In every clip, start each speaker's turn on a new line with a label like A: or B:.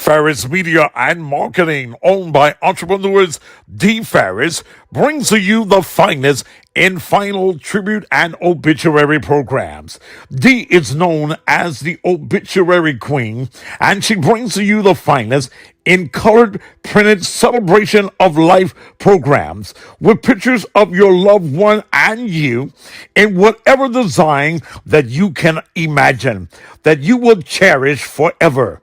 A: Ferris Media and Marketing, owned by entrepreneurs D. Ferris, brings to you the finest in final tribute and obituary programs. Dee is known as the obituary queen, and she brings to you the finest in colored printed celebration of life programs with pictures of your loved one and you in whatever design that you can imagine that you will cherish forever.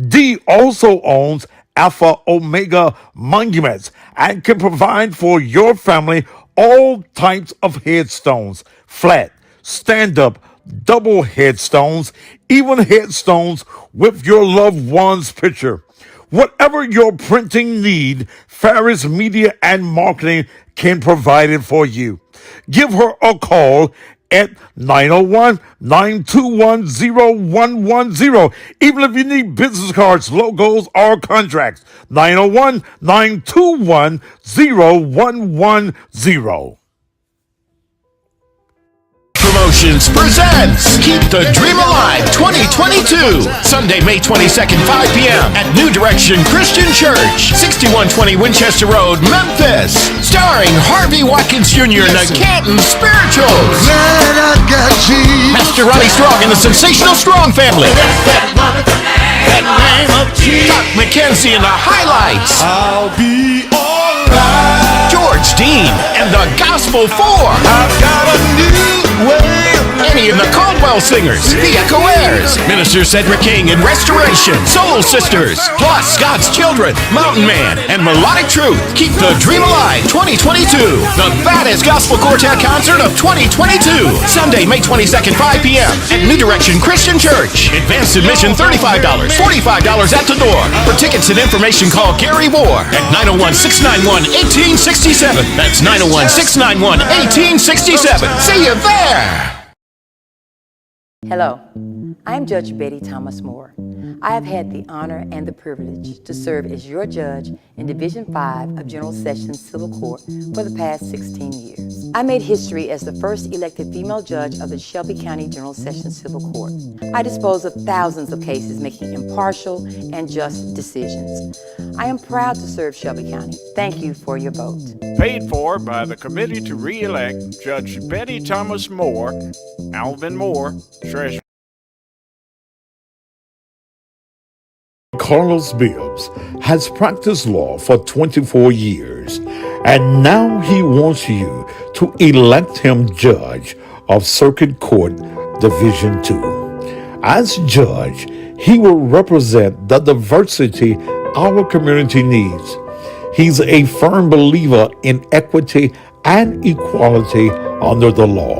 A: Dee also owns Alpha Omega Monuments and can provide for your family all types of headstones, flat, stand up, double headstones, even headstones with your loved one's picture. Whatever your printing need, Ferris Media and Marketing can provide it for you. Give her a call at 901-921-0110. Even if you need business cards, logos, or contracts, 901-921-0110.
B: Promotions presents Keep the Dream Alive 2022, Sunday, May 22nd, 5 p.m. at New Direction Christian Church, 6120 Winchester Road, Memphis. Starring Harvey Watkins Jr. and the Canton Spirituals. Pastor Ronnie Strong and the Sensational Strong Family. That name of Jesus. Doc McKenzie and the Highlights.
C: I'll be alright.
B: George Dean and the Gospel 4.
C: I've got a new way.
B: Annie and the Caldwell Singers, the Echo Airs, Minister Cedric King and Restoration, Soul Sisters, plus God's Children, Mountain Man, and Melodic Truth. Keep the Dream Alive 2022, the baddest gospel quartet concert of 2022. Sunday, May 22nd, 5 p.m. at New Direction Christian Church. Advanced admission $35, $45 at the door. For tickets and information, call Gary Moore at 901-691-1867. That's 901-691-1867. See you there!
D: Hello, I'm Judge Betty Thomas Moore. I have had the honor and the privilege to serve as your judge in Division 5 of General Sessions Civil Court for the past 16 years. I made history as the first elected female judge of the Shelby County General Sessions Civil Court. I dispose of thousands of cases making impartial and just decisions. I am proud to serve Shelby County. Thank you for your vote.
E: Paid for by the Committee to Re-elect Judge Betty Thomas Moore, Alvin Moore, Treasurer.
A: Carlos Bibbs has practiced law for 24 years, and now he wants you to elect him judge of Circuit Court Division 2. As judge, he will represent the diversity our community needs. He's a firm believer in equity and equality under the law.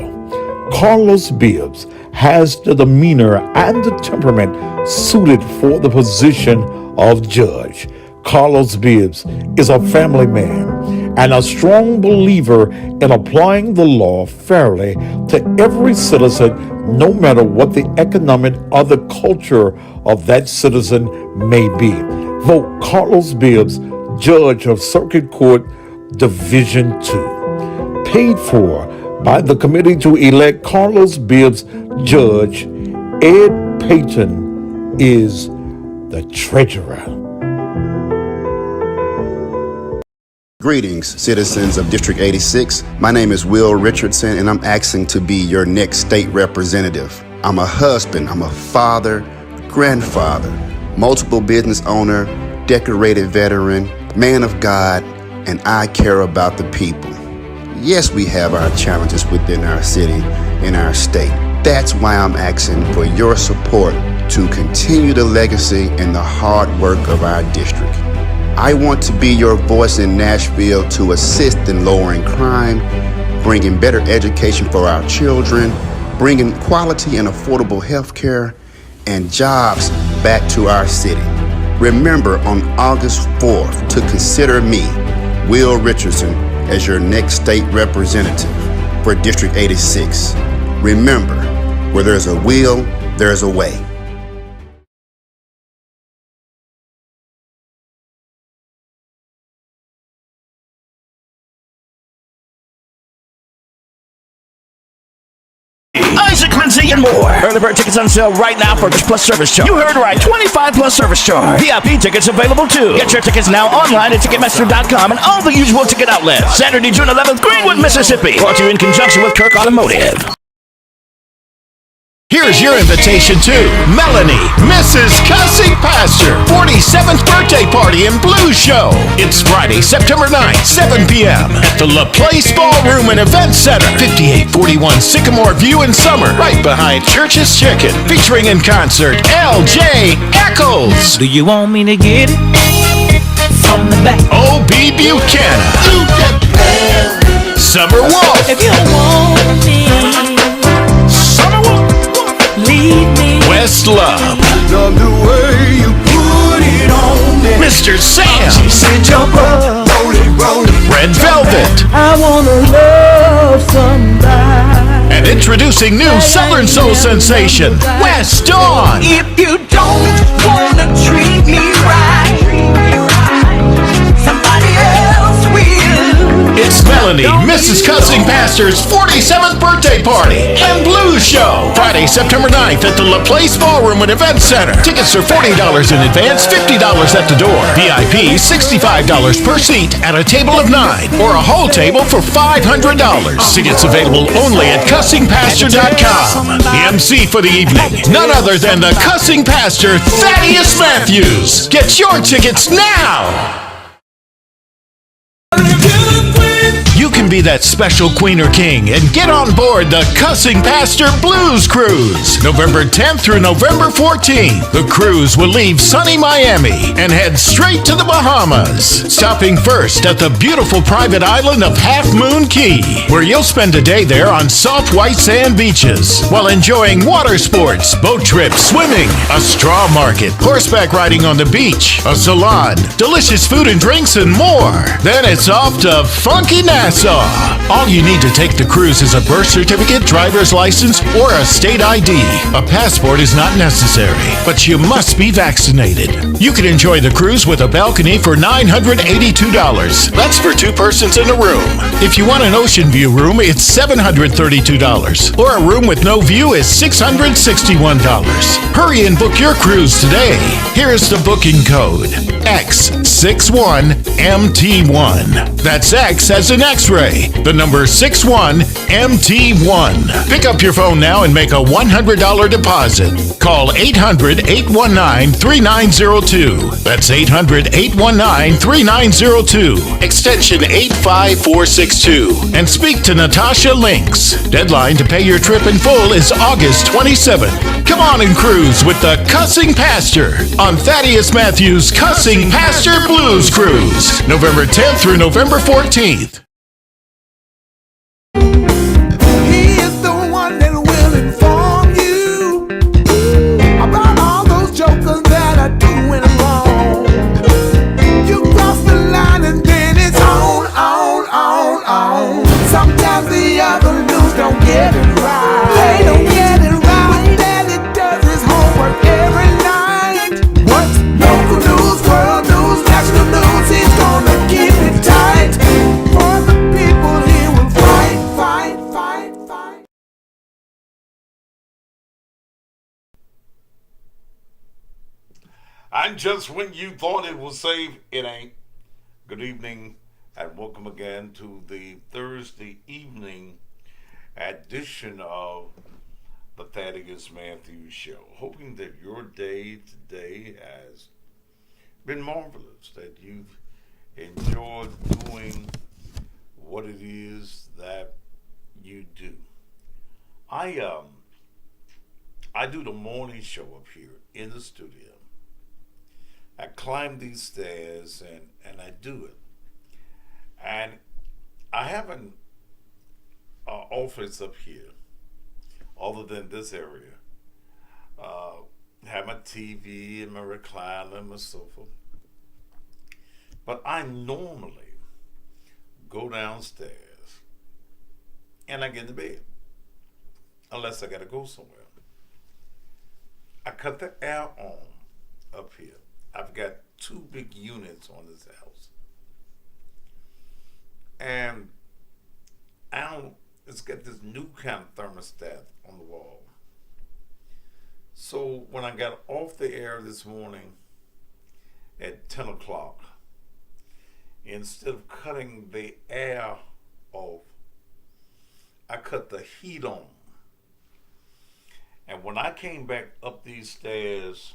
A: Carlos Bibbs has the demeanor and the temperament suited for the position of judge. Carlos Bibbs is a family man and a strong believer in applying the law fairly to every citizen, no matter what the economic or the culture of that citizen may be. Vote Carlos Bibbs, Judge of Circuit Court Division 2. Paid for by the Committee to elect Carlos Bibbs Judge. Ed Payton is the treasurer.
F: Greetings, citizens of District 86. My name is Will Richardson, and I'm asking to be your next state representative. I'm a husband, I'm a father, grandfather, multiple business owner, decorated veteran, man of God, and I care about the people. Yes, we have our challenges within our city and our state. That's why I'm asking for your support to continue the legacy and the hard work of our district. I want to be your voice in Nashville to assist in lowering crime, bringing better education for our children, bringing quality and affordable health care and jobs back to our city. Remember on August 4th to consider me, Will Richardson, as your next state representative for District 86. Remember, where there's a will, there's a way.
B: Isaac Z, and more. Early bird tickets on sale right now for plus service charge. You heard right, 25 plus service charge. VIP tickets available too. Get your tickets now online at Ticketmaster.com and all the usual ticket outlets. Saturday, June 11th, Greenwood, Mississippi. Brought to you in conjunction with Kirk Automotive.
E: Here's your invitation to Melanie, Mrs. Cussing Pastor, 47th birthday party and blues show. It's Friday, September 9th, 7 p.m. at the LaPlace Ballroom and Event Center, 5841 Sycamore View in Summer, right behind Church's Chicken, featuring in concert L.J. Eccles.
G: Do you want me to get it from the back?
E: O.B. Buchanan, Summer Walk,
G: If you want me,
E: Summer Walk,
G: leave me.
E: Westlove,
C: Love the way you put it on me.
E: Mr. Sam,
C: Said jump up, roll it.
E: Red Velvet,
G: I wanna love somebody.
E: and introducing new Southern Soul sensation, West Dawn.
G: If you don't wanna treat me right, somebody else will.
E: It's Melanie, Mrs. Cussing Pastor's 47th birthday party and blues show. Friday, September 9th at the LaPlace Ballroom and Event Center. Tickets are $40 in advance, $50 at the door. VIP, $65 per seat at a table of 9 or a whole table for $500. Tickets available only at cussingpastor.com. The MC for the evening, none other than the Cussing Pastor, Thaddeus Matthews. Get your tickets now! You can be that special queen or king and get on board the Cussing Pastor Blues Cruise. November 10th through November 14th. The cruise will leave sunny Miami and head straight to the Bahamas. Stopping first at the beautiful private island of Half Moon Key, where you'll spend a day there on soft white sand beaches while enjoying water sports, boat trips, swimming, a straw market, horseback riding on the beach, a salon, delicious food and drinks, and more. Then it's off to funky Nassau. All you need to take the cruise is a birth certificate, driver's license, or a state ID. A passport is not necessary, but you must be vaccinated. You can enjoy the cruise with a balcony for $982. That's for 2 persons in a room. If you want an ocean view room, it's $732. Or a room with no view is $661. Hurry and book your cruise today. Here's the booking code. X61MT1. That's X as in X-ray. The number 61MT1. Pick up your phone now and make a $100 deposit. Call 800-819-3902. That's 800-819-3902. Extension 85462. And speak to Natasha Links. Deadline to pay your trip in full is August 27th. Come on and cruise with the Cussing Pastor on Thaddeus Matthews' Cussing Pastor Blues Cruise. November 10th through November 14th.
C: He is the one that will inform you about all those jokers that are doing wrong. You cross the line and then it's on. Sometimes the other news don't get it right. They don't get it right. But Daddy does his homework every night. What's local news, world news, national news? He's gonna keep it tight. For the people he will fight.
A: And just when you thought it was safe, it ain't. Good evening, and welcome again to the Thursday evening edition of the Thaddeus Matthews Show. Hoping that your day today has been marvelous, that you've enjoyed doing what it is that you do. I do the morning show up here in the studio. I climb these stairs and I do it. And I have an office up here, other than this area. Have my TV and my recliner and my sofa. But I normally go downstairs and I get to bed, unless I gotta go somewhere. I cut the air on up here. I've got 2 big units on this house. And it's got this new kind of thermostat on the wall. So when I got off the air this morning at 10 o'clock, instead of cutting the air off, I cut the heat on. And when I came back up these stairs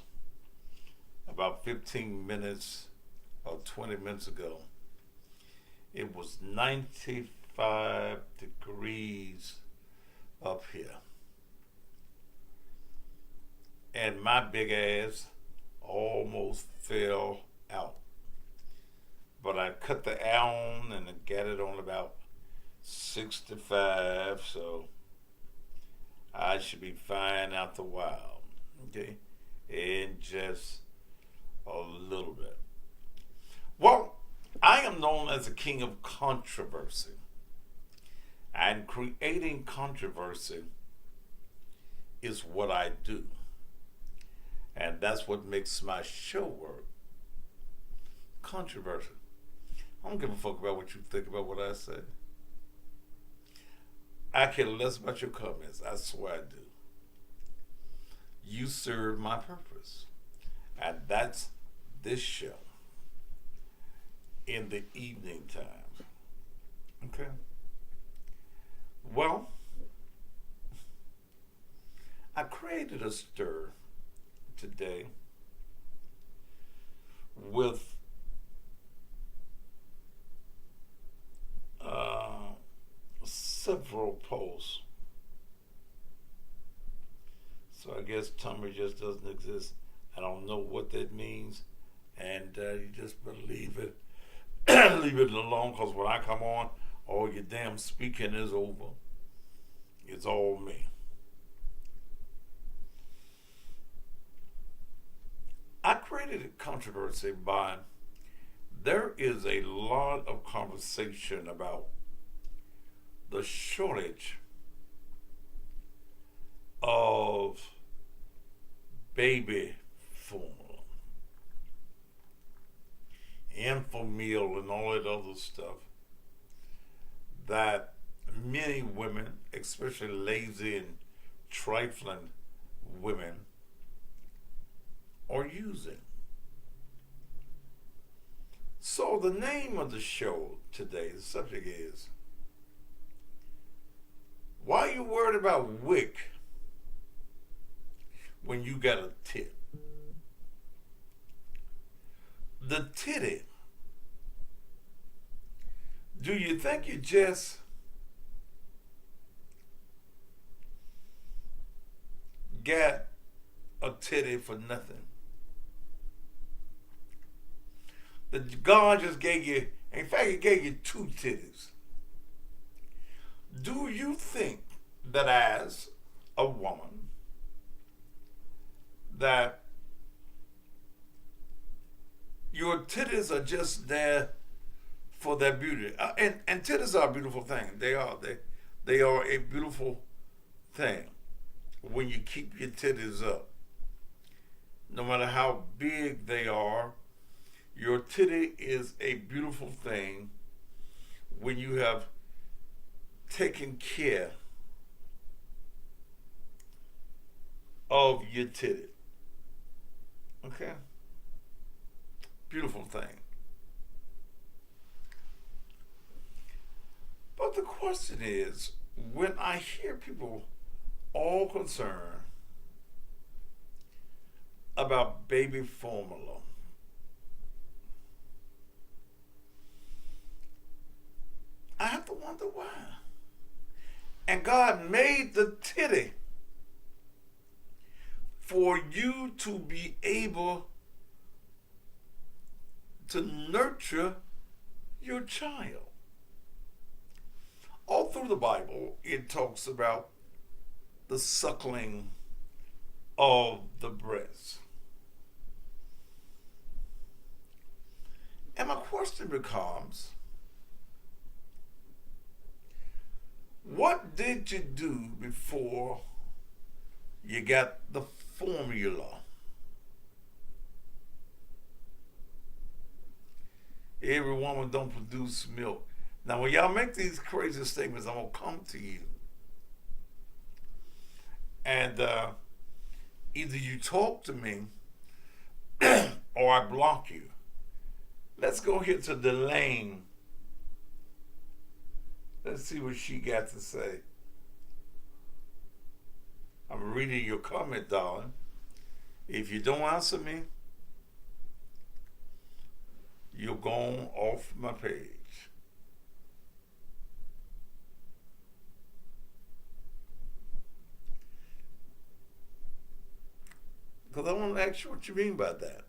A: about 15 minutes or 20 minutes ago, it was 95 degrees up here. And my big ass almost fell out. But I cut the air on and got it on about 65, so I should be fine out the while, okay? In just a little bit. Well, I am known as the king of controversy. And creating controversy is what I do. And that's what makes my show work. Controversy. I don't give a fuck about what you think about what I say. I care less about your comments. I swear I do. You serve my purpose. And that's this show in the evening time. Okay? Well, I created a stir today with several posts. So I guess Tumblr just doesn't exist. I don't know what that means, and you just believe it. Leave it alone, because when I come on, all your damn speaking is over. It's all me. I created a controversy by, there is a lot of conversation about the shortage of baby formula, Enfamil, and all that other stuff that many women, especially lazy and trifling women, are using. So the name of the show today, the subject is, why are you worried about wick when you got a tit? The titty. Do you think you just got a titty for nothing? That God just gave you, in fact, He gave you two titties. Do you think that as a woman that your titties are just there for their beauty? And titties are a beautiful thing. They are. They are a beautiful thing when you keep your titties up. No matter how big they are, your titty is a beautiful thing when you have taken care of your titty. Okay? Beautiful thing. But the question is, when I hear people all concerned about baby formula, I have to wonder why. And God made the titty for you to be able to nurture your child. All through the Bible, it talks about the suckling of the breast. And my question becomes, what did you do before you got the formula? Every woman don't produce milk. Now, when y'all make these crazy statements, I'm going to come to you. And either you talk to me or I block you. Let's go here to Delane. Let's see what she got to say. I'm reading your comment, darling. If you don't answer me, you're gone off my page. Because I want to ask you what you mean by that.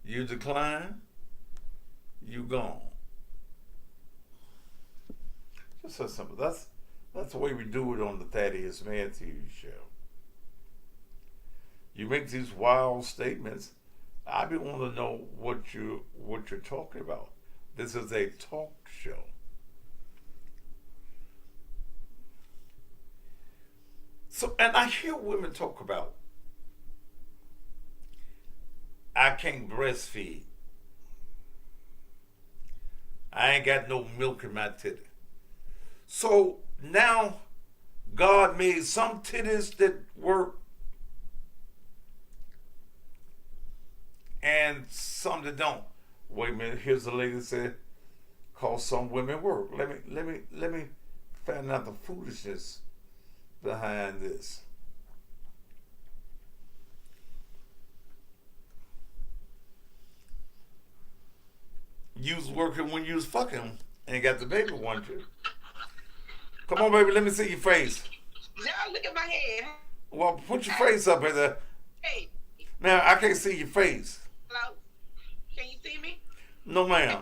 A: You decline, you gone. Just so simple. That's the way we do it on the Thaddeus Man TV show. You make these wild statements. I be want to know what you're talking about. This is a talk show. So, and I hear women talk about, I can't breastfeed. I ain't got no milk in my titty. So now God made some titties that work and some that don't. Wait a minute, here's a lady that said, cause some women work. Let me find out the foolishness behind this. You was working when you was fucking and got the baby, weren't you? Come on, baby, let me see your face.
H: Y'all look at my head.
A: Well, put your face up there.
H: Hey.
A: Now, I can't see your face.
H: Hello? Can you see me?
A: No, ma'am.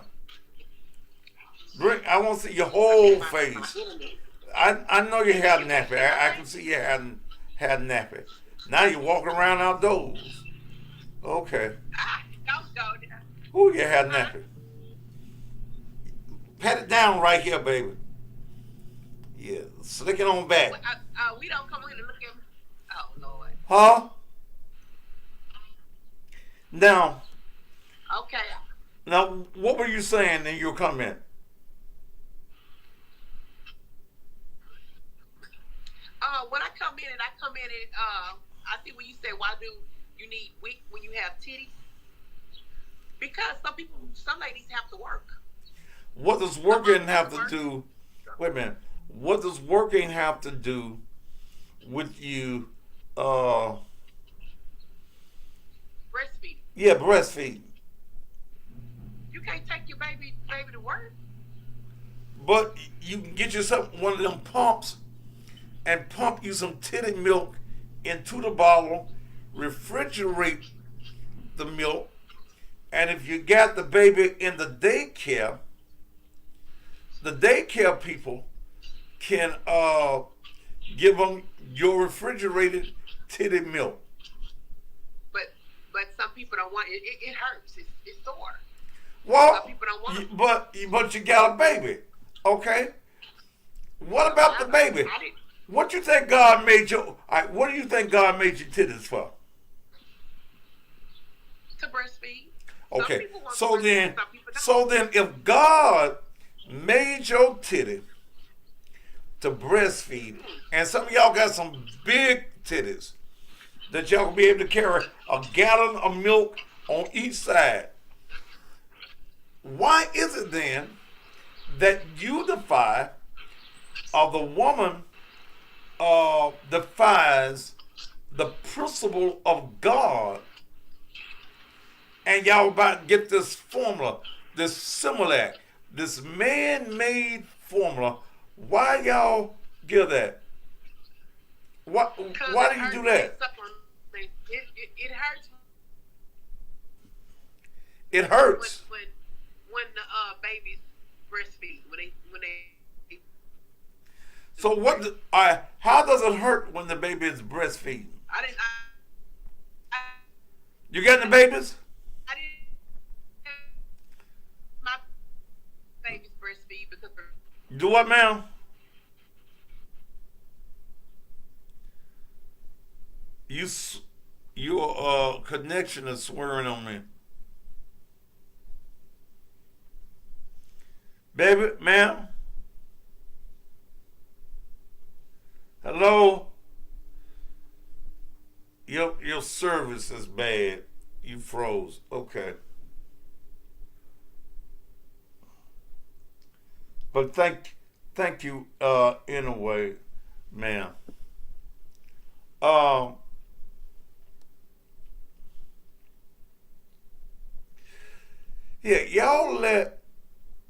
A: I want to see your whole face. I know you had a nappy. I can see you had a nappy. Now you're walking around outdoors. Okay.
H: Don't go there.
A: Who you had a nappy? Pat it down right here, baby. Yeah, slick it on back.
H: We don't come in to look at. Oh Lord.
A: Huh? Now.
H: Okay.
A: Now, what were you saying in your comment?
H: When I come in and I see when you say, why do you need weak when you have titties? Because some ladies have to work.
A: What does working have to do? Wait a minute. What does working have to do with you?
H: Breastfeeding.
A: Yeah, breastfeeding.
H: You can't take your baby to work.
A: But you can get yourself one of them pumps and pump you some titty milk into the bottle, refrigerate the milk, and if you got the baby in the daycare people can give them your refrigerated titty milk.
H: But some people don't want it. It hurts. It's sore.
A: Well,
H: some people don't want it.
A: But you got a baby, okay? What about the baby? What you think God made your? All right, what do you think God made your titties for?
H: To breastfeed.
A: Okay, so then, if God made your titty to breastfeed, and some of y'all got some big titties that y'all will be able to carry a gallon of milk on each side, why is it then that you defy, or the woman defies the principle of God, and y'all about to get this formula, this Similac, this man-made formula? Why y'all give that? Why do you do that?
H: It hurts.
A: It hurts.
H: When the babies breastfeed, when they.
A: So what? How does it hurt when the baby is breastfeeding? You getting the babies?
H: I didn't. My babies breastfeed because.
A: Do what, ma'am? Your connection is swearing on me. Baby, ma'am? Hello? Your service is bad. You froze. Okay. But thank you anyway, ma'am. Yeah, y'all let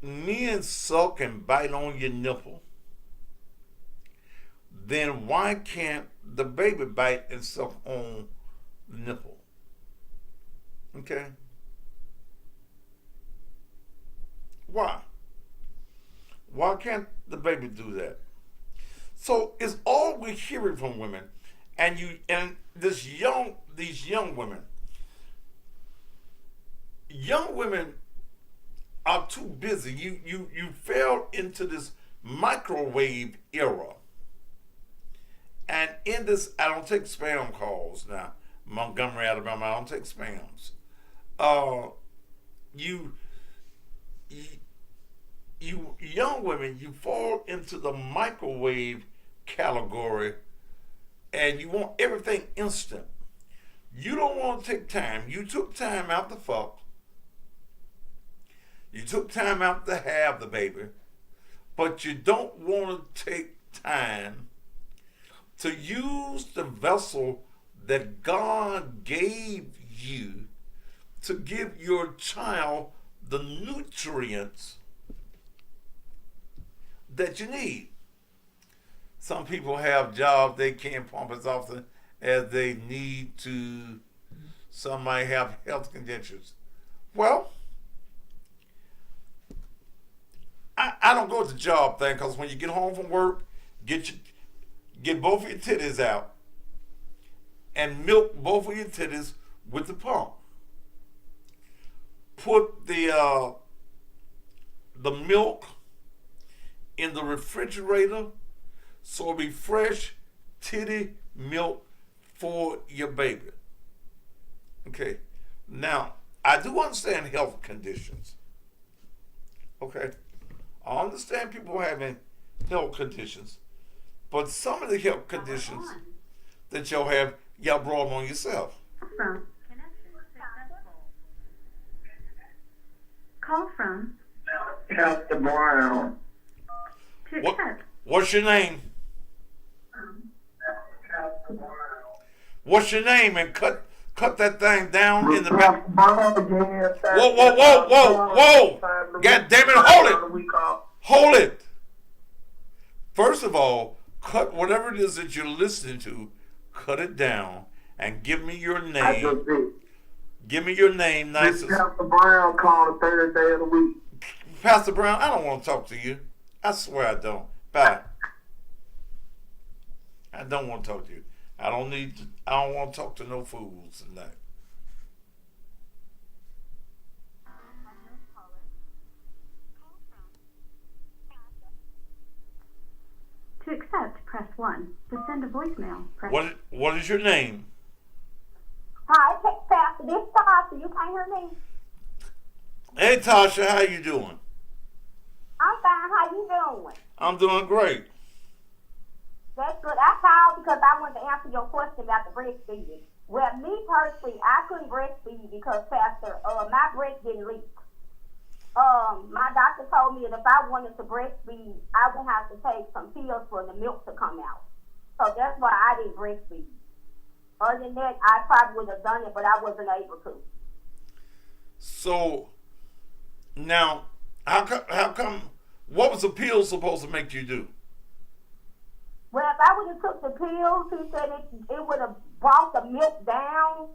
A: men suck and bite on your nipple. Then why can't the baby bite and suck on the nipple? Okay? Why? Why can't the baby do that? So it's all we're hearing from women, and these young women. Young women are too busy. You fell into this microwave era. And in this, I don't take spam calls now. Montgomery, Alabama, I don't take spams. You young women, you fall into the microwave category, and you want everything instant. You don't want to take time. You took time out to fuck. You took time out to have the baby, but you don't want to take time to use the vessel that God gave you to give your child the nutrients that you need. Some people have jobs they can't pump as often as they need to. Some might have health conditions. Well, I don't go to the job thing, because when you get home from work, get both of your titties out and milk both of your titties with the pump. Put the milk in the refrigerator so it'll be fresh titty milk for your baby. Okay. Now, I do understand health conditions. Okay. I understand people having health conditions, but some of the health conditions that y'all brought on yourself.
I: Call from
J: Pastor Brown.
A: What's your name? What's your name? And cut that thing down in the back. Whoa. God damn it, hold it. Hold it. First of all, cut whatever it is that you're listening to, cut it down and give me your name. Give me your name, nicest.
J: Pastor Brown called the third day of the week.
A: Pastor Brown, I don't want to talk to you. I swear I don't. Bye. I don't want to talk to you. I don't want to talk to no fools tonight.
I: To accept, press 1. To send a voicemail, press...
A: What is your name?
K: Hi, Pastor. This is Tasha. You can't hear me?
A: Hey, Tasha, how you doing?
K: I'm fine. How you doing?
A: I'm doing great.
K: That's good. I called because I wanted to answer your question about the breastfeeding. Well, me personally, I couldn't breastfeed because, Pastor, my breast didn't leak. My doctor told me that if I wanted to breastfeed, I would have to take some pills for the milk to come out. So that's why I didn't breastfeed. Other than that, I probably would have done it, but I wasn't able to.
A: So, now, how come, what was the pill supposed to make you do?
K: Well, if I would have took the pills, he said it would have brought the milk down.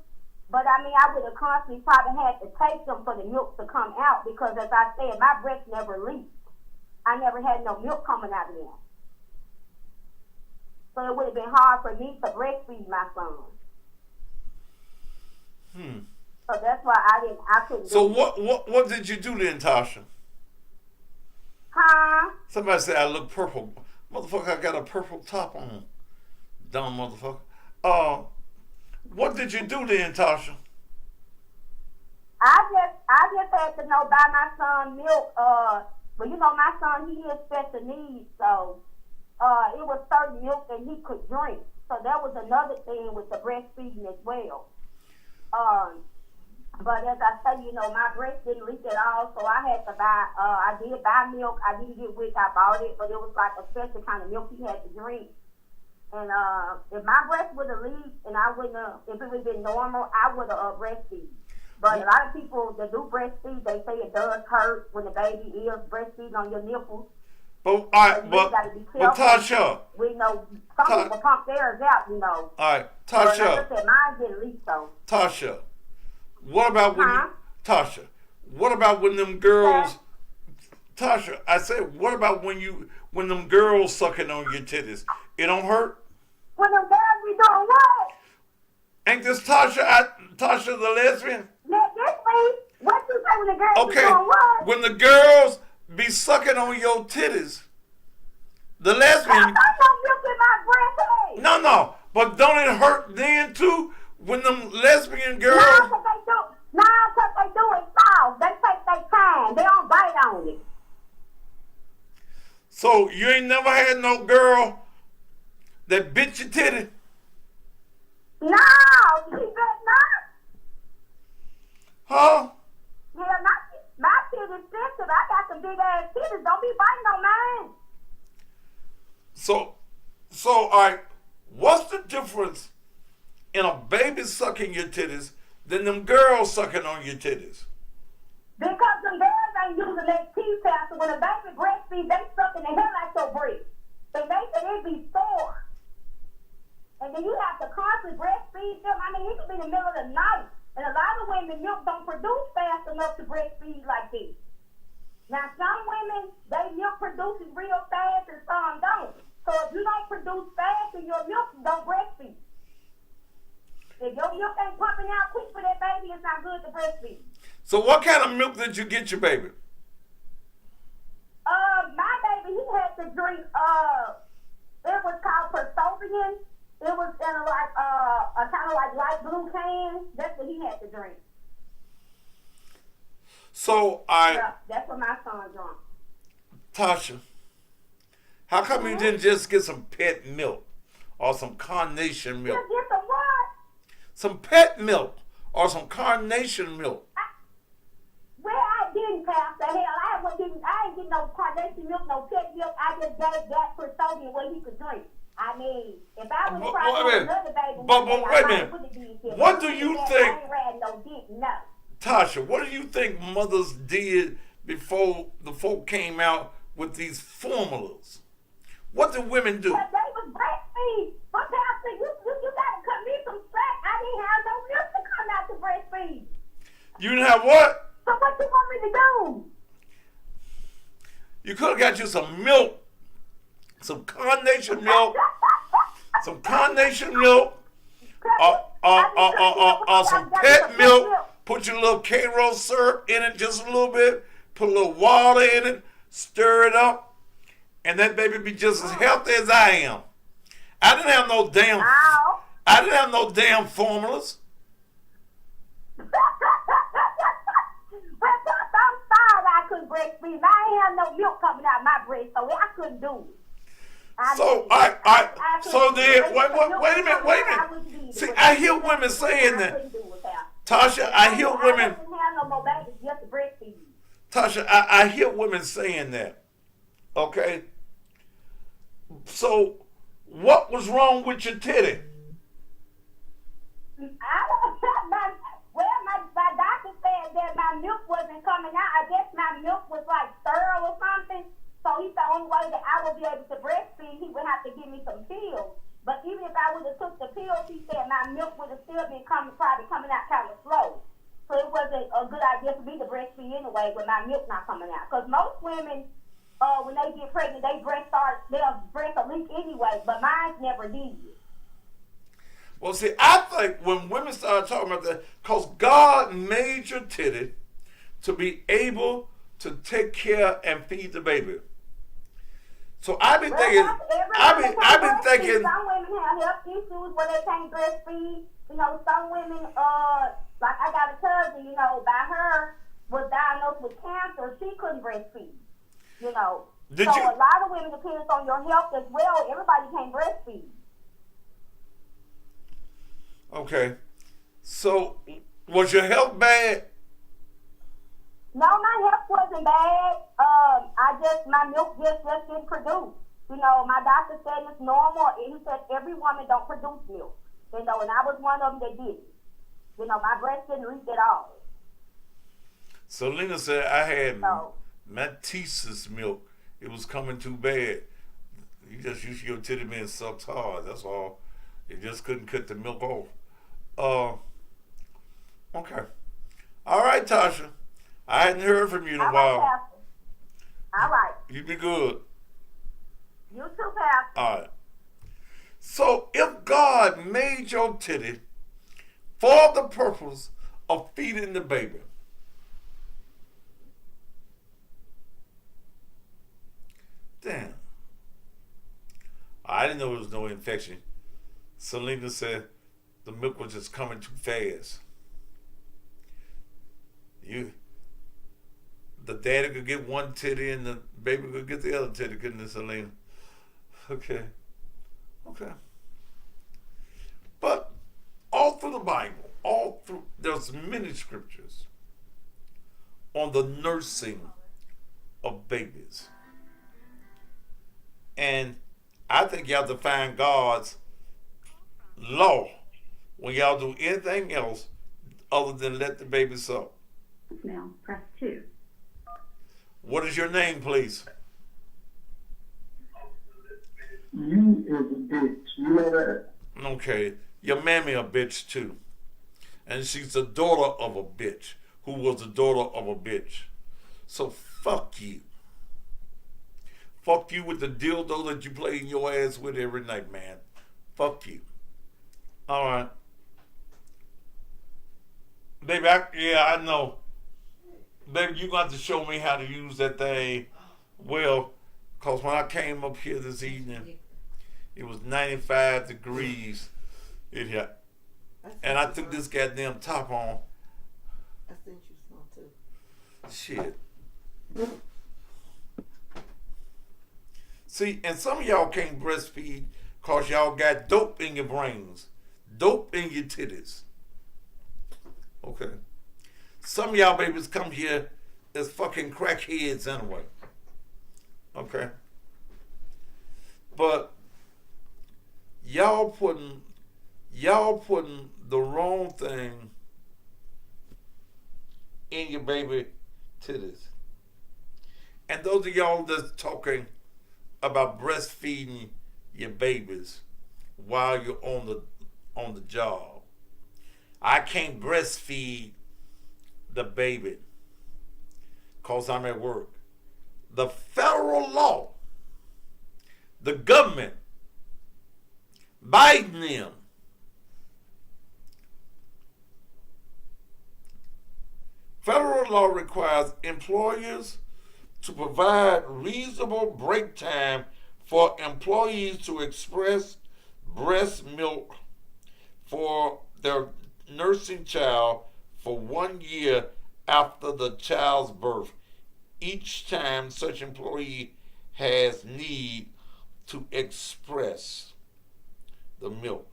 K: But, I mean, I would have constantly probably had to take them for the milk to come out because, as I said, my breast never leaked. I never had no milk coming out of them. So it would have been hard for me to breastfeed my son. So that's why I couldn't.
A: So what did you do then, Tasha?
K: Huh?
A: Somebody said I look purple. Motherfucker, I got a purple top on. Dumb motherfucker. What did you do then, Tasha?
K: I just had to know buy my son milk But you know, my son, he is special needs, so it was certain milk that he could drink. So that was another thing with the breastfeeding as well. But as I say, you know, my breast didn't leak at all, so I had to buy, I did buy milk. I didn't get WIC, I bought it, but it was like a special kind of milk he had to drink. And if my breast would have leaked and I wouldn't have, if it would have been normal, I would have breastfeed. But a lot of people that do breastfeed, they say it does hurt when the baby is breastfeeding on your nipples.
A: But Tasha,
K: we know some people pump theirs out, you know.
A: All right,
K: But
A: Tasha.
K: like I said, mine didn't leak though.
A: Tasha, what about when Tasha? What about when them girls? Tasha, I said, what about when them girls sucking on your titties? It don't hurt.
K: When them girls be doing what?
A: Ain't this Tasha? Tasha the lesbian?
K: This week, what you say when the girls be
A: Okay,
K: doing what?
A: when the girls be sucking on your titties, the lesbian.
K: I don't milk in my breast, hey.
A: No, but don't it hurt then too when them lesbian girls?
K: No, because they do it soft. They take their time. They don't bite on it.
A: So you ain't never had no girl that bit your titty?
K: No, she bet not.
A: Huh?
K: Yeah, my titties sensitive. I got some big ass titties. Don't be biting on mine.
A: So, all right, what's the difference in a baby sucking your titties than them girls sucking on your titties?
K: Because them girls ain't using their teeth after when a baby breastfeeds, they sucking the hell out your breast. And they say it be sore. And then you have to constantly breastfeed them. I mean, it could be in the middle of the night. And a lot of women, milk don't produce fast enough to breastfeed like this. Now, some women, they milk produces real fast and some don't. So if you don't produce fast in your milk, don't breastfeed. If your milk ain't pumping out quick for that baby, it's not good to breastfeed.
A: So what kind of milk did you get your baby?
K: My baby, he had to drink, it was called Prosopian. It was in a kind of like light blue can. That's what he had to drink.
A: So
K: Yeah, that's what my son drank.
A: Tasha, how come you didn't just get some pet milk or some carnation milk?
K: Just get some what?
A: Some pet milk or some carnation milk?
K: Well, I didn't, Pastor. Hell, I ain't getting no carnation milk, no pet milk. I just gave that Prosopian what he could drink. I mean, if I was trying to another baby,
A: but wait a minute. What do you think?
K: I ain't ran no dick, no.
A: Tasha, what do you think mothers did before the folk came out with these formulas? What did women do?
K: But they was breastfeed. But Pastor, you gotta cut me some slack. I didn't have no milk to come out to breastfeed.
A: You didn't have what?
K: So what you want me to do?
A: You could have got you some milk, some carnation milk, some carnation milk, or some pet milk. Put your little Karo syrup in it just a little bit. Put a little water in it. Stir it up. And that baby be just as healthy as I am. I didn't have no damn formulas.
K: Well, I'm sorry I couldn't breastfeed. I ain't have no milk coming out of my breast, so I couldn't do it.
A: So then, wait a minute. See, I hear women saying that. Tasha, I hear women. Tasha, I hear women saying that. Okay. So, what was wrong with your titty?
K: My doctor said that my milk wasn't coming out. I guess my milk was like sterile or something. So he said the only way that I would be able to breastfeed, he would have to give me some pills. But even if I would have took the pills, he said my milk would have still been probably coming out kind of slow. So it wasn't a good idea for me to breastfeed anyway with my milk not coming out. Because most women, when they get pregnant, their breast a leak anyway, but mine never did.
A: Well, see, I think when women start talking about that, because God made your titty to be able to take care and feed the baby. So I've been thinking. Some women have health issues where they can't breastfeed. You know, some women, like I got a cousin, you know, by her was diagnosed with cancer. She couldn't breastfeed.
K: You know.
A: Did
K: so
A: you-
K: a lot of women depends on your health as well. Everybody can't breastfeed.
A: Okay. So, was your health bad?
K: No, my health wasn't bad. My milk just didn't produce. You know, my doctor said it's normal, and he said every woman don't produce milk. You know, and I was one of them that did. You know, my breast didn't leak at all.
A: So Lena said I had
K: So,
A: Matisse milk. It was coming too bad. You just used your titty man sucked hard. That's all. You just couldn't cut the milk off. Okay. All right, Tasha. I hadn't heard from you in a
K: all right,
A: while.
K: Pastor. All right.
A: You be good.
K: You too, Pastor.
A: All right. So if God made your titty for the purpose of feeding the baby, damn. I didn't know there was no infection. Selena said the milk was just coming too fast. The daddy could get one titty and the baby could get the other titty, couldn't it, Selena? Okay. But all through the Bible, there's many scriptures on the nursing of babies. And I think y'all have to find God's law when y'all do anything else other than let the baby suck.
I: Now, press 2.
A: What is your name, please?
J: You is a bitch. You know that?
A: Okay. Your mammy a bitch too. And she's the daughter of a bitch who was the daughter of a bitch. So fuck you. Fuck you with the dildo that you play in your ass with every night, man. Fuck you. All right. Baby, I know. Baby, you got to show me how to use that thing well, because when I came up here this evening, it was 95 degrees in here. And I took this goddamn top on.
L: I sent you some too.
A: Shit. See, and some of y'all can't breastfeed because y'all got dope in your brains, dope in your titties. Okay. Some of y'all babies come here as fucking crackheads anyway. Okay. But y'all putting the wrong thing in your baby titties. And those of y'all that's talking about breastfeeding your babies while you're on the job. I can't breastfeed the baby because I'm at work. The federal law, the government, Biden them, federal law requires employers to provide reasonable break time for employees to express breast milk for their nursing child for 1 year after the child's birth, each time such employee has need to express the milk.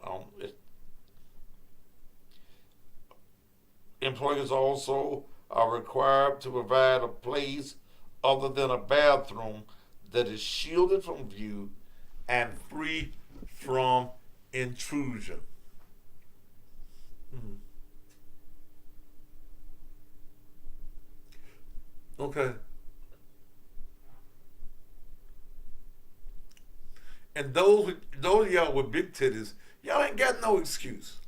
A: Employers also are required to provide a place other than a bathroom that is shielded from view and free from intrusion. Okay. And those of y'all with big titties, y'all ain't got no excuse.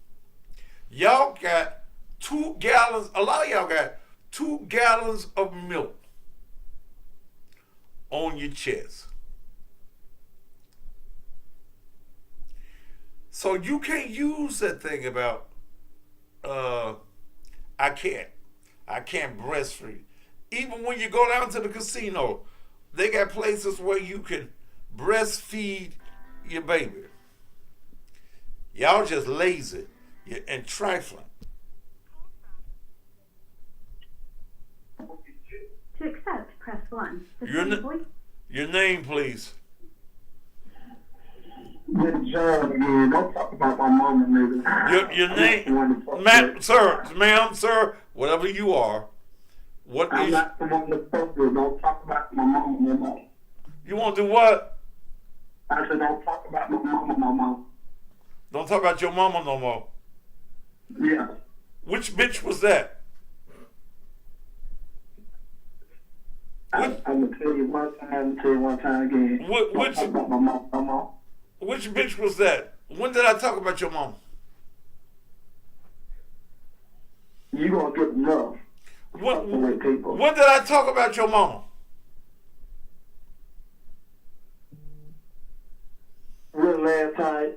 A: Y'all got 2 gallons, a lot of y'all got 2 gallons of milk on your chest. So you can't use that thing about, I can't breastfeed. Even when you go down to the casino, they got places where you can breastfeed your baby. Y'all just lazy and trifling.
I: To accept, press press 1. To
A: Your,
I: send a
A: n-
I: voice
A: your name, please.
J: With John again, don't talk about my mama, nigga.
A: Your
J: I'm
A: name,
J: not the one to fuck
A: ma'am,
J: with.
A: sir, ma'am, sir, whatever you are. What
J: I'm
A: is
J: not the one to fuck with. Don't talk about my mama no more.
A: you want to do? What?
J: I said, don't talk about my mama no more.
A: Don't talk about your mama no more.
J: Yeah.
A: Which bitch was that?
J: I'm gonna tell you one time, tell you one time again.
A: Which
J: Don't talk about my mama no more.
A: which bitch was that? When did I talk about your mama?
J: You gonna get enough.
A: When,
J: people.
A: when did I talk about your mama?
J: When the last time?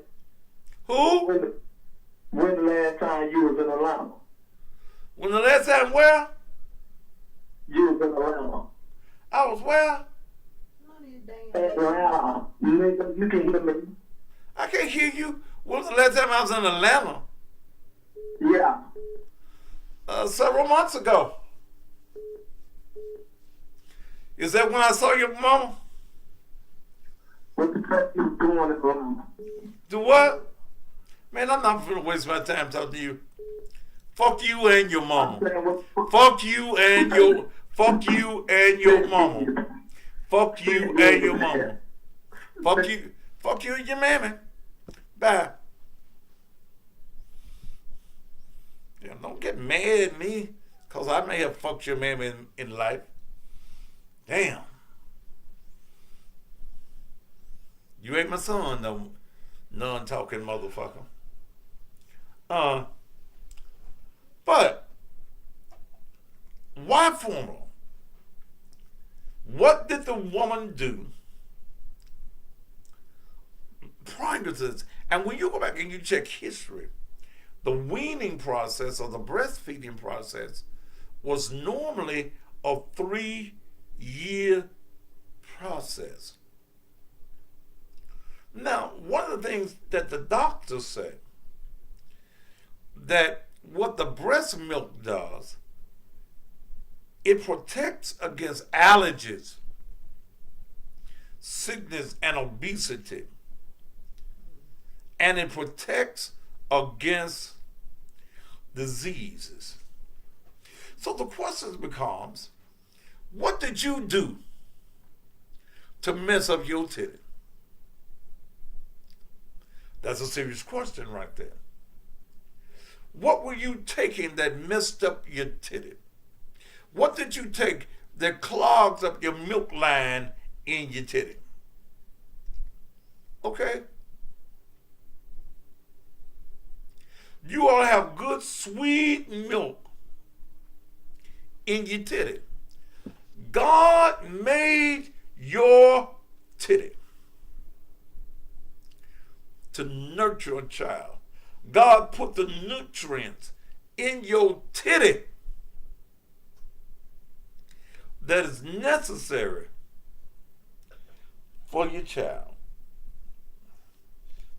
A: Who?
J: When the last time you was in Atlanta?
A: When the last time where?
J: You was in Atlanta.
A: I was where?
J: Atlanta. Nigga, you can hear me.
A: I can't hear you. When was the last time I was in Atlanta?
J: Yeah.
A: Several months ago. Is that when I saw your mama?
J: What the fuck you doing in Atlanta?
A: Do what? Man, I'm not gonna waste my time talking to you. Fuck you and your mama. Fuck you and your fuck you and your mama. Fuck you and your mama. Fuck you and your mammy. Bye. Damn, don't get mad at me, cause I may have fucked your mammy in life. Damn. You ain't my son, no non-talking motherfucker. But why funeral? What did the woman do prior to this? And when you go back and you check history, the weaning process or the breastfeeding process was normally a 3-year process. Now, one of the things that the doctors say, that what the breast milk does, it protects against allergies, sickness, and obesity. And it protects against diseases. So the question becomes, what did you do to mess up your titty? That's a serious question right there. What were you taking that messed up your titty? What did you take that clogged up your milk line in your titty? Okay? You all have good sweet milk in your titty. God made your titty to nurture a child. God put the nutrients in your titty that is necessary for your child.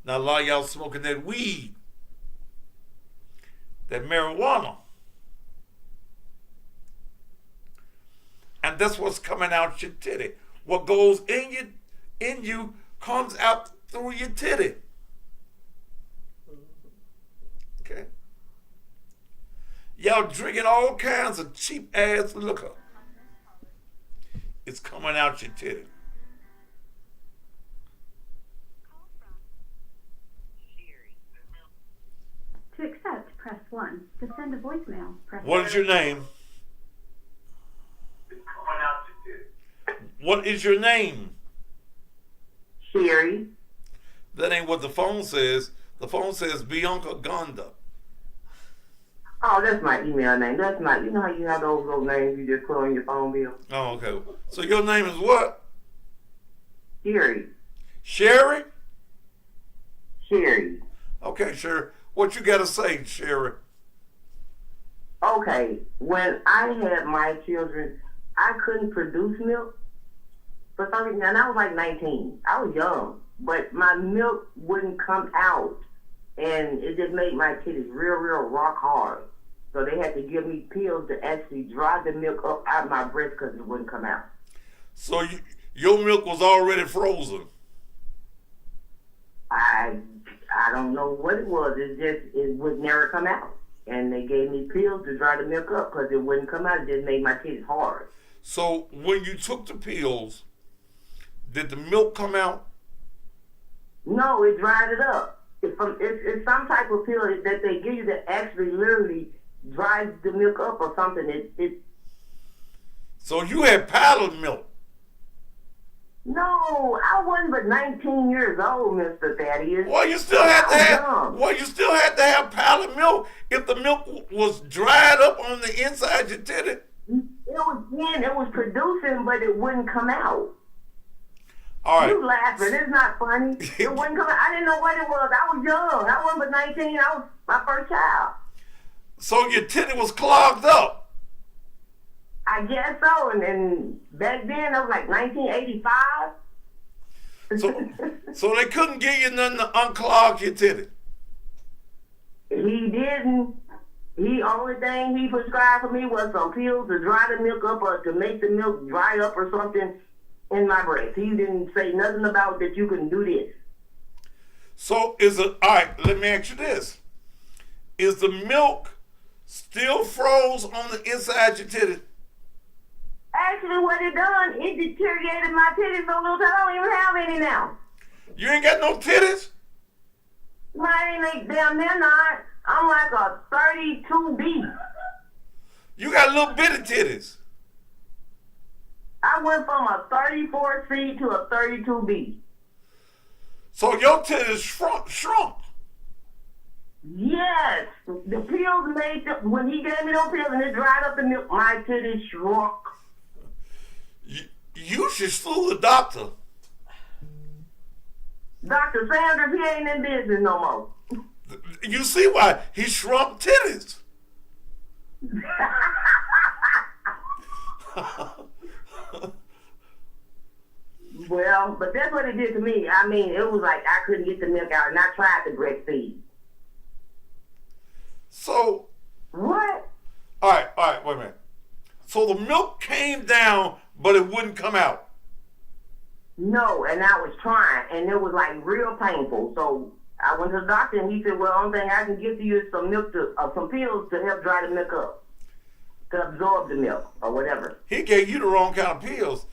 A: Now, a lot of y'all smoking that weed, that marijuana, and that's what's coming out your titty. What goes in you comes out through your titty. Okay? Y'all drinking all kinds of cheap ass liquor. It's coming out your titty.
I: To accept, press 1. To send a voicemail, press
A: What is your name? What is your name?
M: Sherry.
A: That ain't what the phone says. The phone says Bianca Gonda.
M: Oh, that's my email name. That's my, you know how you have those little names you just put on your phone bill?
A: Oh, okay. So your name is what?
M: Sherry.
A: Sherry?
M: Sherry.
A: Okay, Sherry. What you got to say, Sherry?
M: Okay, when I had my children, I couldn't produce milk for some reason, and I was like 19. I was young, but my milk wouldn't come out, and it just made my titties real, real rock hard. So they had to give me pills to actually dry the milk up out of my breast because it wouldn't come out.
A: So your milk was already frozen.
M: I don't know what it was. It would never come out. And they gave me pills to dry the milk up because it wouldn't come out. It just made my titties hard.
A: So when you took the pills, did the milk come out?
M: No, it dried it up. It's some type of pill that they give you that actually literally dries the milk up or something.
A: So you had powdered milk.
M: No, I wasn't but 19 years old, Mr. Thaddeus.
A: Well, you still had to have powdered milk if the milk was dried up on the inside your titty.
M: It was producing, but it wouldn't come out.
A: All right.
M: You laughing? It's not funny. It wouldn't come out. I didn't know what it was. I was young. I wasn't but 19. I was my first child.
A: So your titty was clogged up.
M: I guess so. And back then, that was like 1985.
A: So they couldn't give you nothing to unclog your titty.
M: He didn't. The only thing he prescribed for me was some pills to dry the milk up or to make the milk dry up or something in my breast. He didn't say nothing about that you can do this.
A: So all right, let me ask you this. Is the milk still froze on the inside your titty?
M: Actually, what it done, it deteriorated my titties so little I don't even have any now.
A: You ain't got no titties?
M: Mine ain't damn near not. I'm like a 32B.
A: You got little bitty titties.
M: I went from a 34C to a 32B.
A: So your titties shrunk.
M: Yes. The pills when he gave me those pills and it dried up the milk, my titties shrunk.
A: You should sue the doctor.
M: Dr. Sanders, he ain't in business no more.
A: You see why? He shrunk titties.
M: Well, but that's what it did to me. I mean, it was like I couldn't get the milk out, and I tried to breastfeed.
A: So.
M: What?
A: All right, wait a minute. So the milk came down, but it wouldn't come out.
M: No, and I was trying, and it was like real painful. So I went to the doctor, and he said, "Well, the only thing I can give to you is some milk some pills to help dry the milk up, to absorb the milk or whatever."
A: He gave you the wrong kind of pills.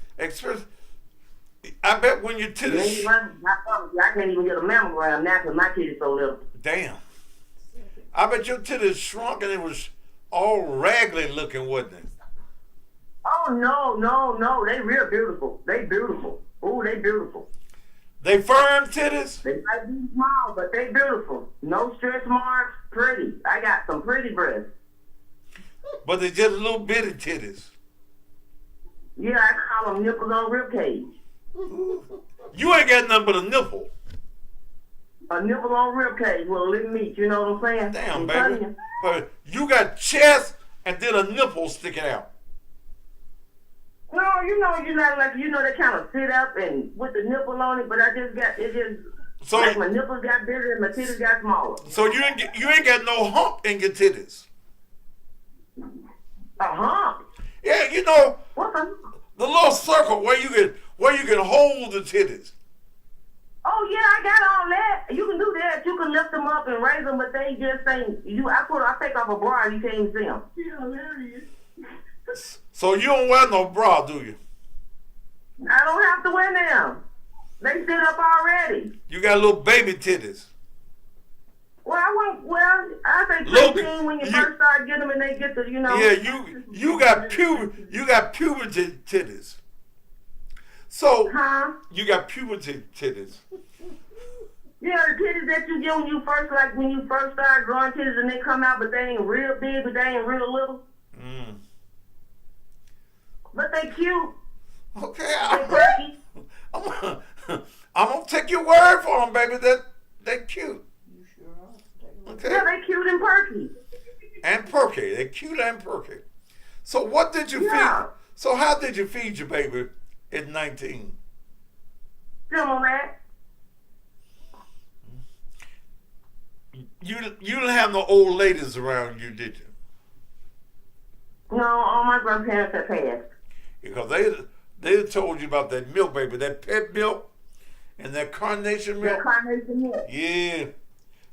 A: I bet when your titties.
M: I can't even get a mammogram now because my titties so little.
A: Damn. I bet your titties shrunk and it was all raggedy looking, wasn't it?
M: Oh no! They real beautiful. They beautiful. Ooh, they beautiful.
A: They firm titties?
M: They might be small, but they beautiful. No stretch marks, pretty. I got some pretty breasts.
A: But they just little bitty titties.
M: Yeah, I call them nipples on ribcage.
A: You ain't got nothing but a nipple.
M: A nipple on ribcage with a little meat, you know what I'm saying?
A: Damn, baby. But you got chest and then a nipple sticking out.
M: No, you're not like, they kind of sit up and with the nipple on it, but so like my nipples got bigger and my titties got smaller.
A: So you ain't got no hump in your titties.
M: A hump?
A: Yeah,
M: what's a hump?
A: The little circle where you can hold the titties.
M: Oh yeah, I got all that. You can do that. You can lift them up and raise them, but they just ain't. I take off a bra, you can't even see them. Yeah, there he is.
A: So you don't wear no bra, do you?
M: I don't have to wear them. They sit up already.
A: You got little baby titties.
M: Well, I say 15 when you first start getting them and they get the,
A: Yeah, you got puberty titties. So you got puberty titties.
M: Yeah, the titties that you get when you first start growing titties and they come out, but they ain't real big, but they ain't real little.
A: Mm.
M: But they cute.
A: Okay,
M: I'm
A: gonna take your word for them, baby. They're cute.
L: You sure are.
M: Okay. Yeah, they cute and perky.
A: And perky. They're cute and perky. So what did you feed? So how did you feed your baby at 19?
M: Similar.
A: You didn't have no old ladies around you, did you?
M: No, all my grandparents have passed.
A: Because They told you about that milk, baby, that pet milk and that carnation milk.
M: That carnation milk.
A: Yeah,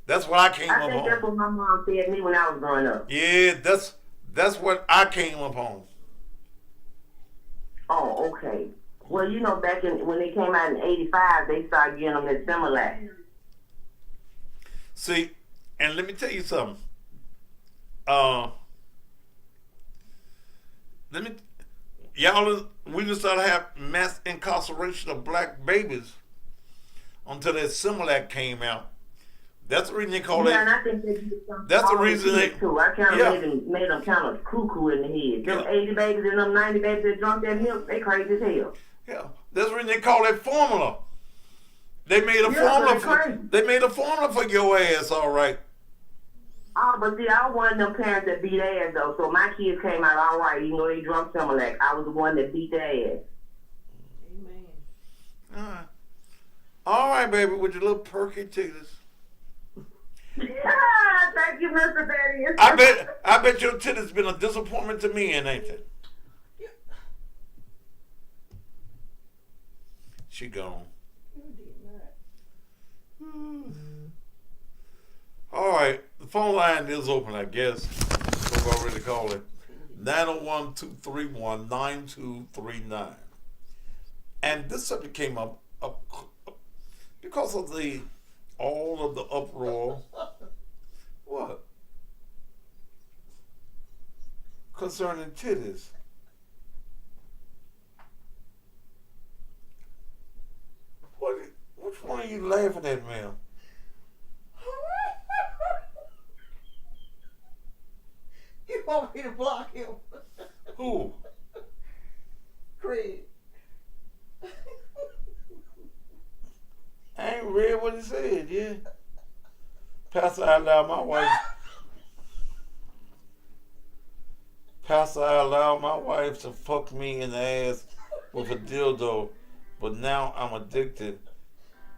A: that's what I came up
M: I think that's
A: on.
M: what my mom fed me when I was growing up.
A: Yeah, that's what I came up on.
M: Oh, okay. Well, you know, back when they came out in '85, they started getting them that Similac.
A: See, and let me tell you something. We just started to have mass incarceration of black babies until that Similac came out. That's the reason they call it.
M: Yeah, and I think they did something.
A: That's the reason they.
M: Too. I kind of made them kind of cuckoo in the head. Them 80 babies and them 90 babies that drunk that milk, they crazy as hell.
A: Yeah, that's the reason they call it formula. They made a formula. They made a formula for your ass, all right.
M: Oh, but see, I was one of them parents that beat ass though. So my kids came out all right, even though they drunk Similac. I was the one that beat their ass.
L: Amen.
A: All right, baby, with your little perky titties.
M: Thank you, Mr. Thaddeus.
A: I bet your titties been a disappointment to me, ain't it? She gone. All right, the phone line is open, I guess. We've already called it 901-231-9239. And this subject came up because of all of the uproar. What? Concerning titties. Which one are you laughing at, ma'am?
L: You want me to block him?
A: Who?
L: Craig.
A: I ain't read what he said, yeah. Pastor, I allowed my wife to fuck me in the ass with a dildo, but now I'm addicted.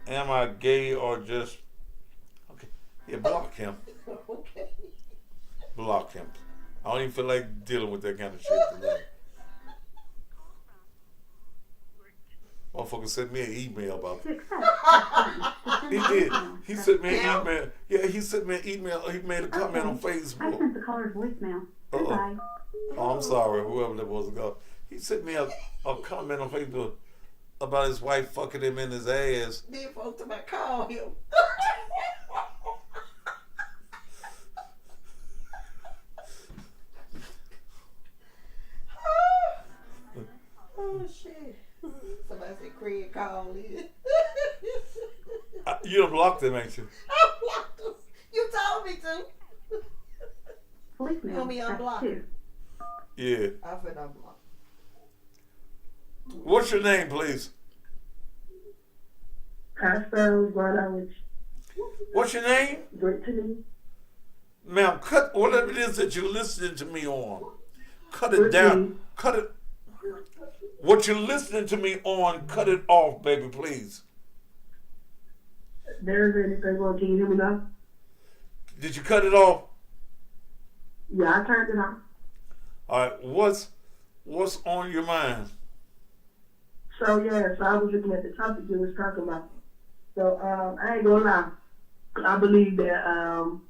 A: Am I gay or just... Okay, yeah, block him.
L: Okay.
A: Block him. I don't even feel like dealing with that kind of shit today. Motherfucker sent me an email about it. He did. He sent me an email. Yeah, he sent me an email. He made a comment on
I: I
A: Facebook.
I: sent the caller's voicemail. Goodbye.
A: Oh, I'm sorry, whoever that was ago. He sent me a comment on Facebook about his wife fucking him in his ass.
L: Then folks to call him. Oh shit. Somebody said Craig called in.
A: You done blocked him, ain't you?
L: I blocked him. You told me to.
I: Voicemail.
L: You want me unblocked?
A: Yeah.
L: I finna unblock.
A: What's your name, please?
J: Pastor Granowich.
A: What's your name?
J: Brittany.
A: Ma'am, cut whatever it is that you're listening to me on. Cut it down. Cut it. What you're listening to me on, cut it off, baby, please.
J: There's anything wrong? Can you hear me now?
A: Did you cut it off?
J: Yeah, I turned it off.
A: All right. What's on your mind?
J: So yeah, so I was looking at the topic you was talking about. So I ain't gonna lie. I believe that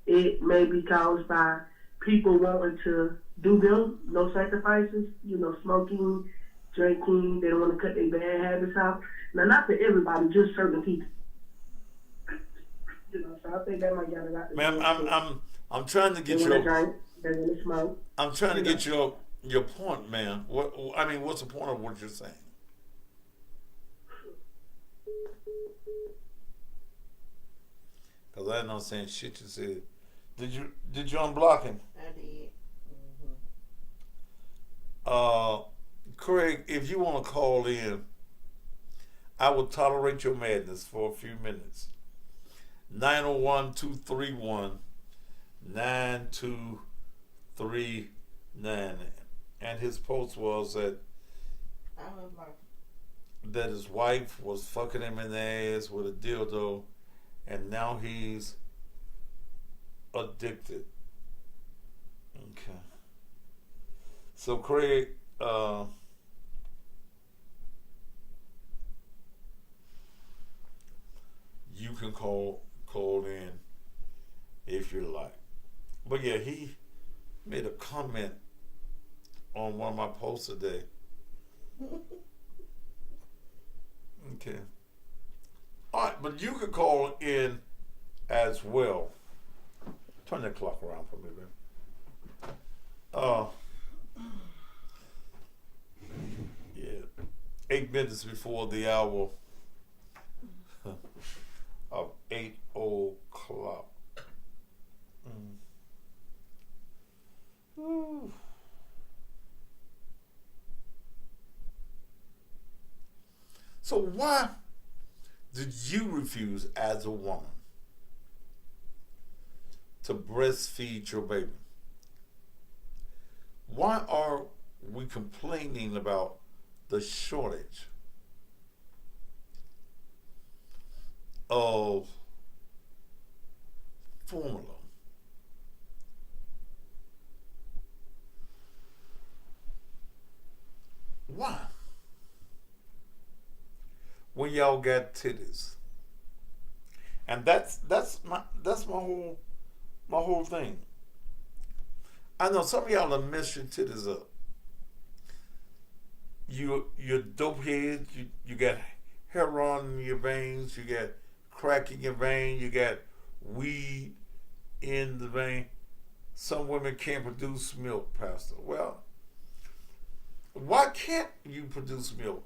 J: it may be caused by people wanting to do them, no sacrifices, smoking, drinking, they don't want to cut their bad habits out. Now, not for everybody, just certain people. So I think that might get a lot.
A: Ma'am, I'm trying to get
J: your. Drink, they want to smoke.
A: I'm trying to get your point, ma'am. What's the point of what you're saying? Because I'm not saying shit you said. Did you unblock him?
L: I did.
A: Craig, if you want to call in, I will tolerate your madness for a few minutes. 901-231-9239. And his post was that his wife was fucking him in the ass with a dildo, and now he's addicted. Okay. So Craig, you can call in if you like. But yeah, he made a comment on one of my posts today. Okay. All right, but you could call in as well. Turn that clock around for me, man. Yeah, 8 minutes before the hour of 8 o'clock. Whew. So why did you refuse as a woman to breastfeed your baby? Why are we complaining about the shortage of formula? Why? When y'all got titties. And that's my whole thing. I know some of y'all are messing your titties up. You're dope heads, you got heroin in your veins, you got crack in your vein, you got weed in the vein. Some women can't produce milk, Pastor. Well, why can't you produce milk?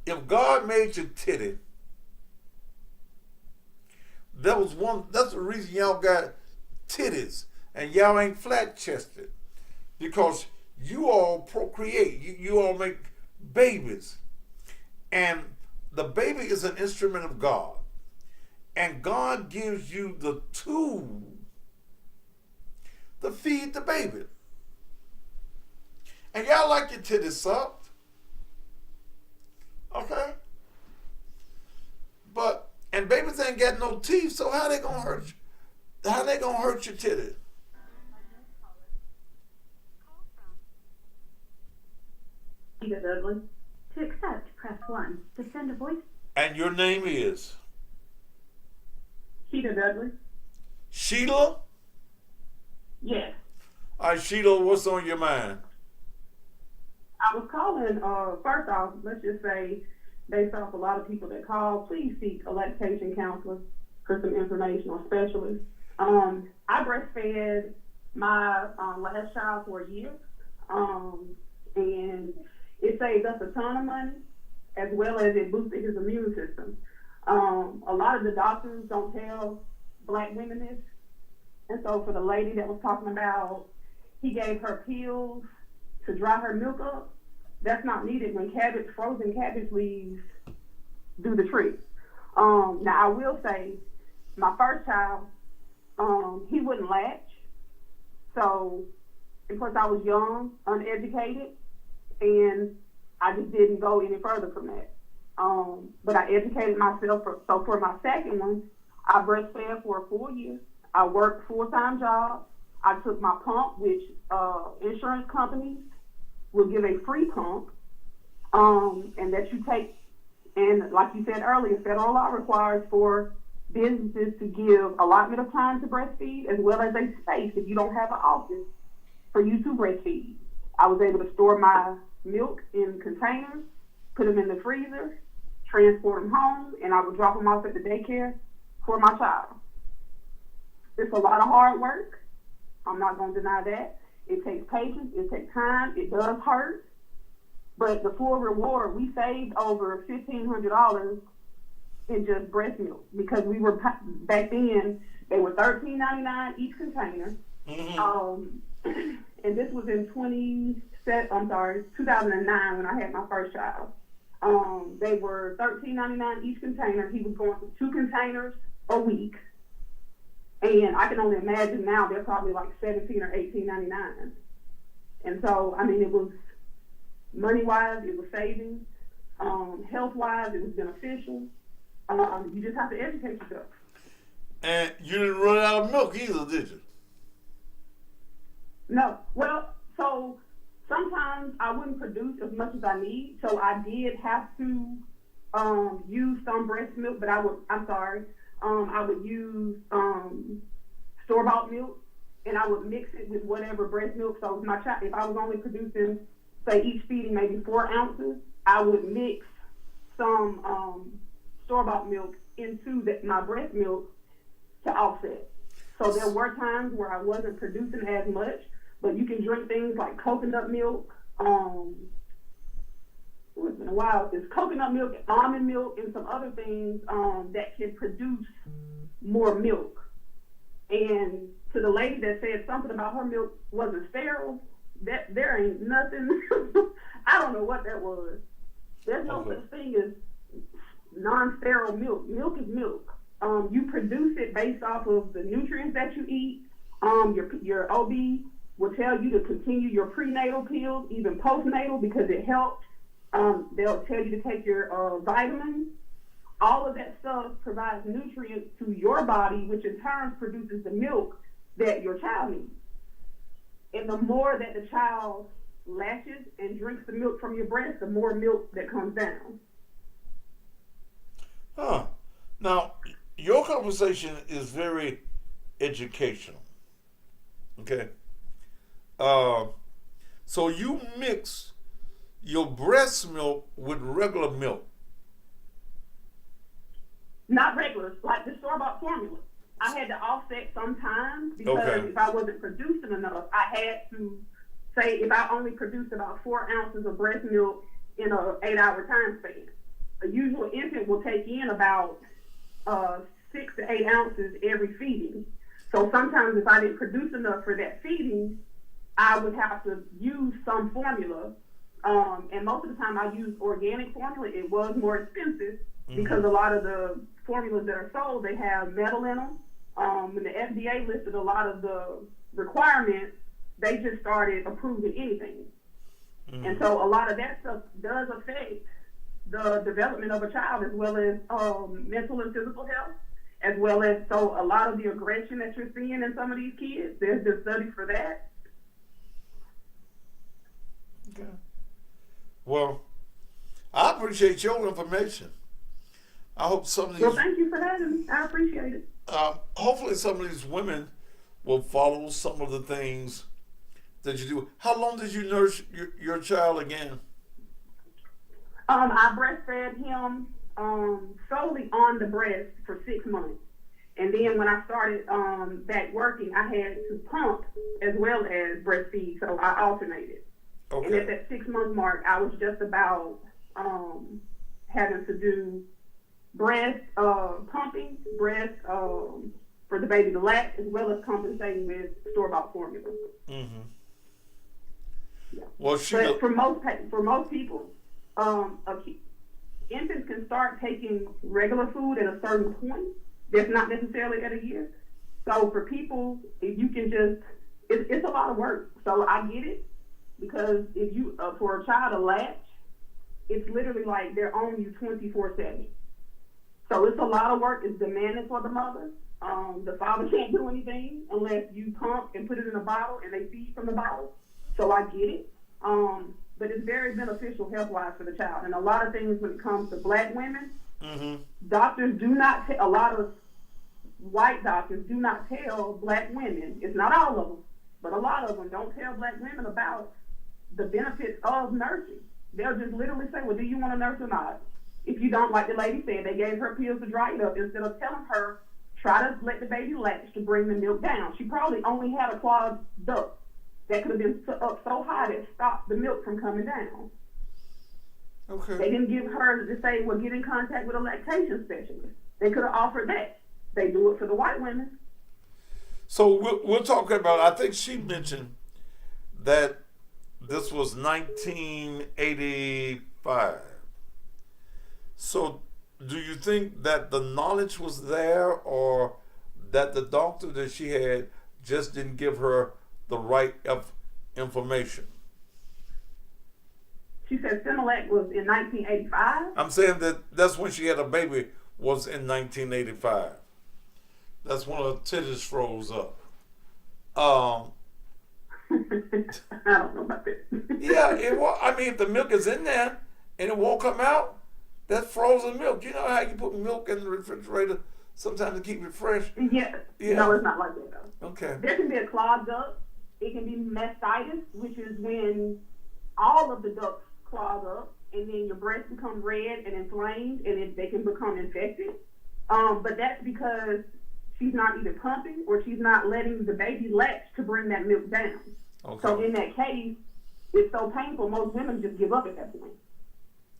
A: If God made your titty, that's the reason y'all got titties and y'all ain't flat chested. Because you all procreate, you all make babies. And the baby is an instrument of God. And God gives you the tool to feed the baby. And y'all like your titties sucked. Okay? And babies ain't got no teeth, so how they gonna hurt you? How they gonna hurt your titties?
I: Peter Dudley. To accept, press 1. To send a voice.
A: And your name is?
J: Peter Dudley.
A: Sheila?
J: Yes.
A: All right, Sheila, what's on your mind?
J: I was calling, first off, let's just say, based off a lot of people that call, please seek a lactation counselor for some information or specialist. I breastfed my last child for a year, and it saved us a ton of money, as well as it boosted his immune system. A lot of the doctors don't tell black women this, and so for the lady that was talking about, he gave her pills to dry her milk up, that's not needed when frozen cabbage leaves do the trick. Now I will say, my first child, he wouldn't latch. So, of course I was young, uneducated, and I just didn't go any further from that. But I educated myself, so for my second one, I breastfed for a full year. I worked full-time job. I took my pump, which insurance companies will give a free pump, and that you take, and like you said earlier, federal law requires for businesses to give allotment of time to breastfeed, as well as a space if you don't have an office for you to breastfeed. I was able to store my milk in containers, put them in the freezer, transport them home, and I would drop them off at the daycare for my child. It's a lot of hard work. I'm not going to deny that. It takes patience, it takes time, it does hurt, but the full reward, we saved over $1,500 in just breast milk, because we were, back then, they were $13.99 each container, and this was in 2009 when I had my first child. They were $13.99 each container. He was going through 2 containers a week. And I can only imagine now they're probably like $17 or $18.99. And so, I mean, it was money-wise, it was savings. Health-wise, it was beneficial. You just have to educate yourself.
A: And you didn't run out of milk either, did you?
J: No. Well, so sometimes I wouldn't produce as much as I need, so I did have to use some breast milk, but
N: I would use store-bought milk, and I would mix it with whatever breast milk. So if I was only producing, say, each feeding maybe 4 ounces, I would mix some store-bought milk into my breast milk to offset. So there were times where I wasn't producing as much, but you can drink things like coconut milk. It's been a while. It's coconut milk, almond milk, and some other things that can produce more milk. And to the lady that said something about her milk wasn't sterile, that there ain't nothing. I don't know what that was. There's no such thing as non-sterile milk. Milk is milk. You produce it based off of the nutrients that you eat. Your OB will tell you to continue your prenatal pills, even postnatal, because it helps. They'll tell you to take your vitamins. All of that stuff provides nutrients to your body, which in turn produces the milk that your child needs. And the more that the child latches and drinks the milk from your breast, the more milk that comes down.
A: Huh. Now, your conversation is very educational. Okay. So you mix your breast milk with regular milk.
N: Not regular, like the store-bought formula. I had to offset sometimes because if I wasn't producing enough, I had to say if I only produced about 4 ounces of breast milk in an 8-hour time span. A usual infant will take in about 6 to 8 ounces every feeding. So sometimes if I didn't produce enough for that feeding, I would have to use some formula. And most of the time I used organic formula. It was more expensive because a lot of the formulas that are sold, they have metal in them. When the FDA listed a lot of the requirements, they just started approving anything. And so a lot of that stuff does affect the development of a child, as well as mental and physical health, as well as so a lot of the aggression that you're seeing in some of these kids. There's been studies for that.
A: Okay. Well, I appreciate your information. I hope some of these.
N: Well, thank you for that, and I appreciate it.
A: Hopefully, some of these women will follow some of the things that you do. How long did you nurse your child again?
N: I breastfed him solely on the breast for 6 months. And then when I started back working, I had to pump as well as breastfeed, so I alternated. Okay. And at that 6-month mark, I was just about having to do breast pumping, breast for the baby to latch, as well as compensating with store-bought formula.
A: Mm-hmm.
N: Yeah.
A: Well,
N: but for most people, infants can start taking regular food at a certain point. That's not necessarily at a year. So for people, if you can just, it's a lot of work. So I get it, because if you for a child to latch, it's literally like they're on you 24/7. So it's a lot of work. It's demanding for the mother. The father can't do anything unless you pump and put it in a bottle and they feed from the bottle. So I get it. But it's very beneficial health-wise for the child. And a lot of things when it comes to black women, doctors do not, a lot of white doctors do not tell black women, it's not all of them, but a lot of them don't tell black women about the benefits of nursing. They'll just literally say, well, do you want to nurse or not? If you don't, like the lady said, they gave her pills to dry it up instead of telling her, try to let the baby latch to bring the milk down. She probably only had a clogged duct that could have been up so high that stopped the milk from coming down.
A: Okay.
N: They didn't give her to say, well, get in contact with a lactation specialist. They could have offered that. They do it for the white women.
A: So we'll talk about, I think she mentioned that this was 1985. So do you think that the knowledge was there, or that the doctor that she had just didn't give her the right information?
N: She said Similac was in 1985?
A: I'm saying that's when she had a baby, was in 1985. That's when her titties froze up.
N: I don't know about that.
A: Yeah, I mean, if the milk is in there and it won't come out, that's frozen milk. You know how you put milk in the refrigerator
O: sometimes to keep it fresh?
N: Yeah. No, it's not like that though.
O: Okay.
N: There can be a clogged duct. It can be mastitis, which is when all of the ducts clog up, and then your breasts become red and inflamed, and they can become infected. But that's because she's not either pumping or she's not letting the baby latch to bring that milk down.
O: Okay.
N: So in that case, it's so painful, most women just give up at that point.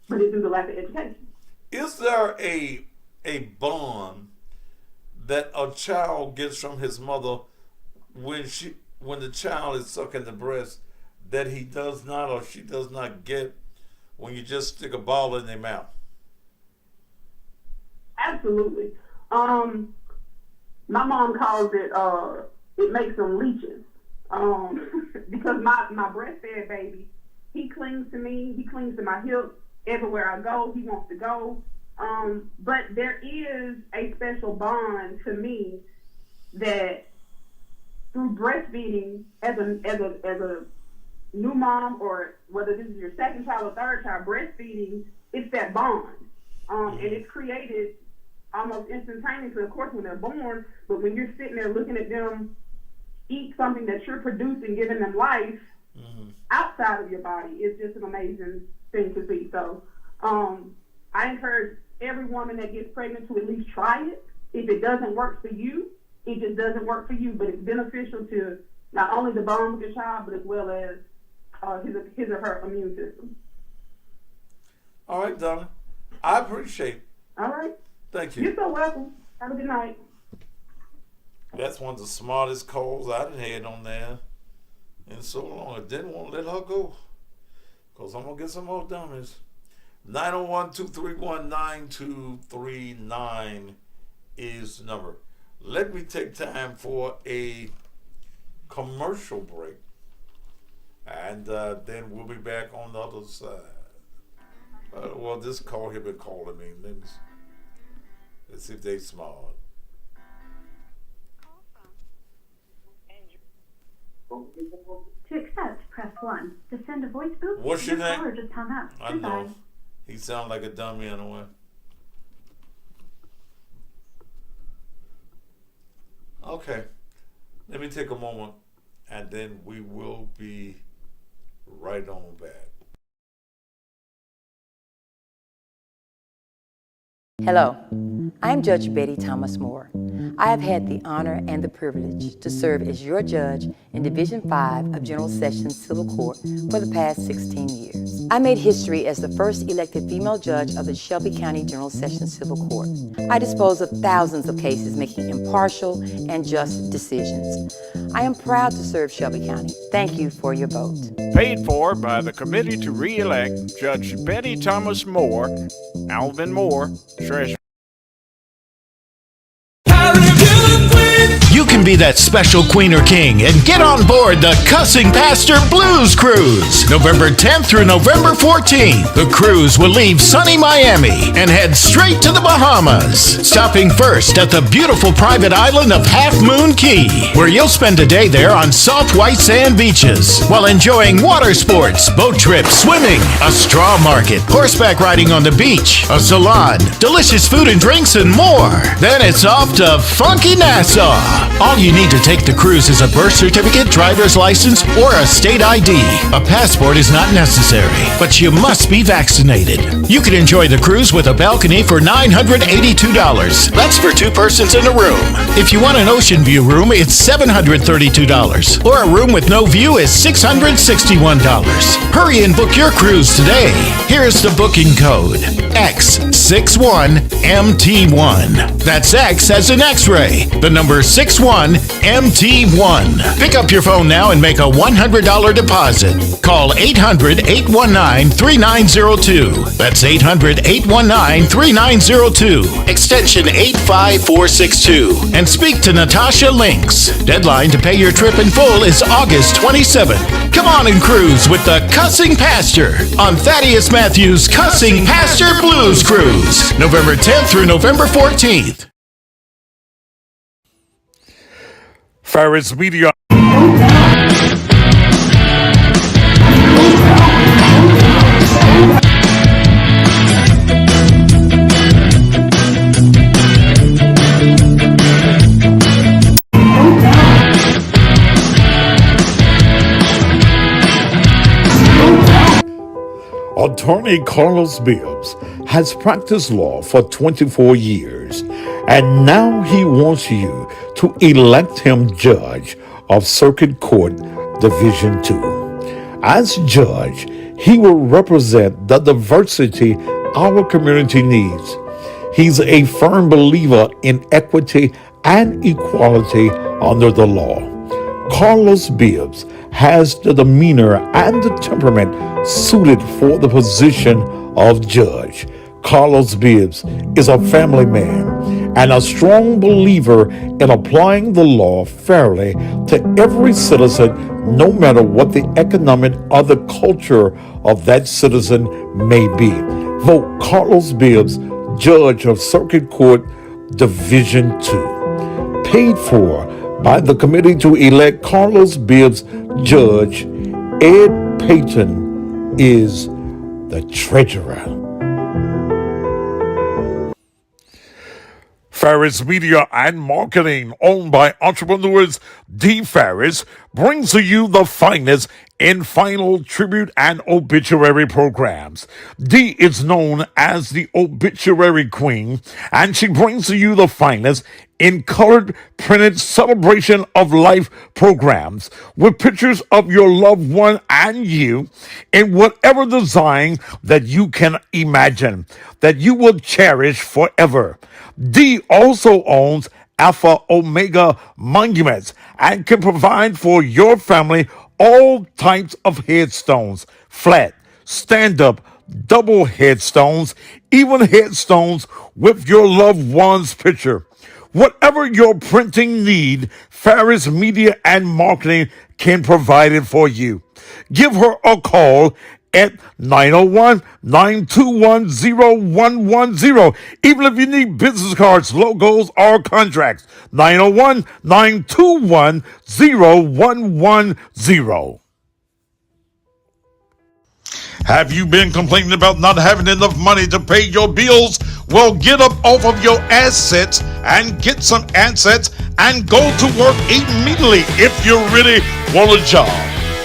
N: But it's due to lack of education.
O: Is there a bond that a child gets from his mother when the child is sucking the breast that he does not or she does not get when you just stick a ball in their mouth?
N: Absolutely. My mom calls it makes them leeches. Because my breastfed baby, he clings to me, he clings to my hips. Everywhere I go, he wants to go. But there is a special bond to me that through breastfeeding as a new mom, or whether this is your second child or third child, breastfeeding, it's that bond. And it's created almost instantaneously, of course, when they're born, but when you're sitting there looking at them eat something that you're producing, giving them life outside of your body, it's just an amazing thing to see. So I encourage every woman that gets pregnant to at least try it. If it doesn't work for you, it just doesn't work for you, but it's beneficial to not only the bond with your child, but as well as his or her immune system.
O: All right, Donna. I appreciate it.
N: All right.
O: Thank you.
N: You're so welcome. Have a good night.
O: That's one of the smartest calls I done had on there in so long. I didn't want to let her go because I'm going to get some more dummies. 901-231-9239 is the number. Let me take time for a commercial break, and then we'll be back on the other side. Well, this call here been calling me. Let's see if they smart.
I: To accept, press 1. To send a voice boot,
O: What's your name?
I: caller just hung up.
O: I
I: Goodbye.
O: know. He sounds like a dummy in a way. Okay. Let me take a moment, and then we will be right on back.
D: Hello, I'm Judge Betty Thomas Moore. I have had the honor and the privilege to serve as your judge in Division 5 of General Sessions Civil Court for the past 16 years. I made history as the first elected female judge of the Shelby County General Sessions Civil Court. I dispose of thousands of cases making impartial and just decisions. I am proud to serve Shelby County. Thank you for your vote.
P: Paid for by the Committee to Re-elect Judge Betty Thomas Moore, Alvin Moore, Treasurer.
E: You can be that special queen or king and get on board the Cussing Pastor Blues Cruise. November 10th through November 14th. The cruise will leave sunny Miami and head straight to the Bahamas. Stopping first at the beautiful private island of Half Moon Key, where you'll spend a day there on soft white sand beaches while enjoying water sports, boat trips, swimming, a straw market, horseback riding on the beach, a salon, delicious food and drinks, and more. Then it's off to funky Nassau. All you need to take the cruise is a birth certificate, driver's license, or a state ID. A passport is not necessary, but you must be vaccinated. You can enjoy the cruise with a balcony for $982. That's for 2 persons in a room. If you want an ocean view room, it's $732. Or a room with no view is $661. Hurry and book your cruise today. Here's the booking code. X61MT1. That's X as in X-ray. The number 61MT1. Pick up your phone now and make a $100 deposit. Call 800-819-3902. That's 800-819-3902. Extension 85462. And speak to Natasha Links. Deadline to pay your trip in full is August 27th. Come on and cruise with the Cussing Pastor on Thaddeus Matthews' Cussing Pastor Blues Cruise. November 10th through November 14th.
A: Farris Media. Attorney Carlos Bibbs has practiced law for 24 years, and now he wants you to elect him judge of Circuit Court Division 2. As judge, he will represent the diversity our community needs. He's a firm believer in equity and equality under the law. Carlos Bibbs has the demeanor and the temperament suited for the position of judge. Carlos Bibbs is a family man and a strong believer in applying the law fairly to every citizen, no matter what the economic or the culture of that citizen may be. Vote Carlos Bibbs, Judge of Circuit Court Division 2. Paid for by the committee to elect Carlos Bibbs Judge. Ed Payton is the treasurer.
E: Farris Media and Marketing, owned by entrepreneurs D. Farris, brings to you the finest in final tribute and obituary programs. Dee is known as the obituary queen, and she brings to you the finest in colored printed celebration of life programs with pictures of your loved one and you in whatever design that you can imagine that you will cherish forever. Dee also owns Alpha Omega Monuments and can provide for your family all types of headstones, flat, stand-up, double headstones, even headstones with your loved one's picture. Whatever your printing need, Farris Media and Marketing can provide it for you. Give her a call at 901-921-0110. Even if you need business cards, logos, or contracts, 901-921-0110. Have you been complaining about not having enough money to pay your bills? Well, get up off of your assets and get some assets and go to work immediately if you really want a job.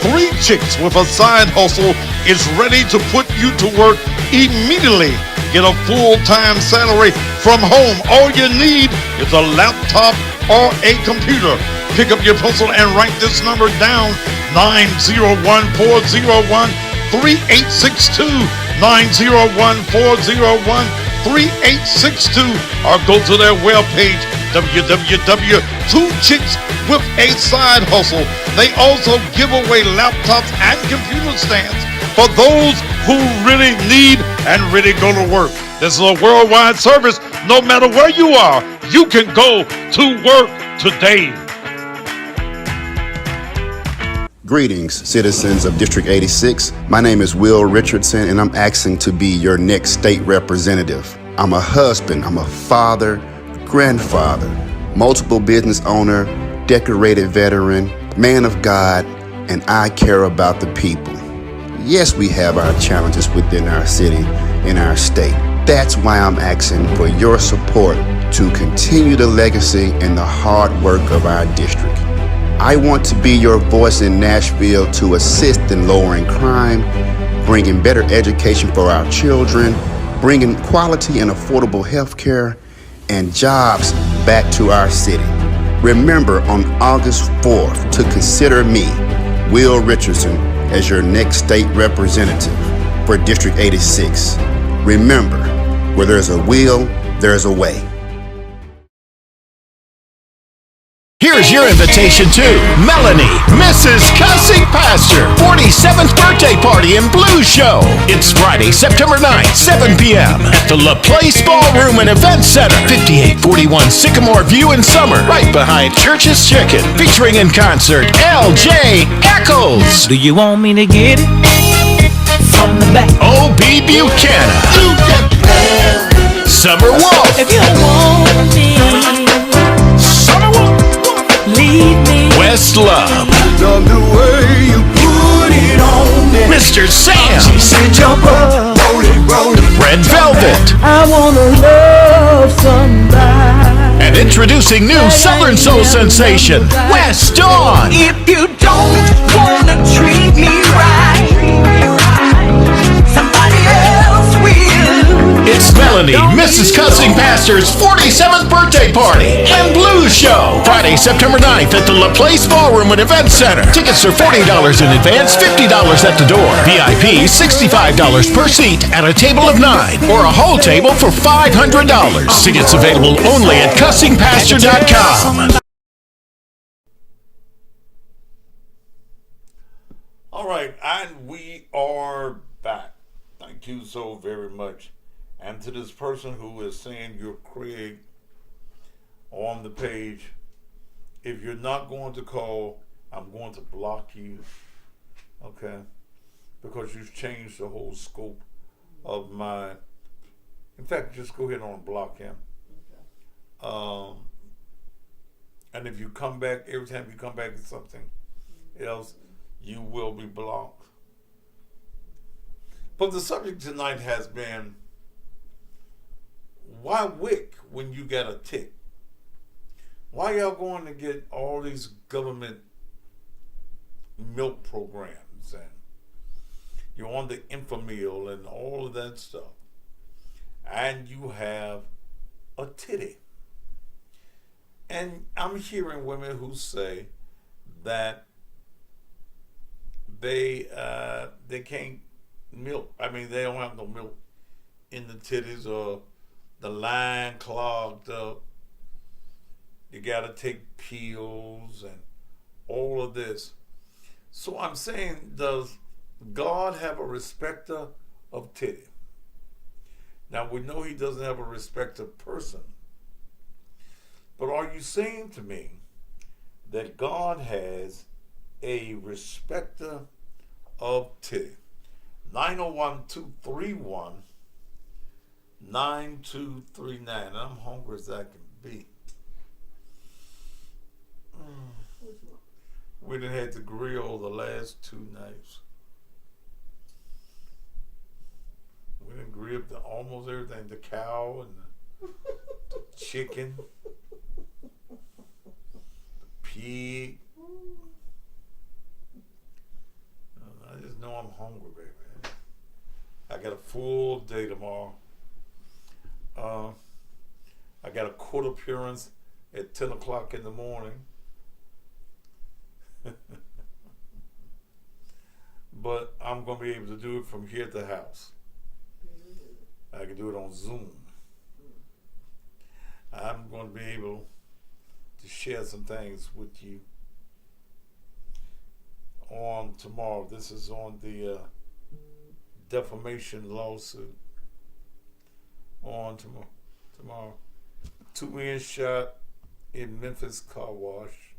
E: 3 Chicks with a Side Hustle is ready to put you to work immediately. Get a full-time salary from home. All you need is a laptop or a computer. Pick up your pencil and write this number down, 901-401-3862, 901-401-3862, or go to their webpage, www.2chickswithaside-hustle. They also give away laptops and computer stands for those who really need and really go to work. This is a worldwide service. No matter where you are, you can go to work today.
F: Greetings, citizens of District 86. My name is Will Richardson, and I'm asking to be your next state representative. I'm a husband, I'm a father, grandfather, multiple business owner, decorated veteran, man of God, and I care about the people. Yes, we have our challenges within our city, in our state. That's why I'm asking for your support to continue the legacy and the hard work of our district. I want to be your voice in Nashville to assist in lowering crime, bringing better education for our children, bringing quality and affordable health care, and jobs back to our city. Remember on August 4th to consider me, Will Richardson, as your next state representative for District 86. Remember, where there's a will, there's a way.
B: Here's your invitation to Melanie, Mrs. Cussing Pastor, 47th birthday party and blues show. It's Friday, September 9th, 7 p.m. at the LaPlace Ballroom and Event Center, 5841 Sycamore View in Summer, right behind Church's Chicken, featuring in concert L.J. Eccles.
G: Do you want me to get it from the back?
B: O.B. Buchanan, Summer Wolf,
G: If you want me, leave me.
B: West Love,
C: Love the way you put it on me.
B: Mr. Sam,
C: She said jump up, roll it.
B: Red Velvet,
G: I wanna love somebody.
B: and introducing new Southern Soul sensation, West Dawn.
G: If you don't wanna treat me right, somebody else
E: It's Melanie, Mrs. Cussing Pastor's 47th birthday party and blues show. Friday, September 9th at the LaPlace Ballroom and Event Center. Tickets are $40 in advance, $50 at the door. VIP, $65 per seat at a table of 9 or a whole table for $500. Tickets available only at cussingpastor.com.
O: All right, and we are back. Thank you so very much. And to this person who is saying you're Craig on the page, if you're not going to call, I'm going to block you, okay? Because you've changed the whole scope of my, in fact, just go ahead and block him. And if you come back, every time you come back to something else, you will be blocked. But the subject tonight has been, why wick when you got a tick? Why y'all going to get all these government milk programs and you're on the Infamil and all of that stuff, and you have a titty? And I'm hearing women who say that they can't milk. I mean, they don't have no milk in the titties, or the line clogged up. You got to take pills and all of this. So I'm saying, does God have a respecter of titty? Now, we know he doesn't have a respecter of person. But are you saying to me that God has a respecter of titty? 901-231-9239. I'm hungry as I can be. We done had to grill the last 2 nights. We done grilled almost everything. The cow and the chicken, the pig. I just know I'm hungry, baby. I got a full day tomorrow. I got a court appearance at 10 o'clock in the morning. But I'm going to be able to do it from here at the house. I can do it on Zoom. I'm going to be able to share some things with you on tomorrow. This is on the defamation lawsuit on tomorrow. 2 men shot in Memphis car wash.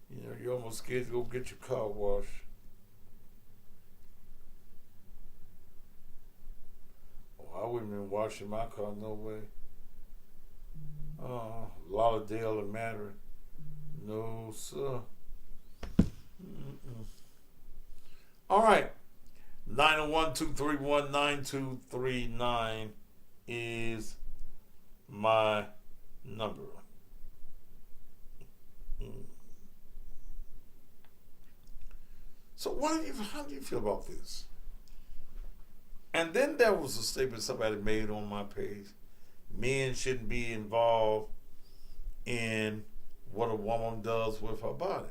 O: You know, you're almost scared to go get your car washed. Oh, I wouldn't have been washing my car, no way. Lauderdale and Mandarin. No, sir. Mm-mm. All right. 901-231-9239 is my number. So how do you feel about this? And then there was a statement somebody made on my page. Men shouldn't be involved in what a woman does with her body.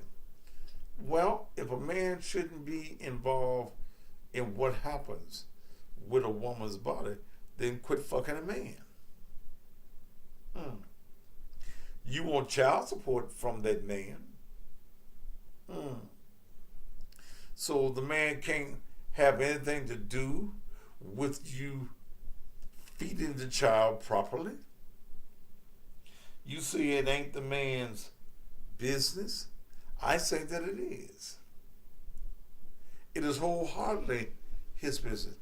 O: Well, if a man shouldn't be involved in what happens with a woman's body, then quit fucking a man. You want child support from that man. So the man can't have anything to do with you feeding the child properly. You say it ain't the man's business. I say that it is. It is wholeheartedly his business,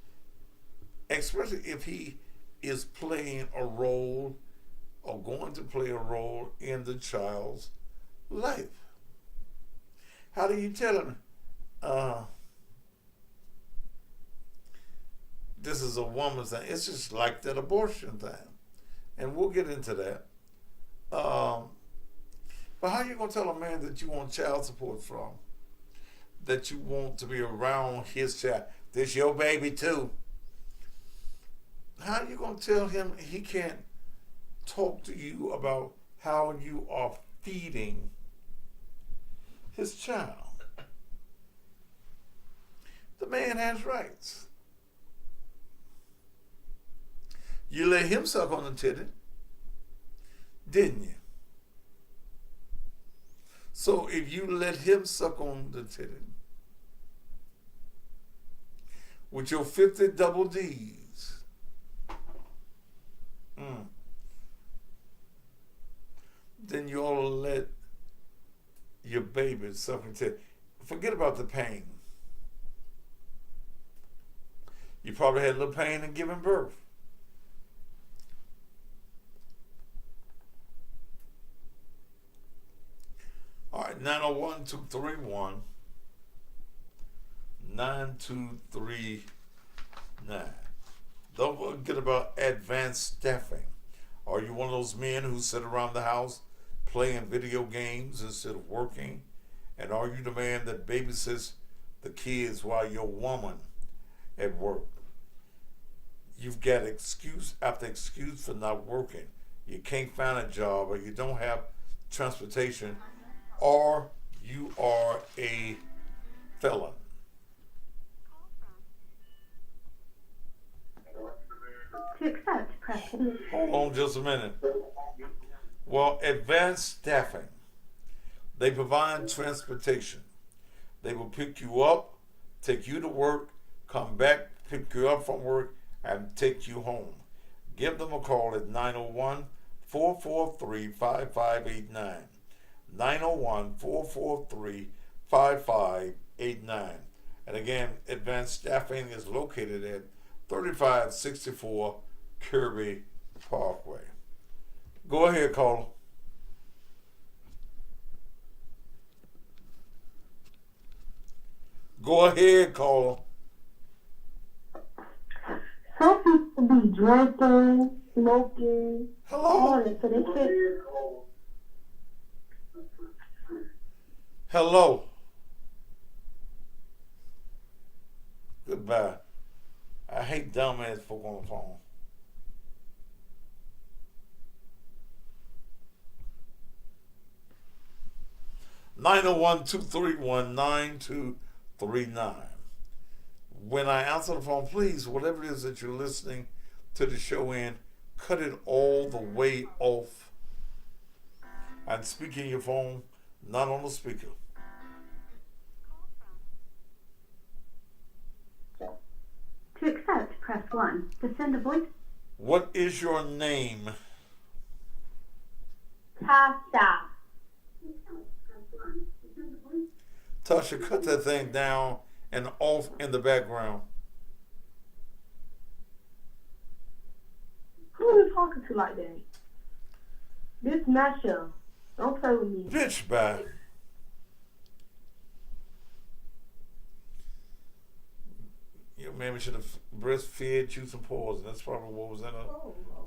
O: especially if he is playing a role or going to play a role in the child's life. How do you tell him, this is a woman's thing? It's just like that abortion thing. And we'll get into that. But how you going to tell a man that you want child support from, that you want to be around his child. This your baby too. How are you going to tell him he can't talk to you about how you are feeding his child? The man has rights. You let him suck on the titty, didn't you? So if you let him suck on the titty with your 50 double D's, then you ought to let your baby suck on the titty. Forget about the pain. You probably had a little pain in giving birth. All right, 901-231-9239. Don't forget about advanced staffing. Are you one of those men who sit around the house playing video games instead of working? And are you the man that babysits the kids while your woman at work? You've got excuse after excuse for not working. You can't find a job, or you don't have transportation, or you are a felon.
I: To accept, press 1.
O: Hold on just a minute. Well, advanced staffing, they provide transportation. They will pick you up, take you to work, come back, pick you up from work, and take you home. Give them a call at 901-443-5589. 901-443-5589. And again, advanced staffing is located at 3564 Kirby Parkway. Go ahead, caller. Go ahead, caller.
J: Some people be drinking, smoking, all that, so they fit.
O: Hello. Goodbye. I hate dumbass folk on the phone. (901-231-9239). When I answer the phone, please, whatever it is that you're listening to the show in, cut it all the way off and speak in your phone, not on the speaker.
I: To accept, press 1. To send a voice...
O: What is your name?
K: Tasha.
O: Tasha, cut that thing down and off in the background.
J: Who are you talking to like that? This is my show. Don't play with me.
O: Bitch, bye. Your mammy should have breastfed you some poison. That's probably what was in a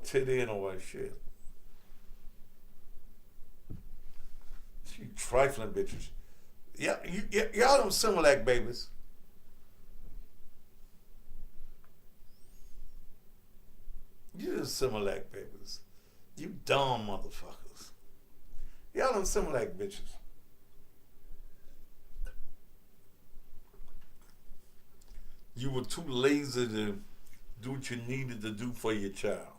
O: titty anyway. Shit. You trifling bitches. Yeah, y'all them Similac babies. You just Similac babies. You dumb motherfuckers. Y'all them Similac bitches. You were too lazy to do what you needed to do for your child.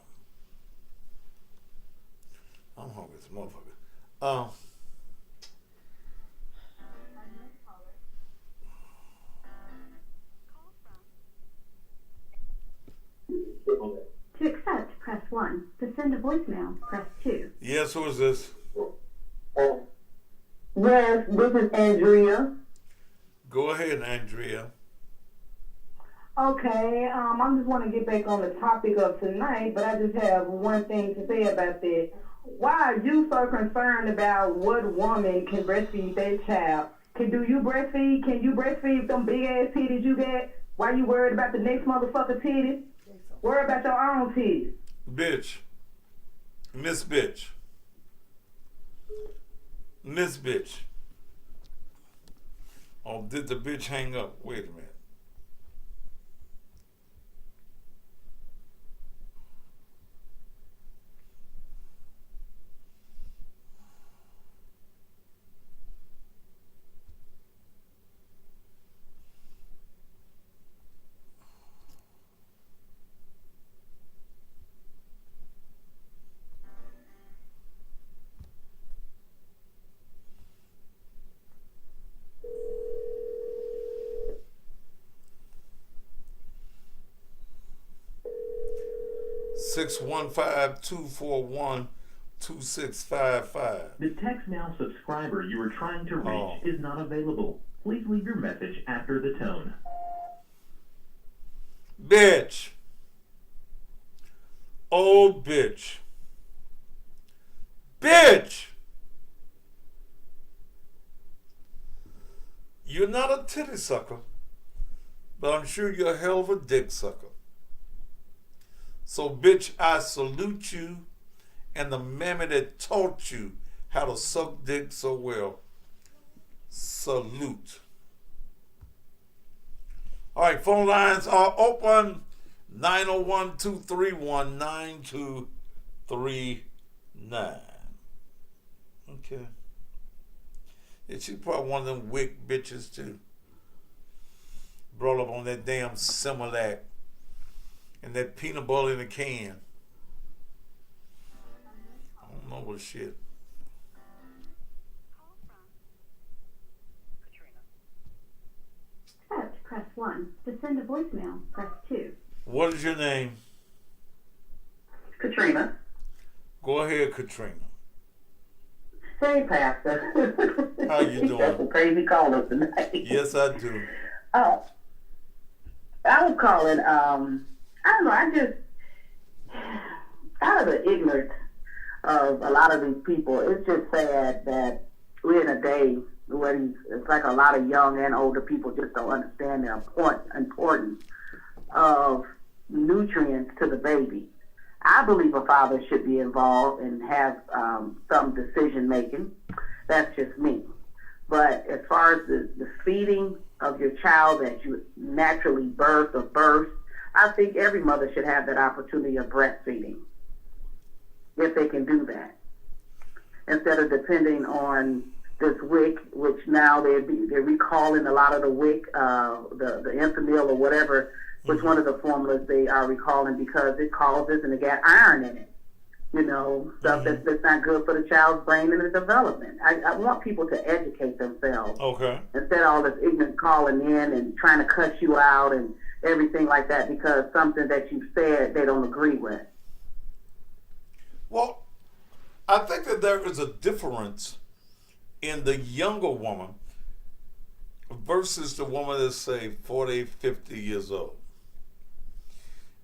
O: I'm hungry as a motherfucker.
I: To accept, press 1. To send a voicemail, press 2.
O: Yes, who is this?
J: Yes, this is Andrea.
O: Go ahead, Andrea.
J: Okay, I just want to get back on the topic of tonight, but I just have one thing to say about that. Why are you so concerned about what woman can breastfeed their child? Do you breastfeed? Can you breastfeed them big ass titties you got? Why you worried about the next motherfucker titties? Worry about your own titties.
O: Bitch. Miss Bitch. Miss Bitch. Oh, did the bitch hang up? Wait a minute. Six 152412655.
Q: The TextNow subscriber you were trying to reach is not available. Please leave your message after the tone.
O: Bitch. Oh, bitch. Bitch. You're not a titty sucker, but I'm sure you're a hell of a dick sucker. So, bitch, I salute you and the mammy that taught you how to suck dick so well. Salute. All right, phone lines are open. 901-231-9239. Okay. Yeah, she's probably one of them wick bitches, too. Brought up on that damn Similac. And that peanut butter in a can. I don't know what shit.
I: Accept, press 1. To send a voicemail, press 2.
O: What is your name?
M: Katrina.
O: Go ahead, Katrina.
M: Hey, Pastor.
O: How you doing?
M: Got some crazy callers tonight.
O: Yes, I do.
M: Oh, I was calling, I don't know, I just, out of the ignorance of a lot of these people, it's just sad that we're in a day where it's like a lot of young and older people just don't understand the importance of nutrients to the baby. I believe a father should be involved and have some decision making. That's just me. But as far as the feeding of your child that you naturally birth or birth, I think every mother should have that opportunity of breastfeeding, if they can do that, instead of depending on this WIC, which now they're recalling a lot of the WIC, the Enfamil or whatever, which one of the formulas they are recalling because it causes and it got iron in it, stuff that's not good for the child's brain and the development. I want people to educate themselves.
O: Okay.
M: Instead of all this ignorant calling in and trying to cuss you out and everything like that because something that you said they don't agree with.
O: Well, I think that there is a difference in the younger woman versus the woman that's, say, 40, 50 years old.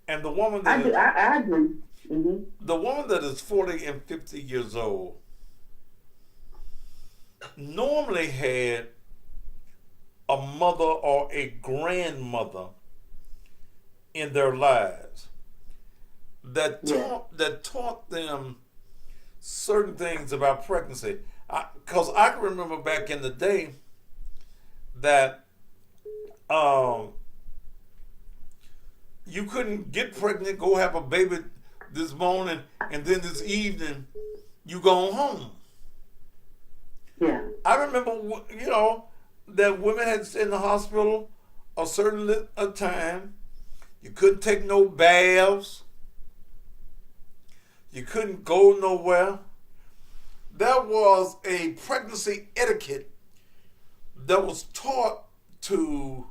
O: And the woman that
M: I agree. Mm-hmm.
O: The woman that is 40 and 50 years old normally had a mother or a grandmother in their lives that taught them certain things about pregnancy. Because I can remember back in the day that you couldn't get pregnant, go have a baby this morning, and then this evening you go home.
M: Yeah.
O: I remember, that women had to stay in the hospital a certain time. You couldn't take no baths. You couldn't go nowhere. There was a pregnancy etiquette that was taught to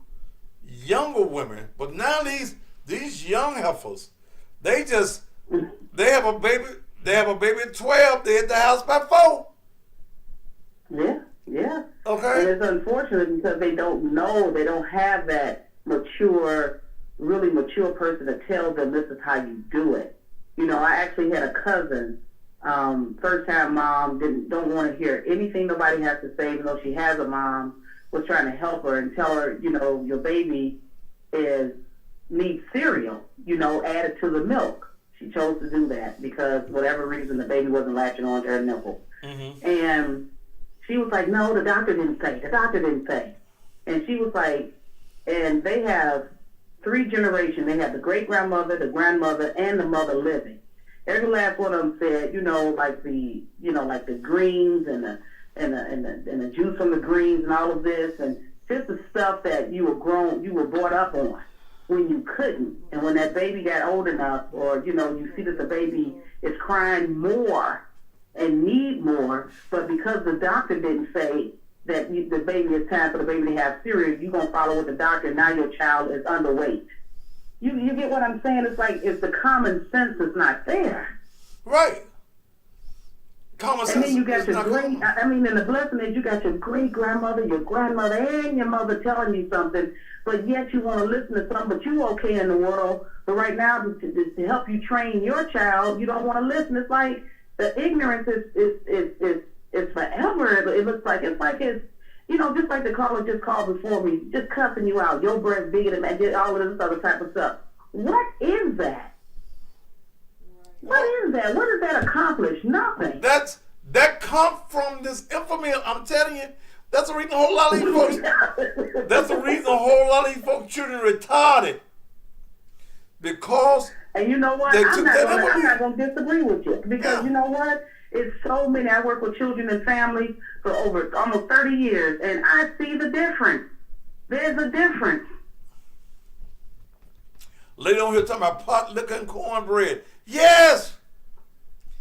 O: younger women. But now these young heifers, they have a baby at 12, they're at the house by 4.
M: Yeah.
O: Okay.
M: And it's unfortunate because they don't know, they don't have that really mature person to tell them this is how you do it. I actually had a cousin, first time mom, don't want to hear anything nobody has to say, even though she has a mom, was trying to help her and tell her, your baby needs cereal, added to the milk. She chose to do that because whatever reason the baby wasn't latching on to her nipple. Mm-hmm. And she was like, no, the doctor didn't say.
R: And she was like, and they have 3 generations. They have the great-grandmother, the grandmother, and the mother living. Every last one of them said, like the greens and the juice from the greens and all of this, and just the stuff that you were brought up on when you couldn't. And when that baby got old enough, or, you see that the baby is crying more and need more, but because the doctor didn't say that the baby, it's time for the baby to have cereal, you're going to follow with the doctor, now your child is underweight. You get what I'm saying? It's like, if the common sense is not there.
O: Right. Common sense.
R: And then you got your and the blessing is you got your great-grandmother, your grandmother, and your mother telling you something, but yet you want to listen to something, but you okay in the world. But right now, to help you train your child, you don't want to listen. It's like the ignorance is forever. It looks like it's just like the caller just called before me, just cussing you out. Your breast bigger than that, all of this other type of stuff. What is that? What is that? What does that accomplish? Nothing.
O: That comes from this infamy. I'm telling you, that's the reason a whole lot of these folks. That's the reason a whole lot of these folks children retarded. Because
R: and you know what? I'm not gonna disagree with you because you know what? It's so many. I work with children and families for over almost 30 years, and I see the difference. There's a difference.
O: Lady on here talking about pot liquor and cornbread. Yes.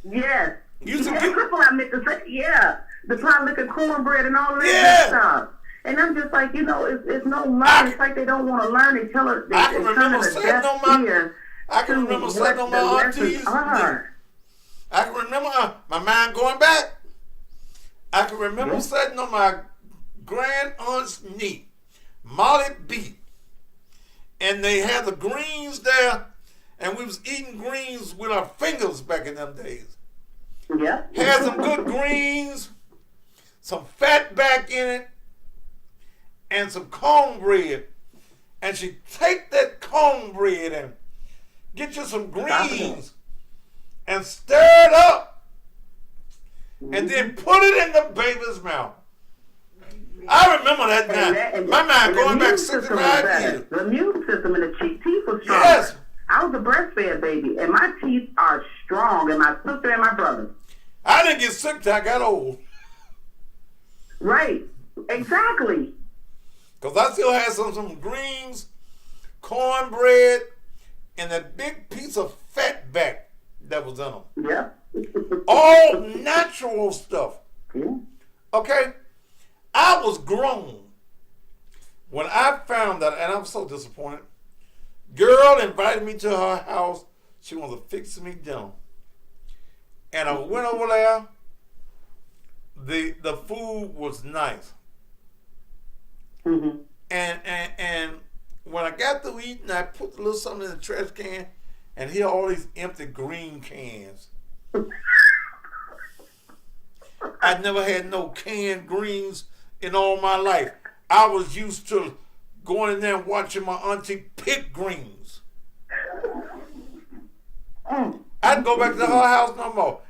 R: Yes.
O: That's
R: what I meant to say. Yeah, the pot liquor, cornbread, and all of that stuff. And I'm just like, it's no learning. It's like they don't want to learn. They tell us.
O: I can remember sitting on my aunties. I can remember my mind going back. I can remember sitting on my grand aunt's knee, Molly B. And they had the greens there, and we was eating greens with our fingers back in them days.
R: Yeah.
O: Had some good greens, some fat back in it, and some cornbread. And she take that cornbread and get you some greens and stir it up, and then put it in the baby's mouth. I remember that now. My mind going back 65 years.
R: The immune system and the teeth were strong.
O: Yes.
R: I was a breastfed baby, and my teeth are strong, and my sister and my brother.
O: I didn't get sick till I got old.
R: Right. Exactly.
O: Because I still had some greens, cornbread, and that big piece of fat back that was in them.
R: Yeah.
O: All natural stuff.
R: Yeah.
O: Okay? I was grown when I found that, and I'm so disappointed. Girl invited me to her house. She wanted to fix me dinner. And I went over there. The food was nice.
R: Mm-hmm.
O: And when I got through eating, I put a little something in the trash can, and here are all these empty green cans. I'd never had no canned greens in all my life. I was used to going in there and watching my auntie pick greens. I didn't go back to her house no more.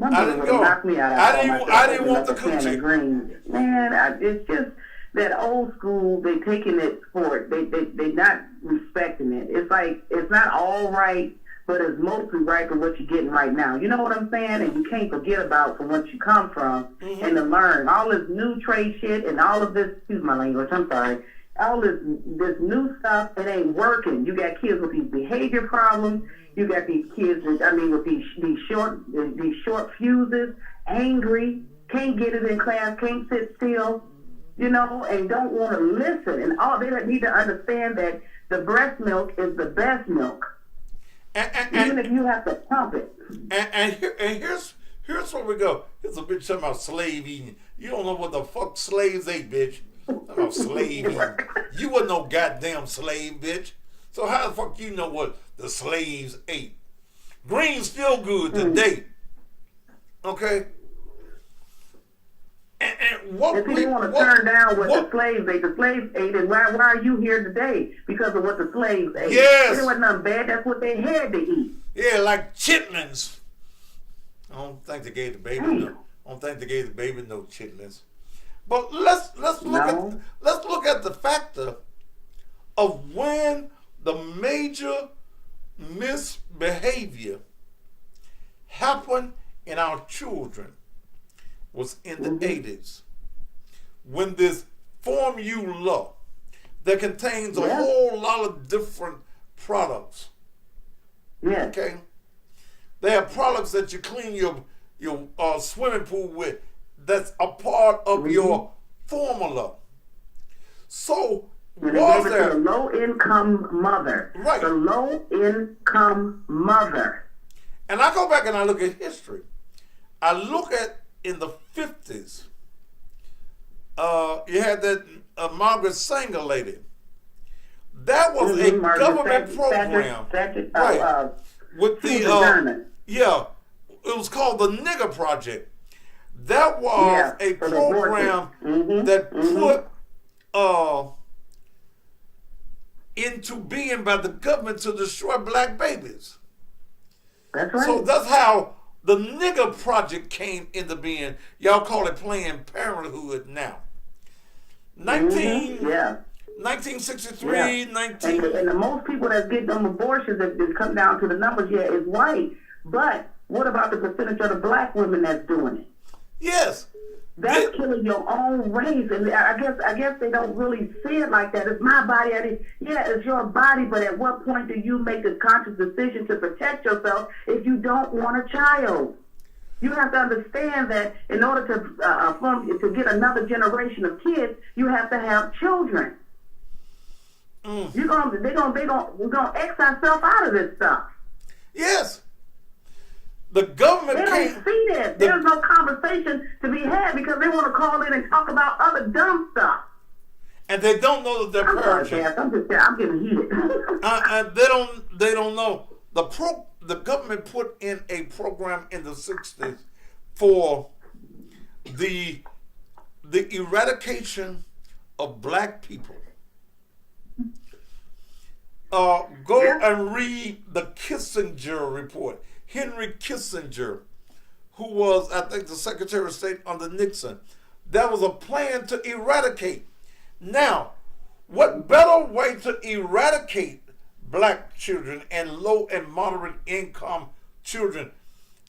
O: I didn't go. I didn't want the coochie.
R: Man, it's just that old school. They taking it for it. They not respecting it. It's like it's not all right, but it's mostly right for what you're getting right now. You know what I'm saying? And you can't forget about from what you come from and to learn all this new trade shit and all of this. Excuse my language. I'm sorry. All this new stuff, it ain't working. You got kids with these behavior problems. You got these kids, with these short fuses, angry, can't get it in class, can't sit still, and don't want to listen. And all they need to understand that the breast milk is the best milk, even if you have to pump it.
O: And here's where we go. Here's a bitch talking about slave eating. You don't know what the fuck slaves ate, bitch. About slave eating. You wasn't no goddamn slave, bitch. So how the fuck you know what the slaves ate? Greens feel good today. Okay? And what
R: if you want to turn down what the slaves ate, and why are you here today? Because of what the slaves ate.
O: Yes.
R: It wasn't nothing bad. That's what they had to eat.
O: Yeah, like chitlins. I don't think they gave the baby no chitlins. But let's look at the factor of when the major misbehavior happened in our children was in the 80s, when this formula that contains a whole lot of different products. Okay, they have products that you clean your swimming pool with. That's a part of your formula. So
R: and they gave it to the low-income mother.
O: Right.
R: The low-income mother.
O: And I go back and I look at history. I look at in the 50s, you had that Margaret Sanger lady. That was a government program. Right. With the, it was called the Nigger Project. That was a program that put into being by the government to destroy black babies.
R: That's right.
O: So that's how the Nigger Project came into being. Y'all call it Planned Parenthood now. 1963, 19...
R: And the most people that get them abortions, if it come down to the numbers, is white. But what about the percentage of the black women that's doing it?
O: Yes.
R: That's killing your own race. And I guess they don't really see it like that. It's my body. It's your body, but at what point do you make a conscious decision to protect yourself if you don't want a child? You have to understand that in order to get another generation of kids, you have to have children. We're gonna X ourselves out of this stuff.
O: Yes. The government
R: they don't see that. There's no conversation to be had because they want to call in and talk about other dumb stuff.
O: And they don't know that they're parenting.
R: I'm getting heated.
O: They don't know. The government put in a program in the 60s for the eradication of black people. Go and read the Kissinger report. Henry Kissinger, who was, I think, the Secretary of State under Nixon. That was a plan to eradicate. Now, what better way to eradicate black children and low and moderate income children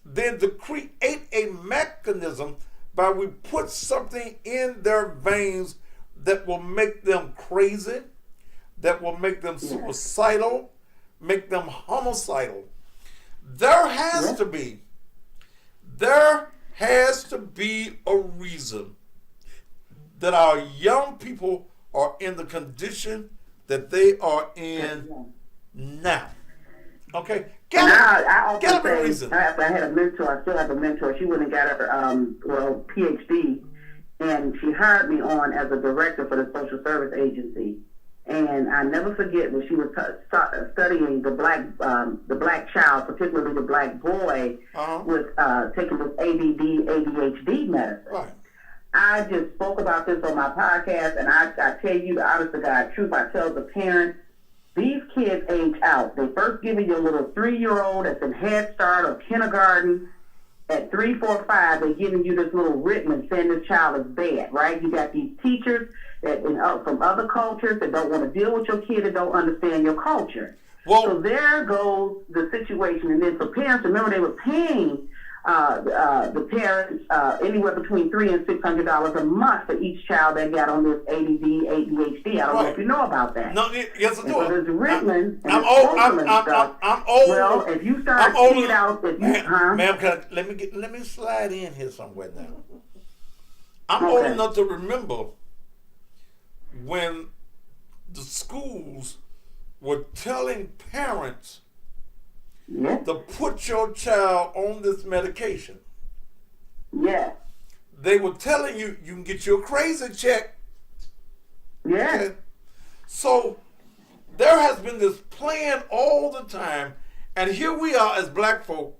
O: than to create a mechanism by we put something in their veins that will make them crazy, that will make them suicidal, make them homicidal. There has to be a reason that our young people are in the condition that they are in now. Okay? Get a reason.
R: I had a mentor, I still have a mentor. She went and got her PhD, and she hired me on as a director for the social service agency. And I never forget when she was studying the black child, particularly the black boy, with taking this ADD, ADHD medicine.
O: Right.
R: I just spoke about this on my podcast, and I tell you the honest to God truth. I tell the parents, these kids age out. They first give you a little 3-year-old that's in Head Start or kindergarten. At 3, 4, 5, they're giving you this little Ritalin saying this child is bad, right? You got these teachers that from other cultures that don't want to deal with your kid and don't understand your culture. So there goes the situation. And then for parents, remember they were paying the parents anywhere between $300 and $600 a month for each child that got on this ADD, ADHD. I don't know if you know about that.
O: No, yes, I do.
R: So there's Ritalin and
O: I'm old. I'm old.
R: Well, if you start seeing out,
O: ma'am, let me slide in here somewhere now. I'm old enough to remember when the schools were telling parents to put your child on this medication.
R: Yeah.
O: They were telling you can get your crazy check.
R: Yeah.
O: Okay? So there has been this plan all the time, and here we are as black folk.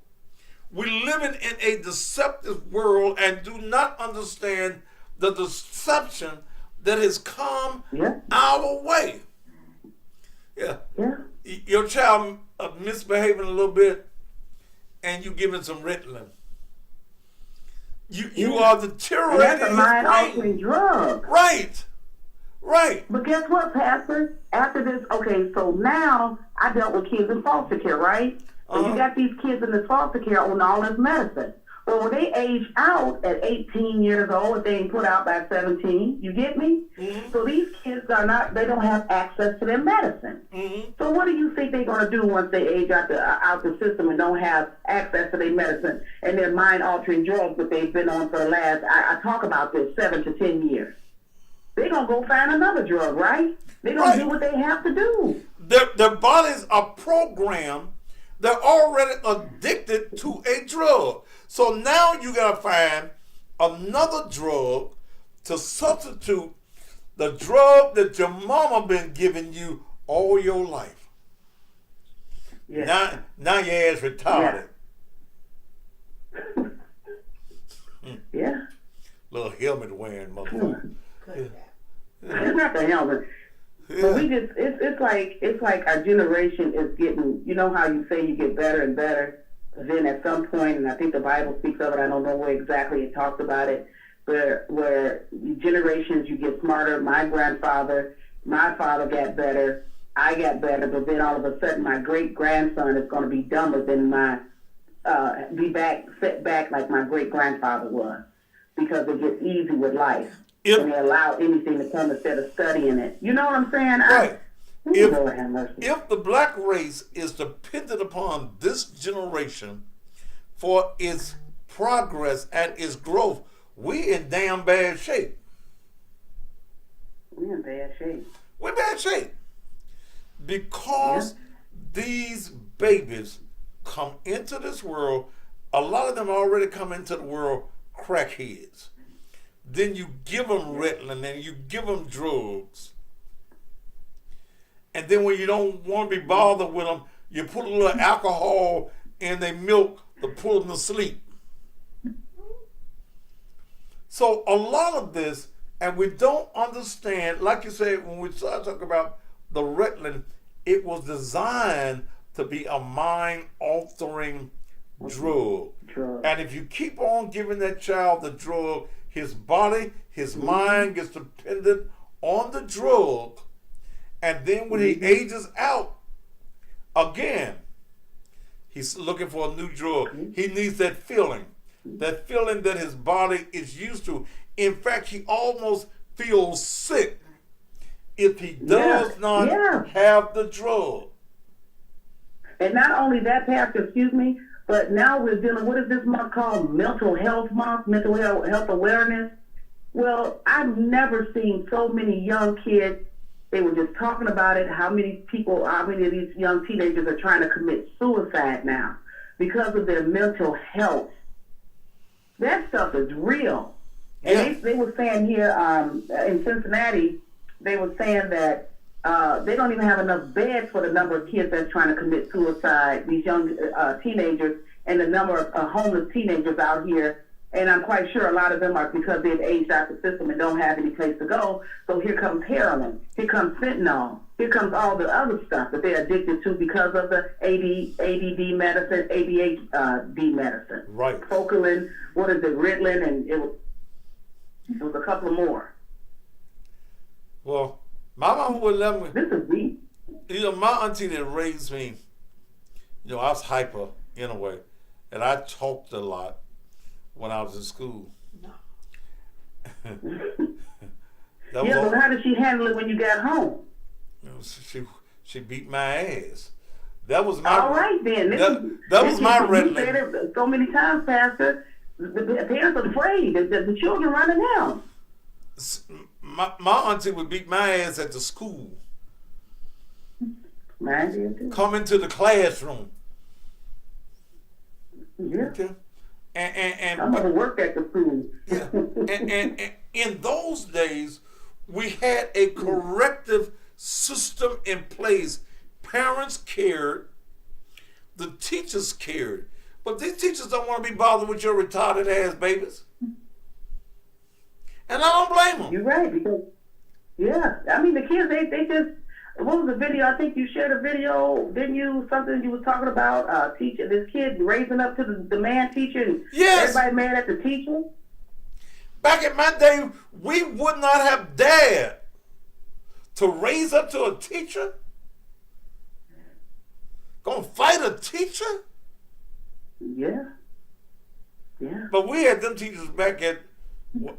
O: We're living in a deceptive world and do not understand the deception that has come our way. Yeah. Your child misbehaving a little bit, and you giving some Ritalin. You are deteriorating
R: and that's a
O: his
R: mind-altering
O: brain.
R: drug.
O: Right.
R: But guess what, Pastor? After this, okay, so now I dealt with kids in foster care, right? So you got these kids in this foster care on all this medicine. Well, when they age out at 18 years old, if they ain't put out by 17, you get me? So these kids they don't have access to their medicine. So what do you think they're going to do once they age out the system and don't have access to their medicine and their mind-altering drugs that they've been on for the last, I talk about this, 7 to 10 years? They're going to go find another drug, right? They're going to do what they have to do.
O: Their bodies are programmed. They're already addicted to a drug. So now you got to find another drug to substitute the drug that your mama been giving you all your life. Now your ass retarded. Little helmet wearing motherfucker.
R: It's not the helmet. But we just, it's like our generation is getting, you know how you say you get better and better, then at some point, and I think the Bible speaks of it, I don't know where exactly it talks about it, where generations you get smarter. My father got better, I got better, but then all of a sudden my great-grandson is going to be dumber than set back like my great-grandfather was, because it gets easy with life. And they allow anything to come instead of studying it. You know what I'm saying?
O: Right. If the black race is dependent upon this generation for its progress and its growth, we in damn bad shape.
R: We're in bad shape.
O: We're in bad shape. Because these babies come into this world, a lot of them already come into the world crackheads. Then you give them Ritalin and you give them drugs. And then when you don't want to be bothered with them, you put a little alcohol in their milk to put them to sleep. So a lot of this, and we don't understand, like you said, when we start talking about the Ritalin, it was designed to be a mind-altering drug. And if you keep on giving that child the drug, his body, his mind gets dependent on the drug. And then when he ages out, again, he's looking for a new drug. He needs that feeling that his body is used to. In fact, he almost feels sick if he does not have the drug.
R: And not only that, Pastor, excuse me, but now we're dealing, what is this month called? Mental Health Month, Mental Health Awareness. Well, I've never seen so many young kids. They were just talking about it, how many of these young teenagers are trying to commit suicide now because of their mental health. That stuff is real. And they were saying here in Cincinnati, they were saying that they don't even have enough beds for the number of kids that's trying to commit suicide, these young teenagers, and the number of homeless teenagers out here. And I'm quite sure a lot of them are because they've aged out the system and don't have any place to go. So here comes heroin, here comes fentanyl, here comes all the other stuff that they're addicted to because of the ADD medicine, ADHD medicine.
O: Right.
R: Focalin, what is it, Ritalin, and it was a couple more.
O: Well, my mama would let me.
R: This is deep.
O: You know, my auntie that raised me, you know, I was hyper in a way, and I talked a lot when I was in school.
R: But how did she handle it when you got home?
O: You know, she beat my ass. That was my.
R: All right then.
O: That was my Ritalin.
R: You said it so many times, Pastor. The parents are afraid. The children running out.
O: My auntie would beat my ass at the school.
R: Mine did too.
O: Come into the classroom.
R: Yeah.
O: Okay. And
R: I'm gonna work at the school.
O: Yeah. and in those days, we had a corrective system in place. Parents cared. The teachers cared. But these teachers don't want to be bothered with your retarded ass babies. And I don't blame them.
R: You're right, because, I mean, the kids, they just, what was the video? I think you shared a video, didn't you? Something you was talking about, this kid raising up to the man teacher, and everybody mad at the teacher.
O: Back in my day, we would not have dared to raise up to a teacher. Gonna fight a teacher?
R: Yeah. Yeah.
O: But we had them teachers back at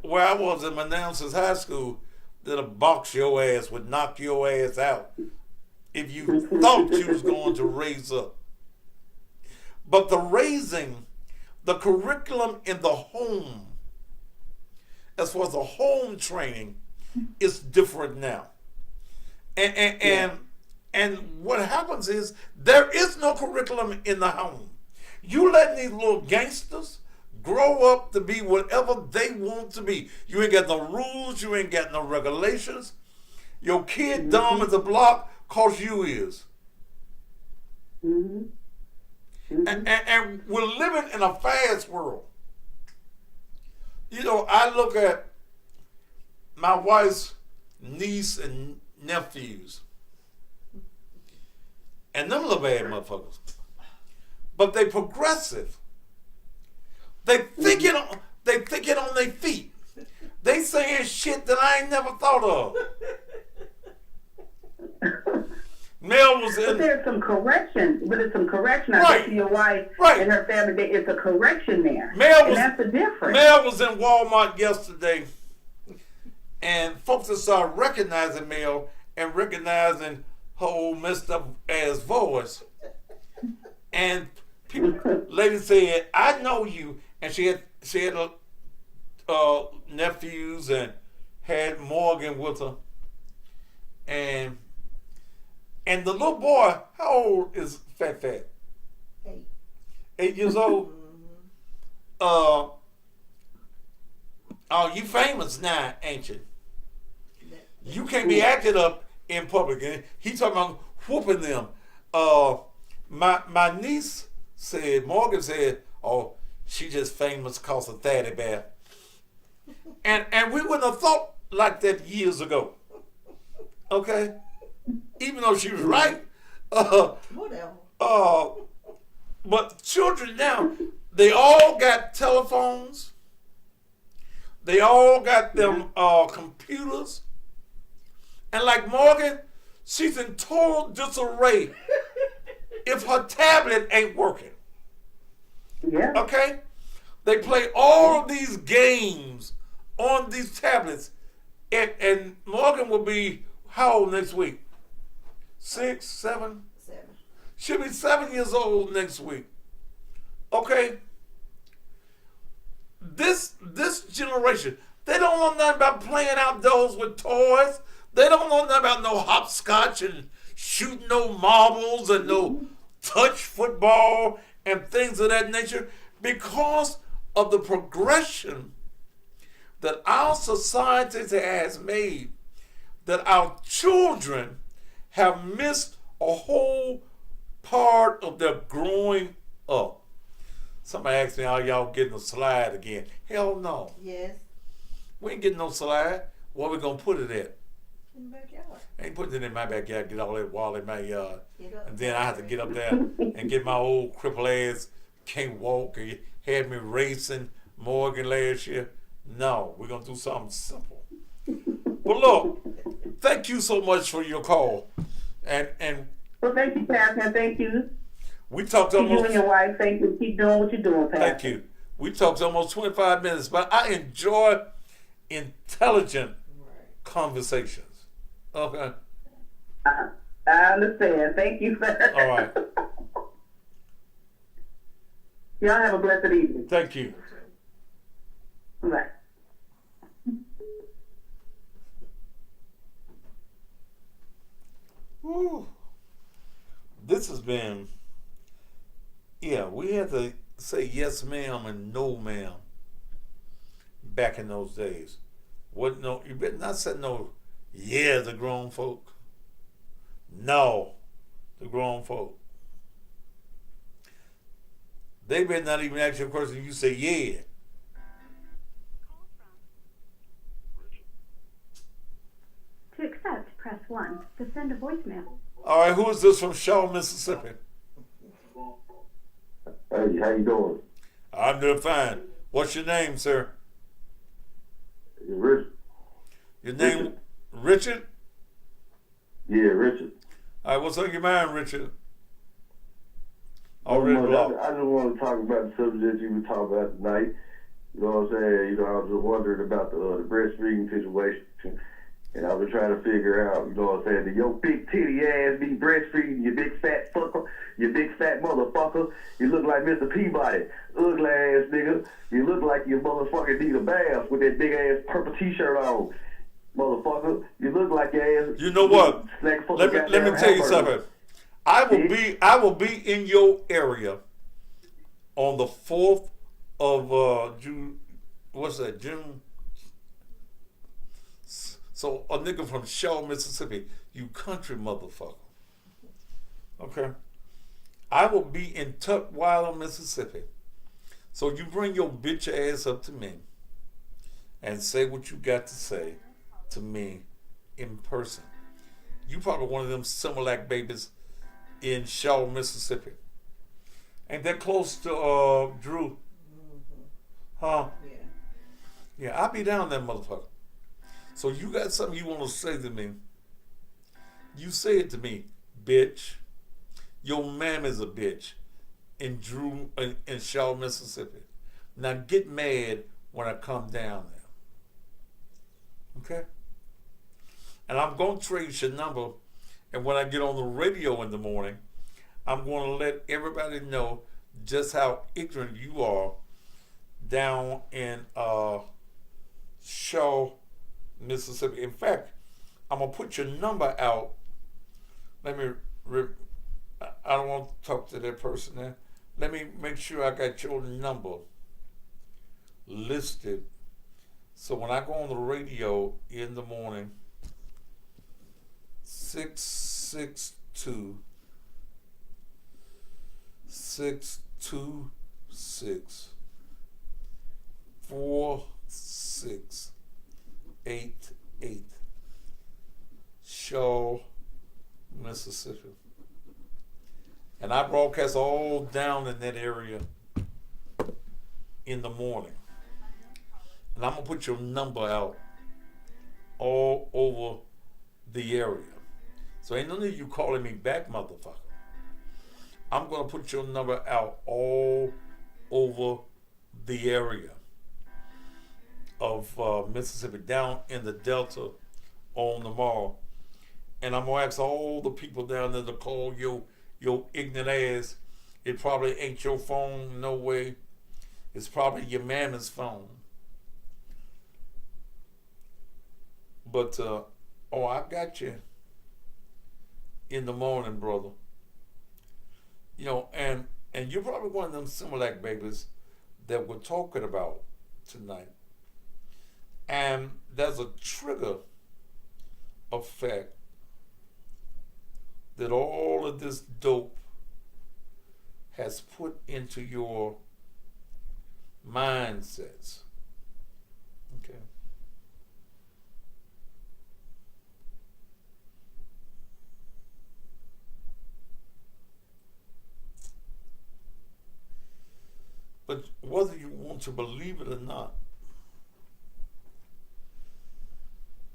O: where I was in Manassas High School that'll box your ass, would knock your ass out if you thought you was going to raise up. But the raising, the curriculum in the home, as far as the home training, is different now. And what happens is there is no curriculum in the home. You letting these little gangsters grow up to be whatever they want to be. You ain't got no rules. You ain't got no regulations. Your kid dumb as a block cause you is. And we're living in a fast world. You know, I look at my wife's niece and nephews, and them little bad motherfuckers. But they progressive. They thinking on their feet. They saying shit that I ain't never thought of. Mel was in.
R: But there's some correction. But it's some correction. I
O: Right.
R: think to your wife
O: Right.
R: and her family. It's a correction there.
O: Mel
R: and
O: was,
R: that's the difference.
O: Mel was in Walmart yesterday, and folks that started recognizing Mel and recognizing her old messed up ass voice. And people, lady said, "I know you," and she had nephews and had Morgan with her, and the little boy, how old is Fat? 8 years old. Oh, you famous now, ain't you? You can't be acting up in public. And he talking about whooping them. My niece said, Morgan said, "Oh, she just famous cause of Thaddy Bear." And we wouldn't have thought like that years ago. Okay? Even though she was right.
L: Whatever.
O: But children now, they all got telephones. They all got them computers. And like Morgan, she's in total disarray if her tablet ain't working.
R: Yeah.
O: Okay? They play all of these games on these tablets. And Morgan will be how old next week? 6, 7?
L: 7.
O: She'll be 7 years old next week. Okay? This generation, they don't know nothing about playing outdoors with toys. They don't know nothing about no hopscotch and shooting no marbles and no touch football and things of that nature because of the progression that our society has made, that our children have missed a whole part of their growing up. Somebody asked me, "Are y'all getting a slide again?" Hell no.
L: Yes.
O: We ain't getting no slide. Where we gonna put it at?
L: In the backyard.
O: I ain't putting it in my backyard, get all that wall in my yard.
L: Get up.
O: And then I have to get up there and get my old cripple ass, can't walk, and had me racing Morgan last year. No, we're gonna do something simple. But look, thank you so much for your call. And
R: Well, thank you, Pastor. Thank you.
O: we talked
R: To you
O: almost
R: and your wife. Thank you. Keep doing what you're doing, Pastor.
O: thank you. We talked almost 25 minutes, but I enjoy intelligent conversations. Okay.
R: I understand. Thank you, sir.
O: All right.
R: Y'all have a blessed evening.
O: Thank you.
R: Bye.
O: Whew. This has been, yeah, we had to say yes ma'am and no ma'am back in those days. What? No, you better not say no, yeah, the grown folk. No, the grown folk. They better not even ask you a question, you say yeah.
I: To accept, press 1. To send a voicemail.
O: All right, who is this from Shaw, Mississippi?
S: Hey, how you doing?
O: I'm doing fine. What's your name, sir?
S: Richard.
O: Your name, Richard?
S: Yeah, Richard.
O: All right, what's on your mind, Richard?
S: I just want to talk about the subject you were talking about tonight. You know what I'm saying? You know, I was just wondering about the breastfeeding situation. And I was trying to figure out, you know what I'm saying, that your big titty ass be breastfeeding, you big fat fucker, you big fat motherfucker. You look like Mr. Peabody, ugly ass nigga. You look like you motherfucker need a bath with that big ass purple t-shirt on. Motherfucker, you look like your ass.
O: You know what?
S: Let
O: Let me tell you something. I will be in your area on the 4th of June. What's that? June. So a nigga from Shaw, Mississippi, you country motherfucker. Okay. I will be in Tutwiler, Mississippi. So you bring your bitch ass up to me and say what you got to say to me in person. You probably one of them Similac babies in Shaw, Mississippi. Ain't that close to Drew? Huh? Yeah, I'll be down there, motherfucker. So you got something you want to say to me, you say it to me, bitch. Your mam is a bitch in Shaw, Mississippi. Now get mad when I come down there. Okay? And I'm going to trace your number, and when I get on the radio in the morning, I'm going to let everybody know just how ignorant you are down in Shaw, Mississippi. In fact, I'm going to put your number out. I don't want to talk to that person there. Let me make sure I got your number listed. So when I go on the radio in the morning, 662 626 4688 Shaw, Mississippi. And I broadcast all down in that area in the morning. And I'm going to put your number out all over the area. So ain't no need you calling me back, motherfucker. I'm going to put your number out all over the area of Mississippi, down in the Delta on the mall. And I'm going to ask all the people down there to call your ignorant ass. It probably ain't your phone, no way. It's probably your mama's phone. But, I got you in the morning, brother. You know, and you're probably one of them Similac babies that we're talking about tonight. And there's a trigger effect that all of this dope has put into your mindsets. Okay. But whether you want to believe it or not,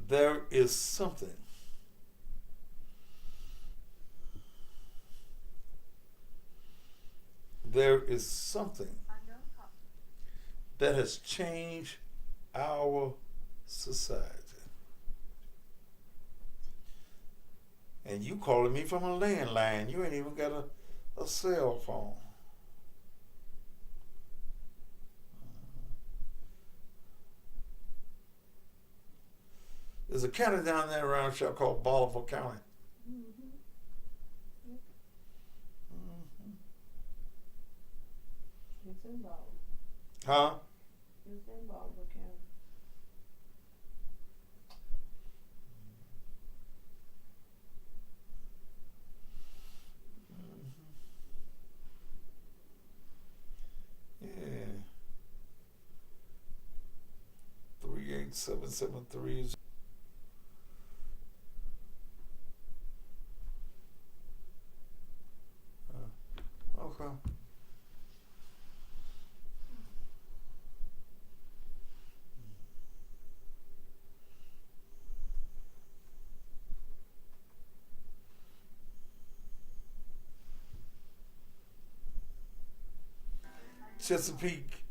O: there is something that has changed our society. And you calling me from a landline. You ain't even got a cell phone. There's a county down there around here called Bolivar County.
L: It's in Bolivar.
O: Huh?
L: It's in Bolivar County.
O: Yeah. 38773. Okay. Chesapeake,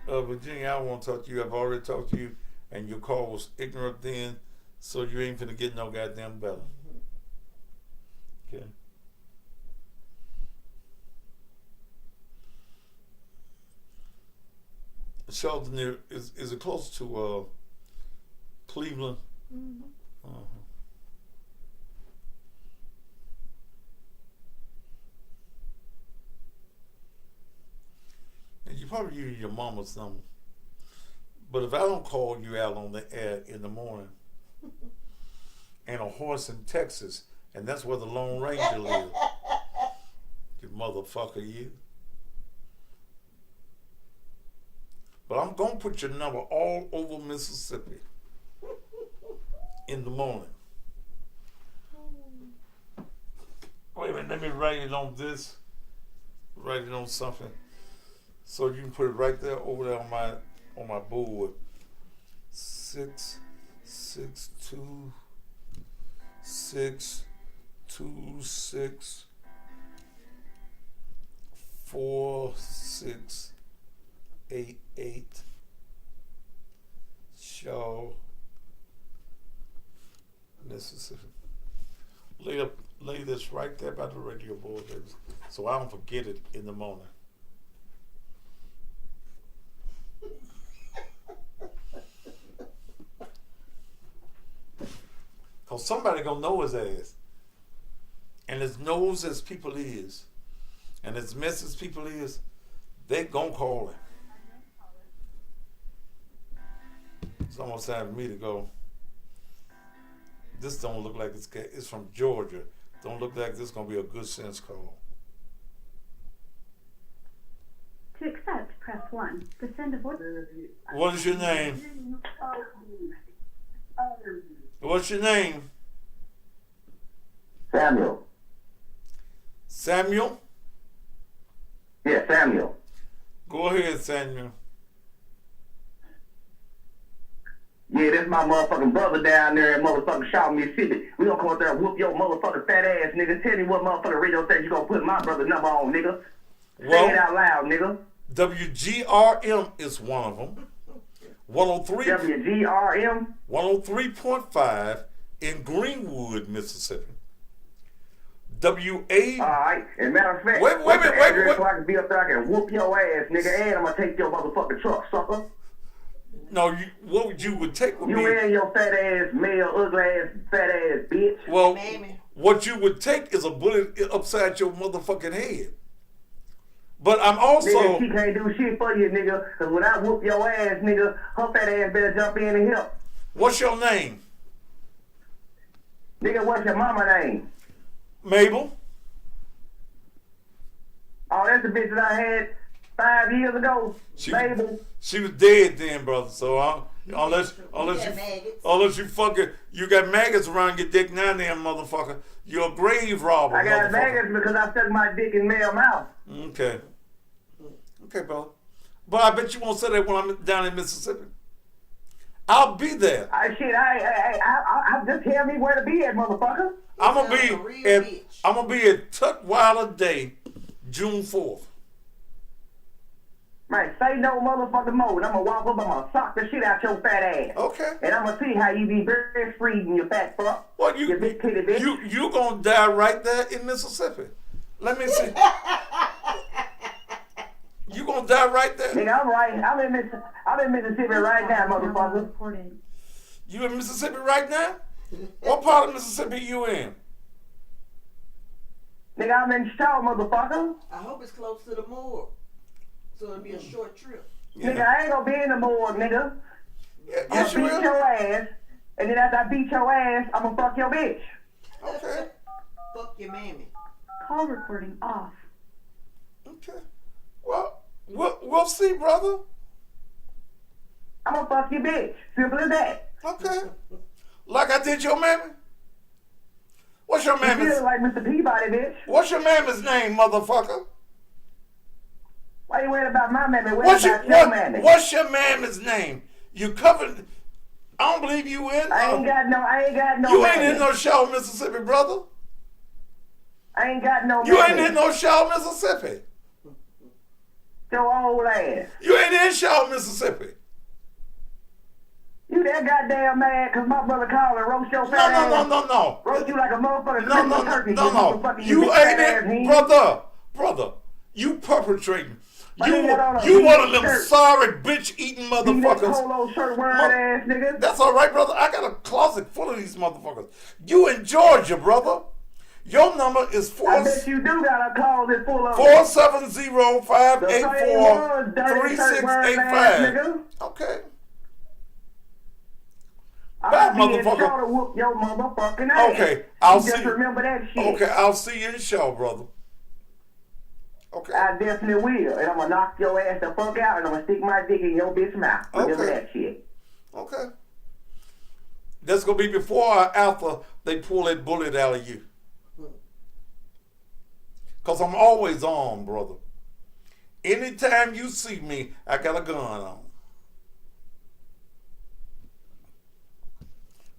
O: Virginia, I want to talk to you. I've already talked to you, and your call was ignorant then, so you ain't finna get no goddamn better. Okay. Sheldon, is it close to Cleveland?
L: Mm-hmm.
O: Uh-huh. And you probably use your mama's number. But if I don't call you out on the air in the morning, and a horse in Texas, and that's where the Lone Ranger lives, you motherfucker, you. But I'm going to put your number all over Mississippi in the morning. Wait a minute, let me write it on this. Write it on something. So you can put it right there over there on my board. 662 626 4688 Shaw, Mississippi. Lay this right there by the radio board, baby, so I don't forget it in the morning. Cause somebody gonna know his ass. And as knows as people is, and as mess as people is, they gonna call him. It's almost time for me to go. This don't look like it's from Georgia. Don't look like this is gonna be a good sense call.
I: To accept, press 1. To send a voice.
O: What is your name? What's your name?
S: Samuel.
O: Samuel?
S: Yeah, Samuel.
O: Go ahead, Samuel.
S: Yeah, that's my motherfucking brother down there in motherfucking Shaw, Mississippi. We gonna come out there and whoop your motherfucking fat ass, nigga. Tell me what motherfucking radio station you gonna put my brother number on, nigga.
O: Well,
S: say it out loud, nigga.
O: WGRM is one of them. 103.
S: WGRM?
O: 103.5 in Greenwood, Mississippi. WA.
S: Alright, and matter of fact,
O: wait.
S: So I can be up there, I can whoop your ass, nigga, and I'm gonna take your motherfucking truck, sucker.
O: No, what you would take would
S: you
O: be...
S: You and your fat ass, male, ugly ass, fat ass bitch.
O: Well, what you would take is a bullet upside your motherfucking head. But I'm also...
S: Nigga, she can't do shit for you, nigga, because when I whoop your ass, nigga, her fat ass better jump in and help.
O: What's your name?
S: Nigga, what's your mama name?
O: Mabel.
S: Oh, that's the bitch that I had 5 years ago. Mabel.
O: She was dead then, brother. So unless you fucking you got maggots around your dick now, then, motherfucker. You're a grave robber.
S: I got maggots because I stuck my dick in male mouth.
O: Okay, brother. But I bet you won't say that when I'm down in Mississippi. I'll be there.
S: I just tell me where to be at, motherfucker.
O: I'm gonna be at Tutwiler Day, June 4th.
S: Man, say no motherfucking more. And I'm gonna walk up, I'm gonna sock the shit out your fat ass.
O: Okay.
S: And I'm gonna see how you be breastfeeding your fat fuck.
O: What you
S: big titty bitch.
O: You gonna die right there in Mississippi. Let me see. You gonna die right there.
S: Nigga, I'm in Mississippi right now, motherfucker.
O: You in Mississippi right now? What part of Mississippi you in?
S: Nigga, I'm in Shaw, motherfucker.
L: I hope it's close to the morgue, so it'll be a short trip.
S: Yeah. Nigga, I ain't gonna be in the morgue, nigga.
O: Yes,
S: I'm gonna beat your ass, and then after I beat your ass, I'm gonna fuck your bitch.
O: Okay.
L: Fuck your mammy.
I: Call recording off.
O: Okay. Well, we'll see, brother.
S: I'm gonna fuck your bitch. Simple as that.
O: Okay. Like I did your mammy? What's your mammy's?
S: You feel like Mr. Peabody, bitch.
O: What's your mammy's name, motherfucker?
S: Why you worried about my mammy? What's your mammy?
O: What's your mammy's name? You covered. I don't believe you in.
S: I ain't got no.
O: You ain't in no Shaw, Mississippi, brother.
S: I ain't got no.
O: You ain't in no Shaw, Mississippi.
R: Your old ass.
O: You ain't in Shaw, Mississippi.
R: You that goddamn mad because my brother called and roast your fat ass?
O: No.
R: Roast you like a motherfucker.
O: No. You ain't it, brother. You perpetrating. You one of them sorry bitch eating motherfuckers.
R: Polo shirt wearing ass nigga.
O: That's all right, brother. I got a closet full of these motherfuckers. You in Georgia, brother. Your number is 4.
R: I bet you do got a closet full of
O: 470-584-3685. Okay. Bad motherfucker.
R: To whoop your motherfucking ass.
O: Okay, I'll see.
R: Just remember that shit.
O: Okay, I'll see you in the show, brother. Okay.
R: I definitely will, and I'm gonna knock your ass the fuck out, and I'm gonna stick my dick in your bitch mouth. Remember that shit.
O: Okay. That's gonna be before or after they pull that bullet out of you. Cause I'm always on, brother. Anytime you see me, I got a gun on.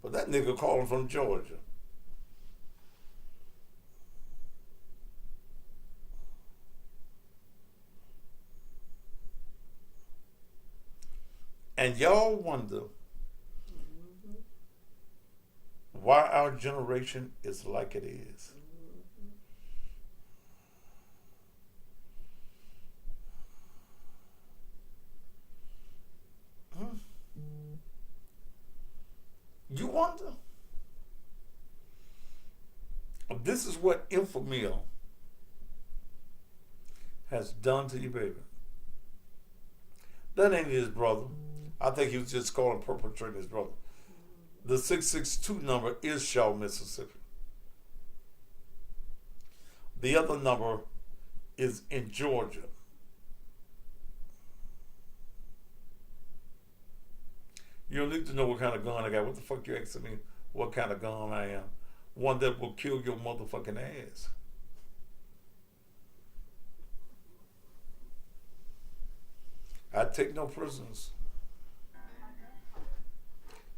O: But that nigga calling from Georgia. And y'all wonder why our generation is like it is. You wonder? This is what Infamil has done to you, baby. That ain't his brother. I think he was just calling perpetrating his brother. The 662 number is Shaw, Mississippi. The other number is in Georgia. You don't need to know what kind of gun I got. What the fuck you asking me what kind of gun I am? One that will kill your motherfucking ass. I take no prisoners.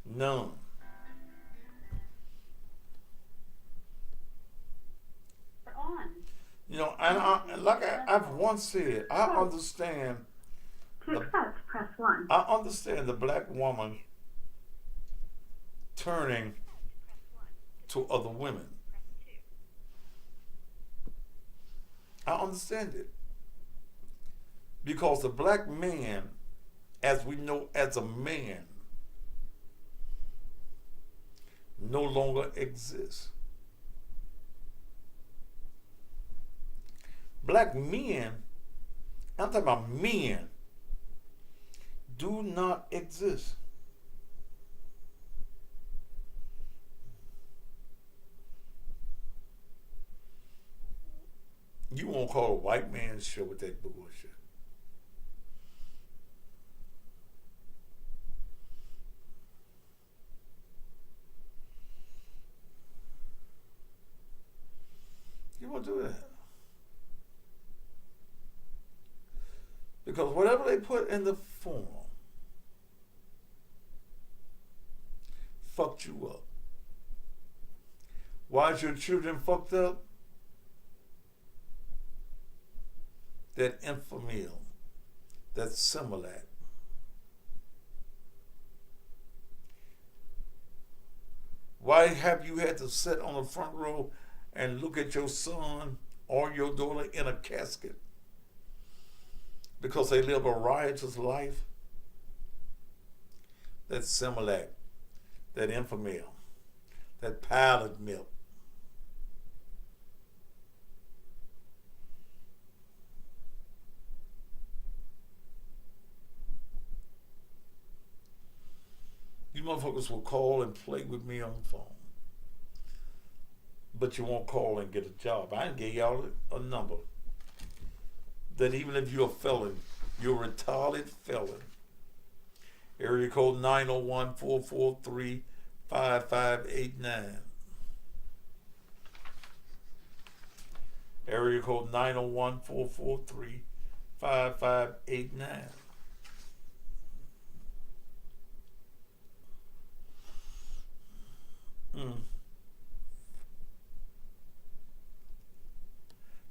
O: None. You know, and I've once said, I understand.
I: To accept, press 1.
O: I understand the black woman turning to other women. I understand it. Because the black man, as we know as a man, no longer exists. Black men, I'm talking about men, do not exist. You won't call a white man's show with that bullshit. You won't do that. Because whatever they put in the form fucked you up. Why is your children fucked up? That Infamil, that Similac. Why have you had to sit on the front row and look at your son or your daughter in a casket? Because they live a riotous life? That Similac, that Infamil, that powdered milk. You motherfuckers will call and play with me on the phone. But you won't call and get a job. I didn't give y'all a number. That even if you're a felon, you're a retarded felon. Area code 901-443-5589. Area code 901-443-5589.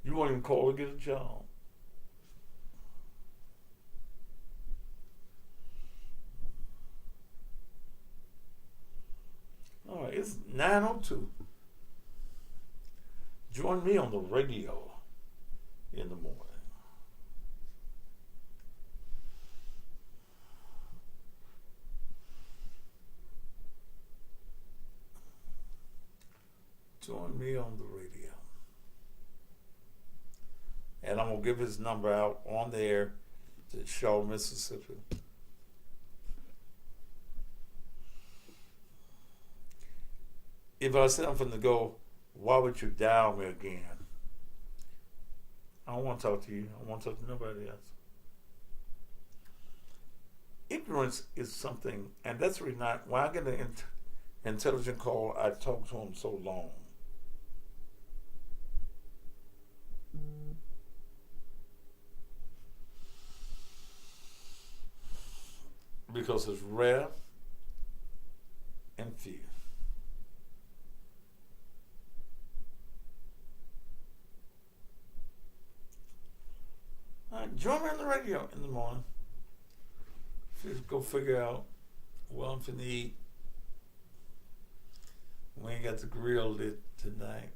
O: You won't even call to get a job. It's 9:02. Join me on the radio in the morning. Join me on the radio. And I'm going to give his number out on the air to Shaw, Mississippi. If I said I'm finna go, why would you dial me again? I don't want to talk to you. I don't want to talk to nobody else. Ignorance is something, and that's really not, when I get an intelligent call, I talk to him so long. Because it's rare and few. Join me on the radio in the morning. Just go figure out what I'm finna eat. We ain't got the grill lit tonight.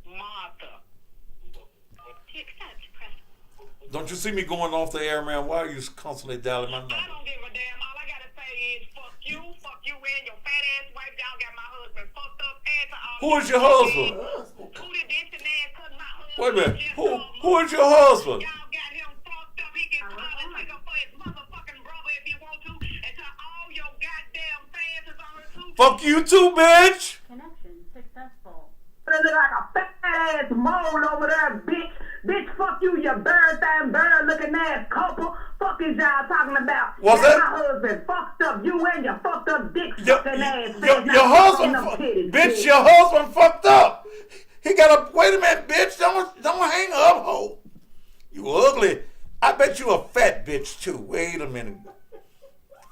H: Martha.
O: Don't you see me going off the air, man? Why are you constantly dialing my number?
H: I don't give a damn. All I gotta say is fuck you and your fat ass wife. Y'all got my husband fucked up ass.
O: Who is your husband?
H: Who did this and that? Cause my husband.
O: Wait a minute. Who is your husband?
H: Y'all got him fucked up. He can call and take up for his motherfucking brother if he want to. And tell all your goddamn fans is on the too.
O: Fuck you too, bitch.
I: Connection successful.
R: Look like a fat ass mole over there, bitch. Bitch, fuck you, you bird looking ass couple. Fuck is y'all talking about?
O: What's that?
R: My husband fucked up. You and your fucked up dick sucking ass.
O: Your husband, bitch, your husband fucked up. He got a, wait a minute, bitch. Don't hang up, ho. You ugly. I bet you a fat bitch, too. Wait a minute.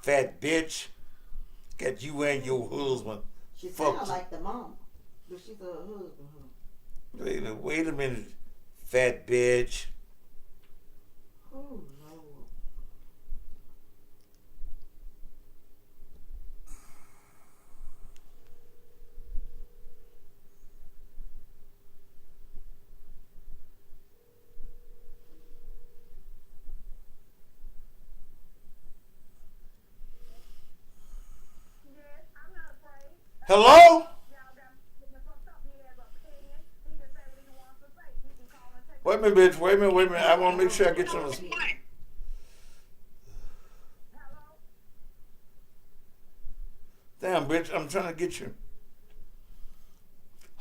O: Fat bitch. Got you and your husband.
L: She sounds like the mom, but she's a husband.
O: Wait a minute. Fat bitch.
L: Oh, Lord.
O: Hello? Wait a minute, bitch. Wait a minute. I want to make sure I get you on the spot. Damn, bitch. I'm trying to get you.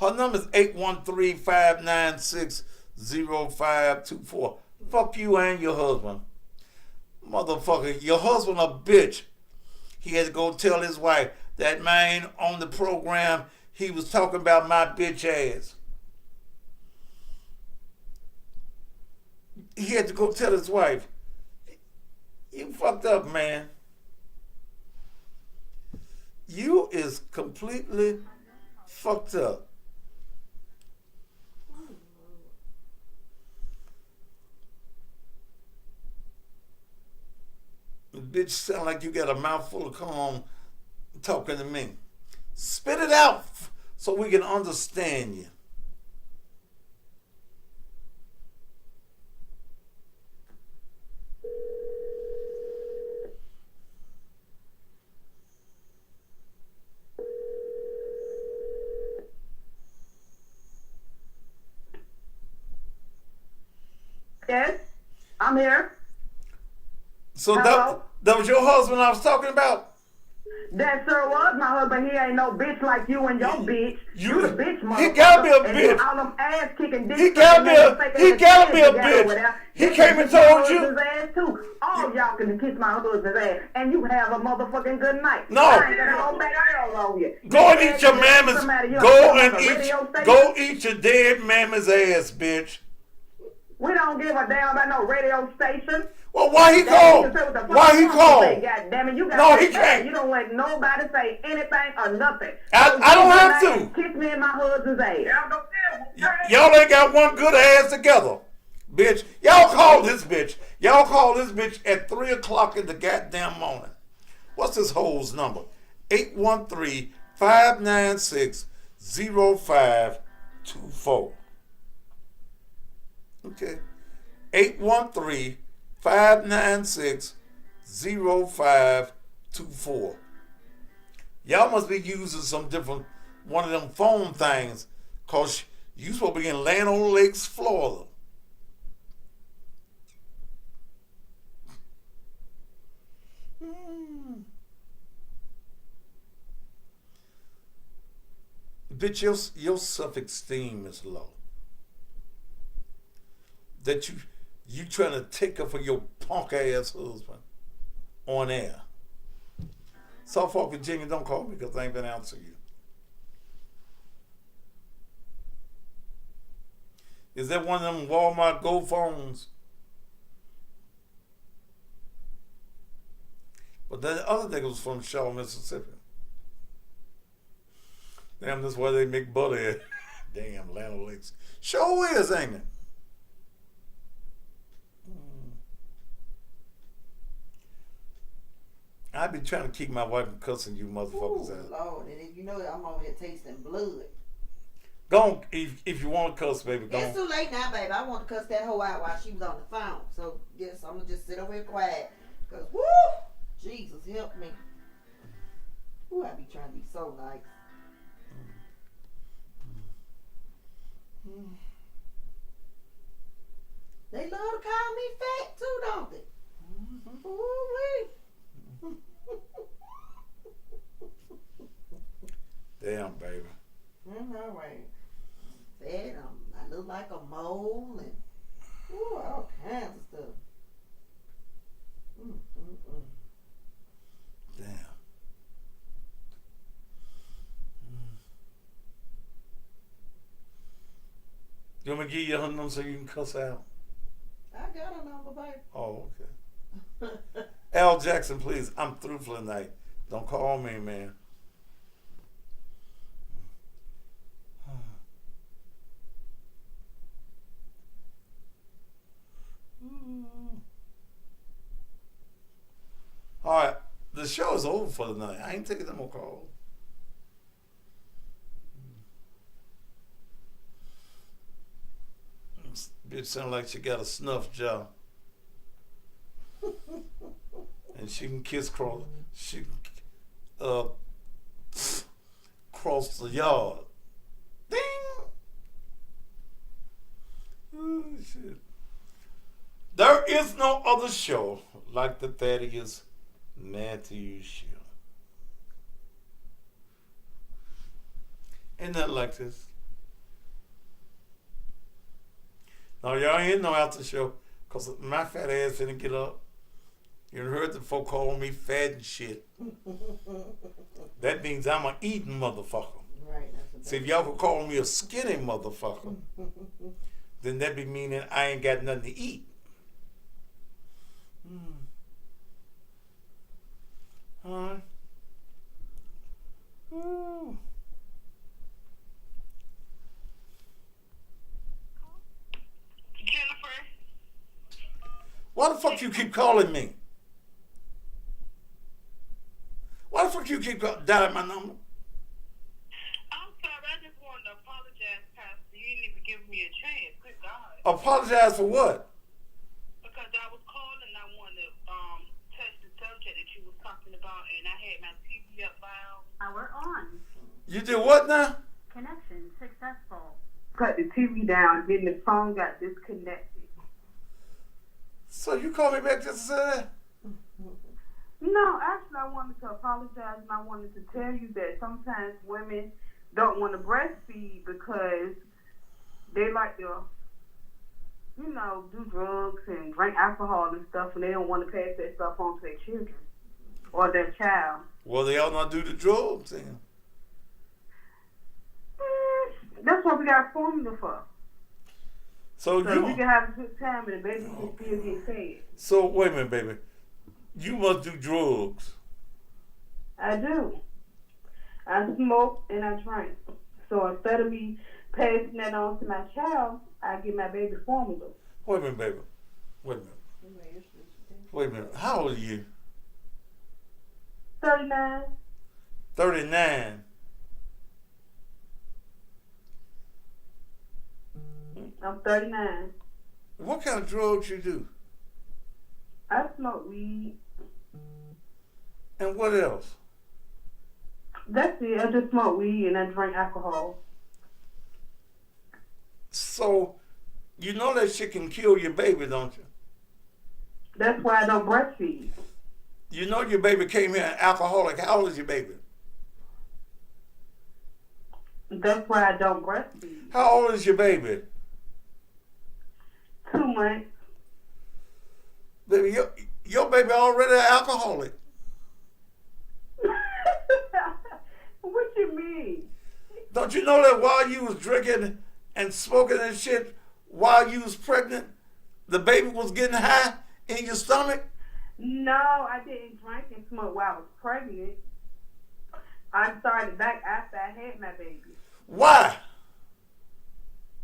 O: Her number is 813-596-0524. Fuck you and your husband. Motherfucker, your husband a bitch. He had to go tell his wife that man on the program, he was talking about my bitch ass. He had to go tell his wife, you fucked up, man. You is completely fucked up. Bitch sound like you got a mouthful of calm talking to me. Spit it out so we can understand you.
R: Yes, I'm here.
O: So that was your husband I was talking about?
R: That sure was my husband. He ain't no bitch like you and your bitch. You the bitch, motherfucker.
O: He gotta be a bitch.
R: All them ass kicking dick.
O: He gotta be a bitch. He came and told you.
R: Ass too. All y'all can kiss my husband's ass, and you have a motherfucking good night.
O: No.
R: I ain't gonna go back on you.
O: Go and eat your mamma's. Go eat your dead mamma's ass, bitch.
R: We don't give a damn about no radio station.
O: Well, why he called? Why he called?
R: God damn it, you got
O: no, he can't.
R: You don't let nobody say anything or nothing.
O: I don't have to.
R: Kiss me in my husband's ass.
O: Y'all ain't got one good ass together. Bitch, y'all call this bitch. Y'all call this bitch at 3 o'clock in the goddamn morning. What's this hole's number? 813-596-0524. Okay. 813-596-0524. Y'all must be using some different, one of them phone things, because you supposed to be in Land Lakes, Florida. Bitch, your self-esteem is low. That you trying to take her for your punk ass husband on air. Suffolk, Virginia, don't call me because I ain't been answering you. Is that one of them Walmart Go phones? But the other nigga was from Shaw, Mississippi. Damn, that's where they make butter at. Damn, Land Lakes. Sure is, ain't it? I be trying to keep my wife from cussing you motherfuckers out.
L: Lord, and if you know I'm over here tasting blood.
O: Go on, if you want to cuss, baby, go on.
L: It's too late now, baby. I want to cuss that hoe out while she was on the phone. So, yes, I'm going to just sit over here quiet. Because, woo, Jesus, help me. Ooh, I be trying to be so nice. They love to call me fat, too, don't they? Ooh-wee.
O: Damn, baby.
L: All right. Fat, I look like a mole and all kinds of stuff.
O: Damn. You want me to give you her number so you can cuss out?
L: I got a number, baby.
O: Oh, okay. Al Jackson, please. I'm through for the night. Don't call me, man. All right, the show is over for the night. I ain't taking no more calls. Bitch sound like she got a snuff job. And she can kiss cross. She can cross the yard. Ding! Oh, shit. There is no other show like the Thaddeus Matthews Show. Ain't nothing like this. No, y'all ain't no after show, because my fat ass finna get up. You heard the folk call me fat and shit. That means I'm an eating motherfucker.
L: Right.
O: See, if y'all could call me a skinny motherfucker, then that be meaning I ain't got nothing to eat. Huh? Ooh.
H: Jennifer.
O: Why the fuck you keep calling me? Why the fuck you keep dialing my number?
H: I'm sorry, I just wanted to apologize, Pastor. You didn't even give me a chance. Good God.
O: Apologize for what?
H: Because I was calling, I wanted to touch the subject that you was talking about, and I had my TV up loud.
I: Power on.
O: You did what now?
I: Connection successful.
N: Cut the TV down, then the phone got disconnected.
O: So you called me back just to say that?
N: No, actually, I wanted to apologize, and I wanted to tell you that sometimes women don't want to breastfeed because they like to, do drugs and drink alcohol and stuff, and they don't want to pass that stuff on to their children or their child.
O: Well, they ought not do the drugs then.
N: That's what we got formula for.
O: So
N: you can have a good time and the baby can still get fed.
O: So wait a minute, baby. You must do drugs.
N: I do. I smoke and I drink. So instead of me passing that on to my child, I give my baby formula.
O: Wait a minute, baby. Wait a minute. Wait a minute. How old are you?
N: 39.
O: 39.
N: I'm 39.
O: What kind of drugs you do?
N: I smoke weed.
O: And what else?
N: That's it. I just smoke weed and I drink alcohol.
O: So, you know that shit can kill your baby, don't you?
N: That's why I don't breastfeed.
O: You know your baby came here alcoholic. How old is your baby?
N: That's why I don't breastfeed.
O: How old is your baby?
N: 2 months.
O: Baby, your baby already an alcoholic.
N: What you mean?
O: Don't you know that while you was drinking and smoking and shit, while you was pregnant, the baby was getting high in your stomach?
N: No, I didn't drink and smoke while I was pregnant. I started back after I had my baby.
O: Why?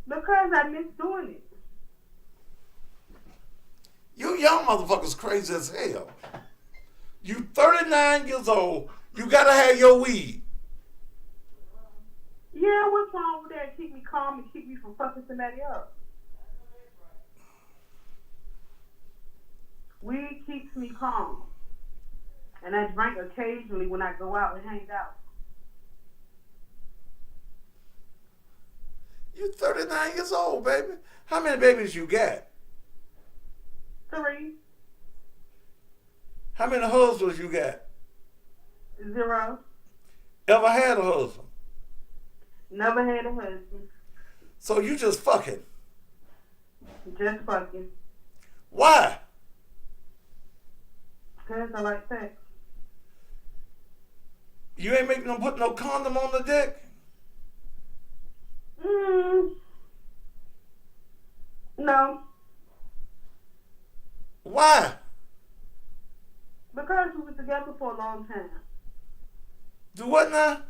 N: Because I missed doing it.
O: You young motherfuckers crazy as hell. You 39 years old. You gotta have your weed.
N: Yeah, what's wrong with that? Keep me calm and keep me from fucking somebody up. Weed keeps me calm. And I drink occasionally when I go out and hang out.
O: You 39 years old, baby. How many babies you got?
N: 3.
O: How many husbands you got?
N: 0.
O: Ever had a husband?
N: Never had a husband.
O: So you just fucking?
N: Just fucking.
O: Why?
N: Because I like sex.
O: You ain't making them put no condom on the dick?
N: No.
O: Why?
N: Because we were together for a long time.
O: Do what now?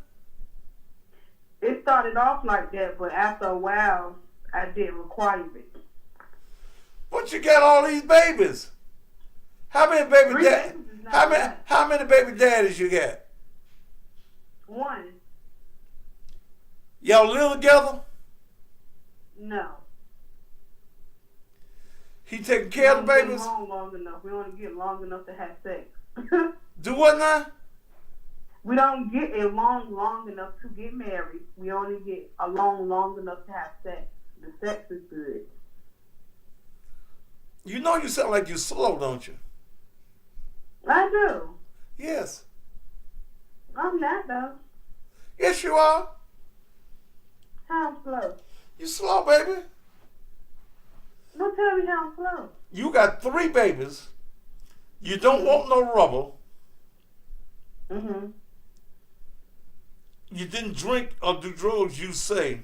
N: It started off like that, but after a while, I did require it.
O: But you got all these babies. How many baby daddies? How many baby daddies you got?
N: 1.
O: Y'all live together?
N: No.
O: He taking care of the babies?
N: We don't get along long enough. We only get long enough to have sex.
O: Do what now?
N: We don't get along long enough to get married. We only get along long enough to have sex. The sex is good.
O: You know you sound like you slow, don't you?
N: I do.
O: Yes.
N: I'm not, though.
O: Yes, you are.
N: How I'm slow?
O: You slow, baby.
N: Don't tell me how I'm slow.
O: You got 3 babies. You don't want no rubber.
N: Mm-hmm.
O: You didn't drink or do drugs, you say.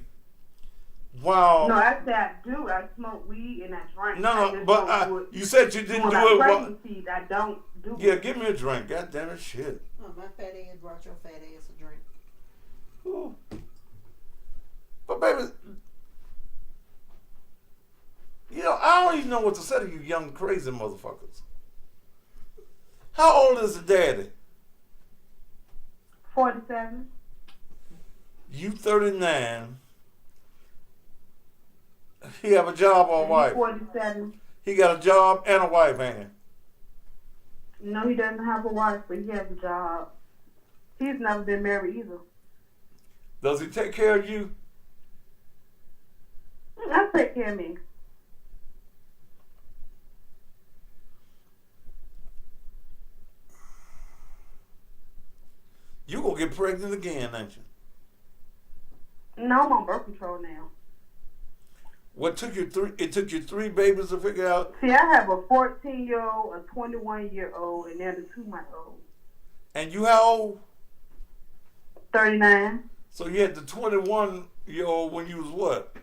O: Wow.
N: No, I said I do. I smoke weed and I drink.
O: No, but you said you didn't do it.
N: Pregnancy, I don't do
O: Yeah,
N: it.
O: give me a drink. God damn it, shit.
L: Oh, my fat ass brought your fat ass a drink.
O: Ooh. But baby, you know, I don't even know what to say to you young crazy motherfuckers. How old is the daddy?
N: 47.
O: You 39. He have a job or a wife?
N: 47.
O: He got a job and a wife, ain't he?
N: No, he doesn't have a wife, but he has a job. He's never been married either.
O: Does he take care of you?
N: I take care of me.
O: You gonna get pregnant again, ain't you?
N: No, I'm on birth control now.
O: What took you 3? It took you 3 babies to figure out.
N: See, I have a 14-year-old, a 21-year-old, and then a 2-month-old.
O: And you how old?
N: 39.
O: So you had the 21-year-old when you was what?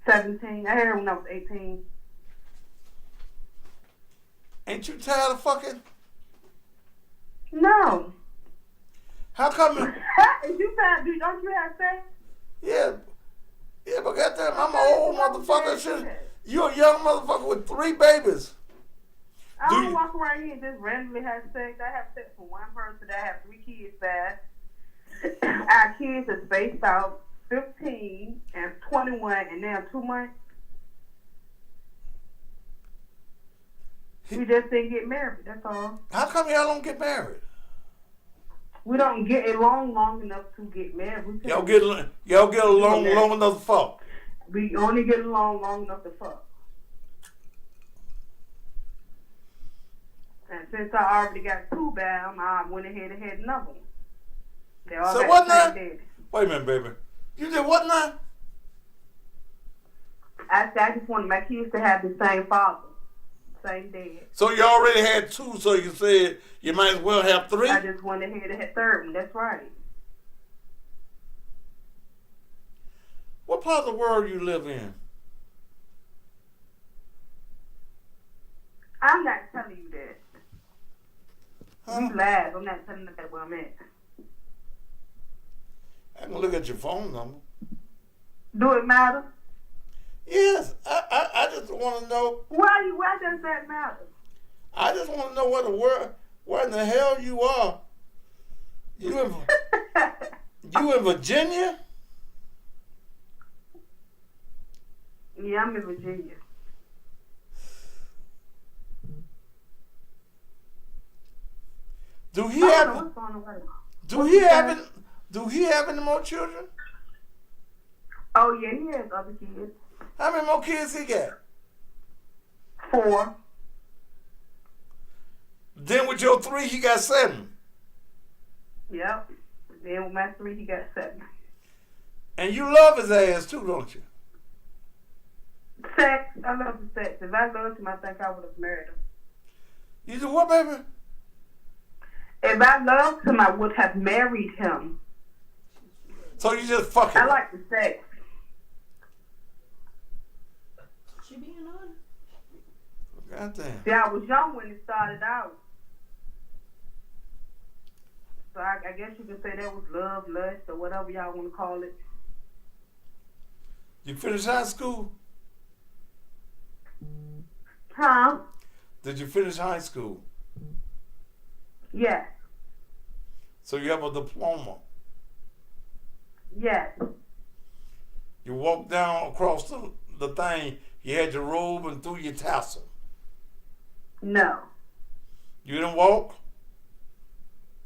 N: 17. I had her when I was 18.
O: Ain't you tired of fucking?
N: No.
O: How come?
N: Is you tired? Don't you have sex?
O: Yeah. Yeah, but goddamn, I'm an old motherfucker. Shit. You a young motherfucker with 3 babies.
N: I don't walk around here and just randomly have sex. I have sex with one person. I have 3 kids there. Our kids are spaced out 15 and 21 and now 2 months. We just didn't get married, that's all.
O: How come y'all don't get married?
N: We don't get along long enough to get married.
O: Y'all get along long enough to fuck.
N: We only get along long enough to fuck. And since I already got 2 bound, I went ahead and had another one. They all
O: So
N: got
O: what
N: the
O: now?
N: same daddy.
O: Wait a minute, baby. You did what now?
N: I just wanted my kids to have the same father, same dad.
O: So you already had 2, so you said you might as well have 3?
N: I just went ahead and had 3rd one. That's right.
O: What part of the world you live in?
N: I'm not telling you that. You lied. I'm not telling you that where I'm at.
O: I can look at your phone number.
N: Do it matter?
O: Yes. I just want to know.
N: Why does that matter?
O: I just want to know where in the hell you are. You in Virginia?
N: Yeah, I'm in Virginia.
O: Do he have any more children?
N: Oh yeah, he has other kids.
O: How many more kids he got?
N: 4.
O: Then with your 3, he got 7.
N: Yep. Then with my 3, he got 7.
O: And you love his ass too, don't you?
N: Sex. I love the sex. If I loved him, I think I would have married him.
O: You do what, baby?
N: If I loved him, I would have married him.
O: So you just fucking.
N: I like the sex.
L: She being on?
O: Goddamn.
N: See, I was young when it started out. So I guess you could say that was love, lust, or whatever y'all want to call it.
O: You finished high school?
N: Huh?
O: Did you finish high school?
N: Yes.
O: So you have a diploma?
N: Yes.
O: You walked down across the thing, you had your robe and threw your tassel?
N: No.
O: You didn't walk?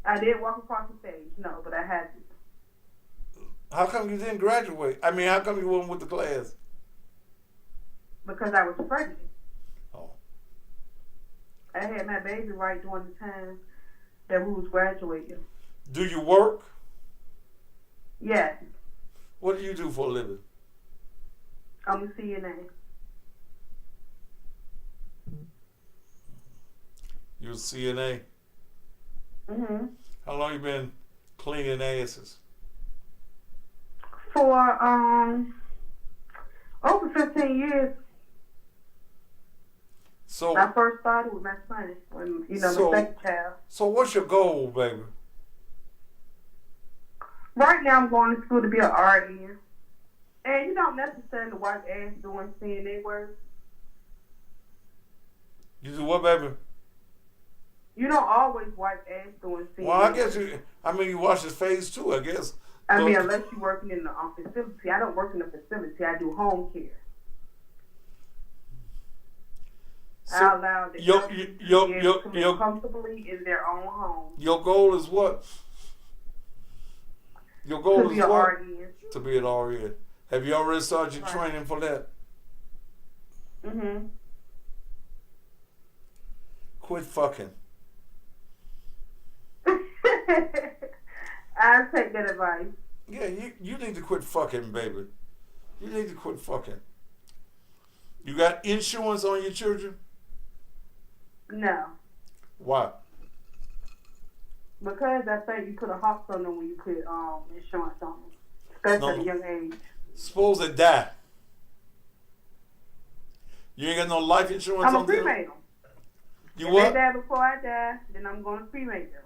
N: I did walk across the stage, no, but I had to.
O: How come you didn't graduate? I mean, how come you weren't with the class?
N: Because I was pregnant.
O: Oh.
N: I had my baby right during the time that we was graduating.
O: Do you work?
N: Yes.
O: What do you do for a living?
N: I'm a CNA.
O: You're a CNA?
N: Mm-hmm.
O: How long you been cleaning asses?
N: For over 15 years.
O: So
N: I first started with my son, when my second child.
O: So what's your goal, baby?
N: Right now, I'm going to school to be an RN, and you don't necessarily wipe ass doing CNA work.
O: You do what, baby?
N: You don't always wipe ass doing CNA.
O: Well, I guess you wash his face too, I guess.
N: I mean, unless you're working in the facility. I don't work in the facility. I do home care.
O: So
N: I allow them to live comfortably in their own home.
O: Your goal is what? Your goal is what? To be an RN. Have you already started your training for that?
N: Mm-hmm.
O: Quit fucking.
N: I'll take that advice.
O: Yeah, you need to quit fucking, baby. You need to quit fucking. You got insurance on your children?
N: No.
O: Why?
N: Because I think you put a hawk on them when you put insurance on them, especially at a young age.
O: Suppose they die. You ain't got no life insurance
N: I'm
O: on
N: going to
O: them?
N: cremate them.
O: You
N: if
O: what?
N: they die before I die, then I'm going to cremate them.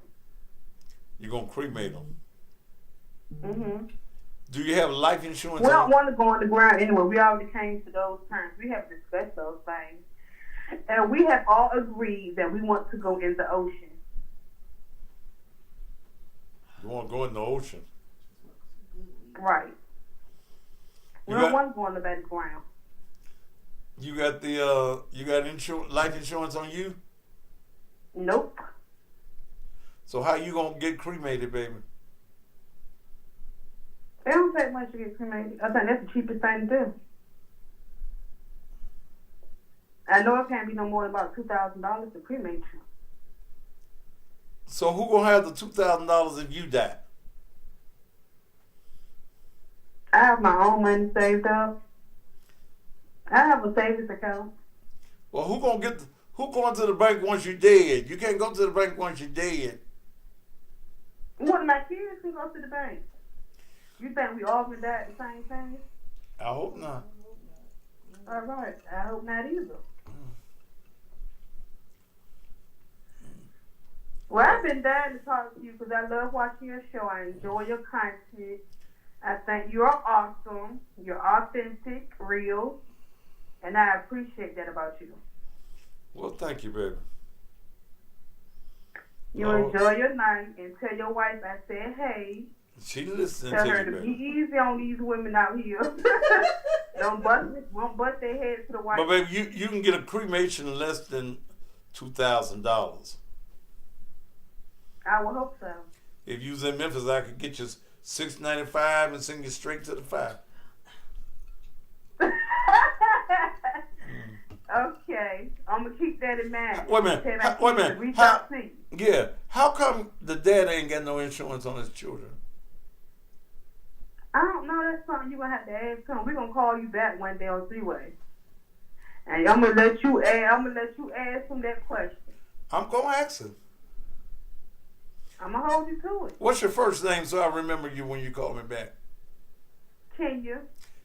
O: You're going to cremate them.
N: Mm-hmm.
O: Do you have life insurance?
N: We don't want to go on the ground anyway. We already came to those terms. We have discussed those things. And we have all agreed that we want to go in the ocean.
O: You want to go in the ocean?
N: Right. We don't want to go on the battleground.
O: You got insurance, life insurance on you?
N: Nope.
O: So how you gonna get cremated, baby?
N: It don't take much to get cremated. I think that's the cheapest thing to do. I know it can't be no more than about $2,000 to cremate you.
O: So who gonna have the $2,000 if you die?
N: I have my own money saved up. I have a savings account.
O: Well, who going to the bank once you're dead? You can't go to the bank once you're dead.
N: One of my kids can go to the bank. You think we all gonna die at the same time?
O: I hope not.
N: All right. I hope not either. Well, I've been dying to talk to you because I love watching your show. I enjoy your content. I think you're awesome. You're authentic, real, and I appreciate that about you.
O: Well, thank you, baby.
N: You enjoy your night and tell your wife I said hey.
O: She listening
N: Tell
O: to
N: her
O: you,
N: to
O: baby.
N: be easy on these women out here. Won't bust their heads to the white.
O: But baby, you can get a cremation less than $2,000.
N: I would hope so.
O: If you was in Memphis, I could get you $6.95 and send you straight to the fire.
N: Okay, I'm gonna keep that in mind.
O: Wait a minute.
N: Reach out to you.
O: Yeah. How come the dad ain't got no insurance on his children?
N: I don't know. That's something you're gonna have to ask him. We're gonna call you back one day on three-way, and I'm gonna let you ask him that question.
O: I'm gonna ask him.
N: I'm gonna hold you to it.
O: What's your first name so I remember you when you call me back?
N: Kenya.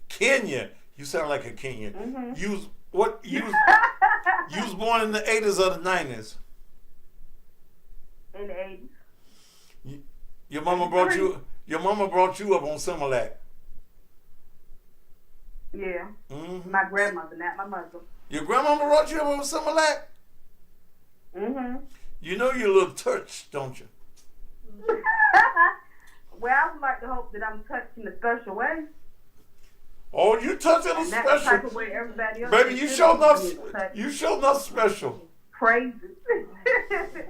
O: Kenya. You sound like a Kenyan.
N: Mm-hmm.
O: You was born in the 80s or the 90s?
N: In the 80s.
O: Your mama brought you up on Similac.
N: Yeah.
O: Mm-hmm.
N: My grandmother, not my mother.
O: Your grandmama brought you up on Similac?
N: Mm-hmm.
O: You know you're a little touched, don't you?
N: Well, I would like to hope that I'm touched in a special way.
O: Oh, you touch it a special.
N: Type of way everybody else
O: baby, you sure enough special.
N: Crazy.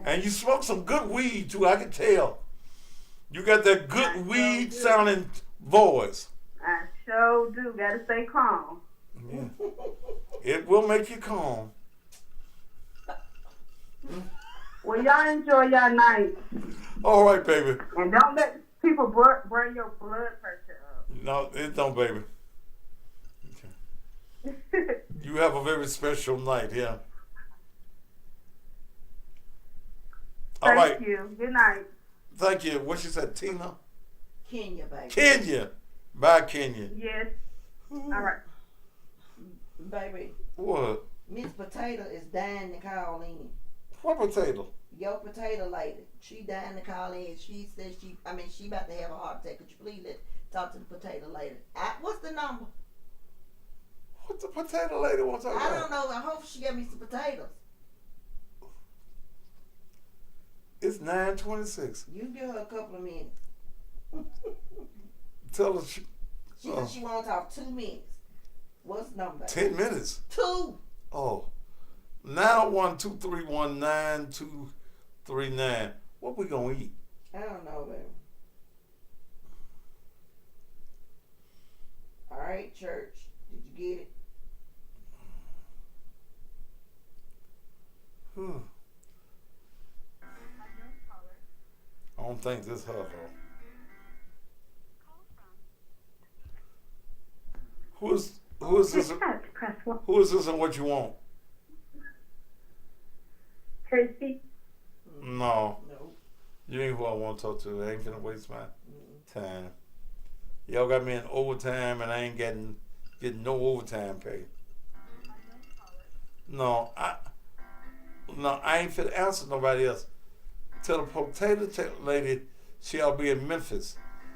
O: And you smoke some good weed too, I can tell. You got that good weed sounding voice.
N: I sure do. Gotta stay calm.
O: Yeah. It will make you calm.
N: Well, y'all enjoy y'all night.
O: All right, baby.
N: And don't let people burn your blood pressure up.
O: No, it don't, baby. Okay. You have a very special night, yeah. All right.
N: Thank you. Good night.
O: Thank you. What she said, Tina?
L: Kenya, baby.
O: Kenya. Bye, Kenya.
N: Yes. All right.
L: Baby.
O: What?
L: Miss Potato is dying to call in.
O: What potato?
L: Your potato lady. She dying to call in. She says she about to have a heart attack. Could you please talk to the potato lady? What's the number?
O: What the potato lady wants to talk about?
L: I don't know. I hope she gave me some potatoes.
O: It's 9:26.
L: You give her a couple of minutes.
O: Tell her she
L: said she won't talk 2 minutes. What's the number?
O: 10 minutes.
L: 2.
O: Oh. 901-231-9239. What we gonna eat?
L: I don't know, baby. All right, church. Did you get it?
O: I don't think this her. Who is this? Who is this and what you want?
N: Tracy.
O: No. You ain't who I want to talk to. I ain't gonna waste my time. Y'all got me in overtime and I ain't getting no overtime pay. No, I ain't fit to answer nobody else. Tell the potato lady she'll be in Memphis.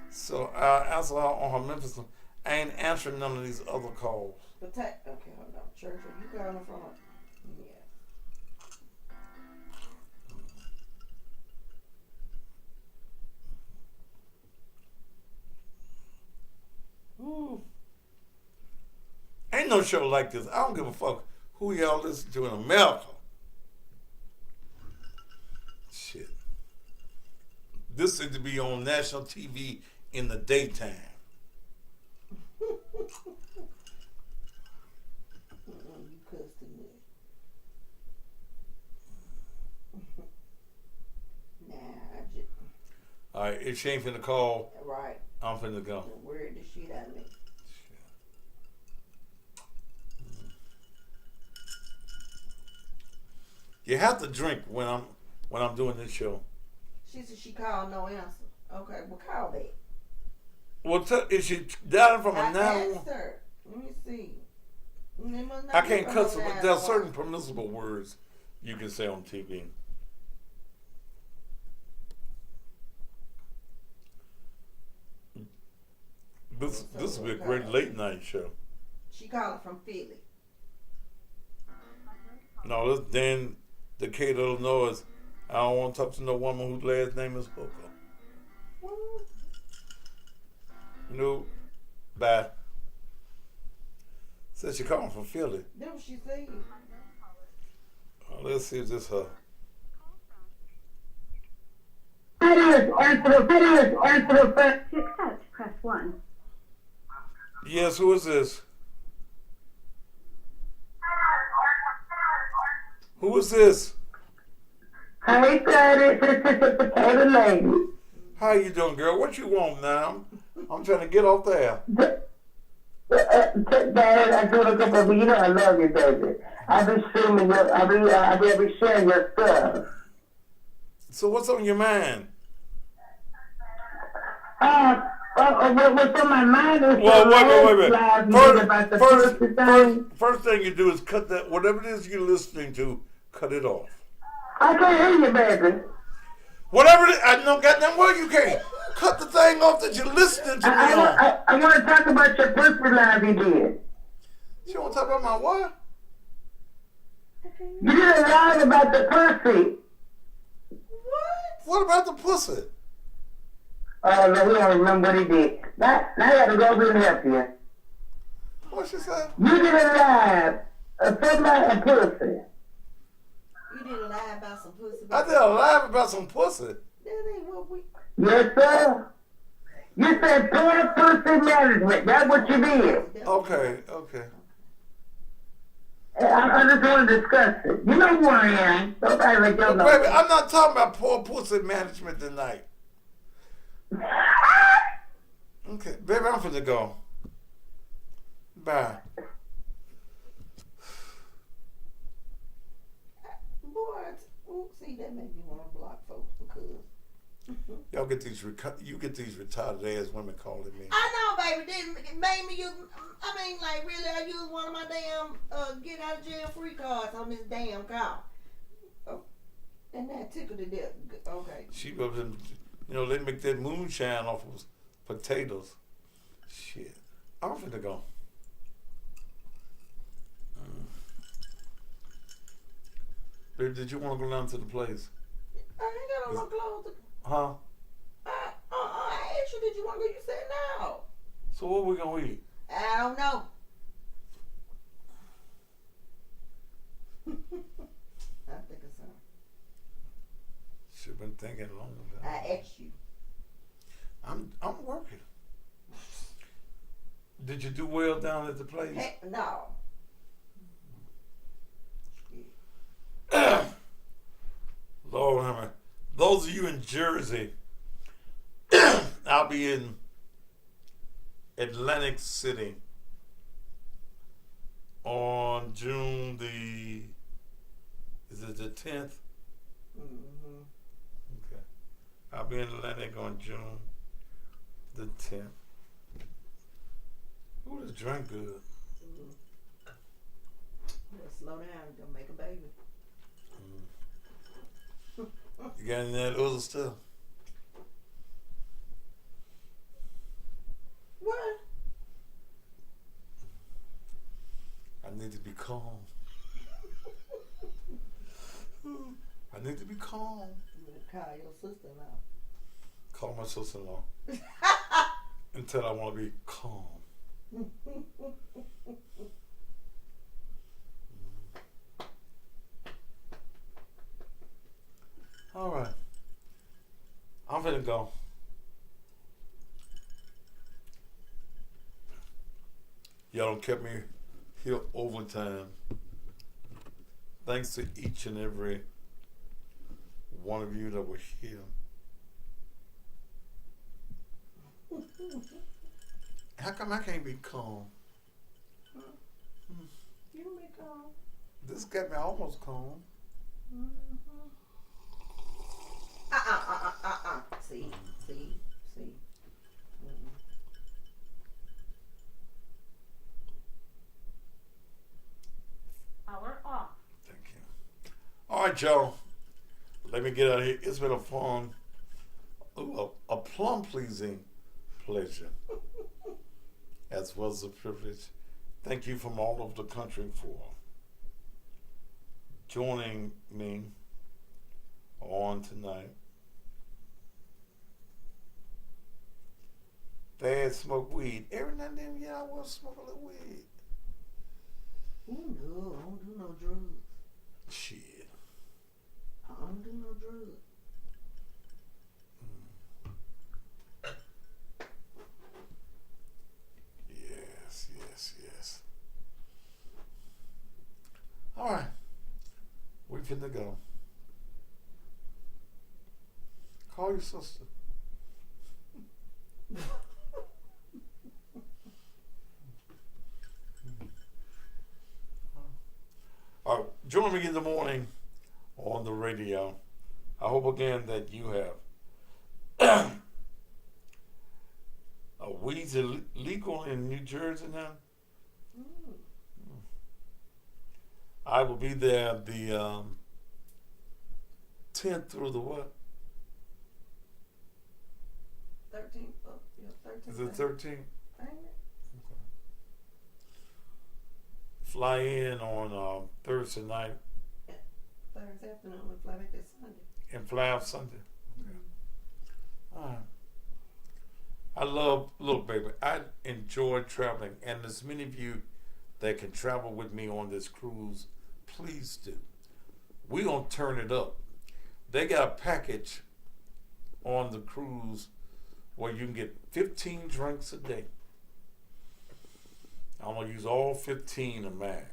O: So I'll answer her on her Memphis. I ain't answering none of these other calls.
L: Okay, hold on. Church, are you calling from? Yeah.
O: Ooh. Ain't no show like this. I don't give a fuck who y'all listen to in America. Shit. This is to be on national TV in the daytime.
L: You cussed me. Nah, I just.
O: All right, if she ain't finna call,
L: Right.
O: I'm finna go.
L: Word the shit out of me.
O: You have to drink when I'm doing this show.
L: She said she called, no answer. Okay, well, call back.
O: Well, is she dialing from a
L: I
O: 911?
L: asked her. Let me see. It must not
O: I
L: be
O: can't
L: from
O: cuss,
L: no
O: but there are
L: 911.
O: certain permissible words you can say on TV. This will be a great late night show.
L: She calling from Philly.
O: No, this Dan Decatur, Illinois. I don't want to talk to no woman whose last name is Hooker. No, bye. Said she calling from Philly.
L: That's what she said.
O: Let's see if this her.
I: To accept, press 1.
O: Yes, who is this? Who is this?
R: Hey, Daddy, this is the potato lady.
O: How you doing, girl? What you want now? I'm trying to get off there.
R: Dad, I do look up, but you know I love you, baby. I've been streaming your, I've been sharing your stuff.
O: So what's on your mind?
R: What's on my mind is
O: Well, wait.
R: First,
O: First thing you do is cut that, whatever it is you're listening to, cut it off.
R: I can't hear you, baby.
O: Whatever it is, I don't got that word you can't. Cut the thing off that you're listening to me on.
R: I want to talk about your pussy live you did.
O: You want to talk about my what?
R: You did a lie about the pussy.
O: What about the pussy?
R: Oh, no, we don't remember what he did. Now I got to go over and help you.
O: What she said?
R: You did a live about a pussy.
L: You did a lie about some pussy.
O: I did a live about some pussy.
L: That ain't what we.
R: Yes, sir. You said poor pussy management. That's what you did.
O: Okay.
R: I just want to discuss it. You know who I am. Somebody like y'all know.
O: Baby, I'm not talking about poor pussy management tonight. Okay, baby, I'm finna go. Bye.
L: Boy, see, that made me want to block folks because.
O: Y'all get these retarded ass women calling me.
L: I know, baby. This made me use. I mean, like, really, I used one of my damn get out of jail free cards on this damn call. Oh, and that tickled to death. Okay.
O: She goes and, they make that moonshine off of potatoes. Shit. I'm finna go. Baby, did you want to go down to the place?
L: I ain't got no clothes.
O: Huh?
L: I asked you, did you want to go? You said no.
O: So what we gonna eat?
L: I don't know. I think it's something.
O: Should've been thinking long ago.
L: I asked you.
O: I'm working. Did you do well down at the place?
L: Heck, no.
O: Lord, hammer. Those of you in Jersey, I'll be in Atlantic City on June is it the 10th?
L: Mm-hmm.
O: Okay. I'll be in Atlantic on June the 10th. Ooh, this drink good.
L: Slow down, you're gonna make a baby.
O: You got any of that other stuff? need to be calm. I need to be calm.
L: You better call your sister-in-law.
O: Call my sister-in-law. Until I want to be calm. All right. I'm gonna go. Y'all done kept me here overtime. Thanks to each and every one of you that were here. How come I can't be calm?
L: You can be calm.
O: This got me almost calm.
L: See.
K: Power off.
O: Thank you. All right, y'all. Let me get out of here. It's been a fun, a plum-pleasing pleasure, as well as a privilege. Thank you from all over the country for joining me on tonight. Dad smoke weed. Every now and then, yeah, I will smoke a little weed.
L: No, I don't do no drugs.
O: Shit.
L: I don't do no drugs.
O: Yes. All right. We finna go. Call your sister. All right. Join me in the morning on the radio. I hope again that you have weeds illegal in New Jersey now. I will be there the 10th through the what?
L: 13th. Oh, yeah, 13th.
O: Is it 13th?
L: Ain't it?
O: Fly in on Thursday night.
L: Thursday afternoon and fly back that Sunday.
O: And fly out Sunday. Okay. All right. Look, baby, I enjoy traveling, and as many of you that can travel with me on this cruise, please do. We're going to turn it up. They got a package on the cruise where you can get 15 drinks a day. I'm going to use all 15 of mine.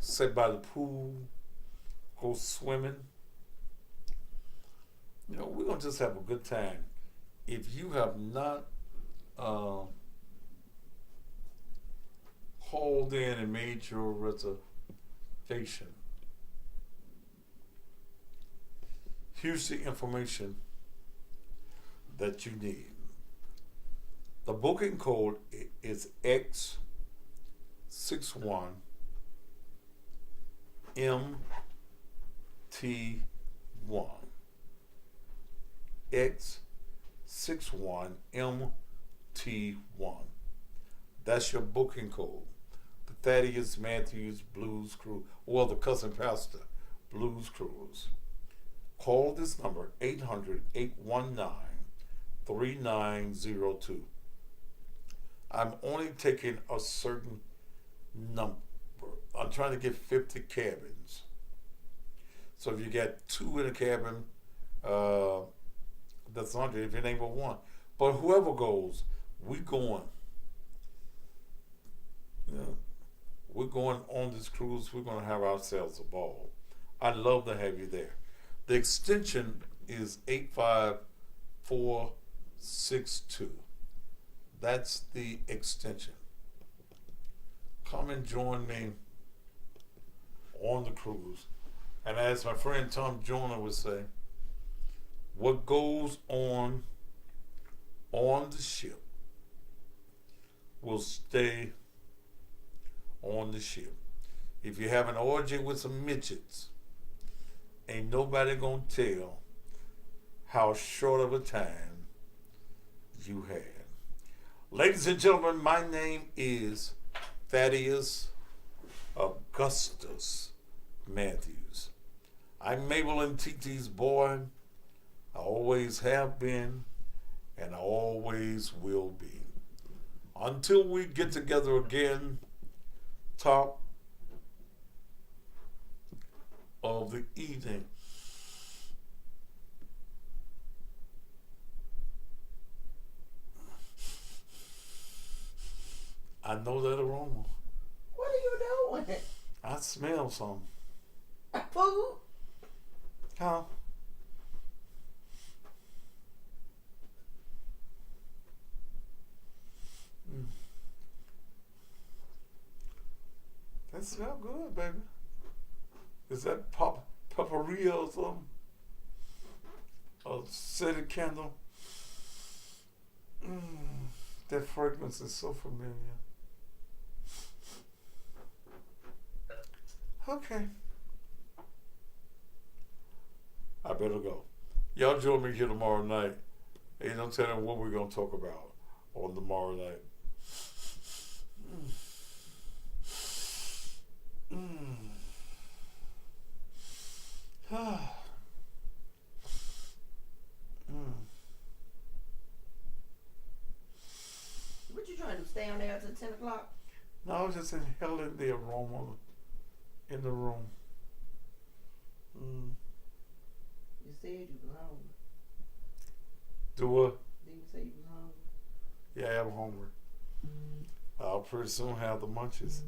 O: Sit by the pool, go swimming. You know, we're going to just have a good time. If you have not called in and made your reservation, here's the information that you need. The booking code is X61MT1. X61MT1. That's your booking code. The Thaddeus Matthews Blues Cruise, or the Cousin Pastor Blues Cruise. Call this number, 800-819-3902. I'm only taking a certain number. I'm trying to get 50 cabins. So if you get 2 in a cabin, that's 100 if it ain't but 1. But whoever goes, we going. You know, we're going on this cruise. We're going to have ourselves a ball. I'd love to have you there. The extension is 85462. That's the extension. Come and join me on the cruise. And as my friend Tom Joyner would say, what goes on the ship will stay on the ship. If you have an orgy with some midgets, ain't nobody gonna tell how short of a time you had. Ladies and gentlemen, my name is Thaddeus Augustus Matthews. I'm Mabel and TT's boy. I always have been, and I always will be. Until we get together again, top of the evening. I know that aroma.
L: What are you doing?
O: I smell something.
L: Food?
O: Huh? That smell good, baby. Is that paparia or something? A scented candle? That fragrance is so familiar. Okay. I better go. Y'all join me here tomorrow night. Ain't no telling what we're going to talk about on tomorrow night.
L: What you trying to stay on there until 10 o'clock?
O: No, I was just inhaling the aroma in the room.
L: You said you was hungry.
O: Do what?
L: Didn't you say you was hungry?
O: Yeah, I'm hungry. I'll pretty soon have the munchies.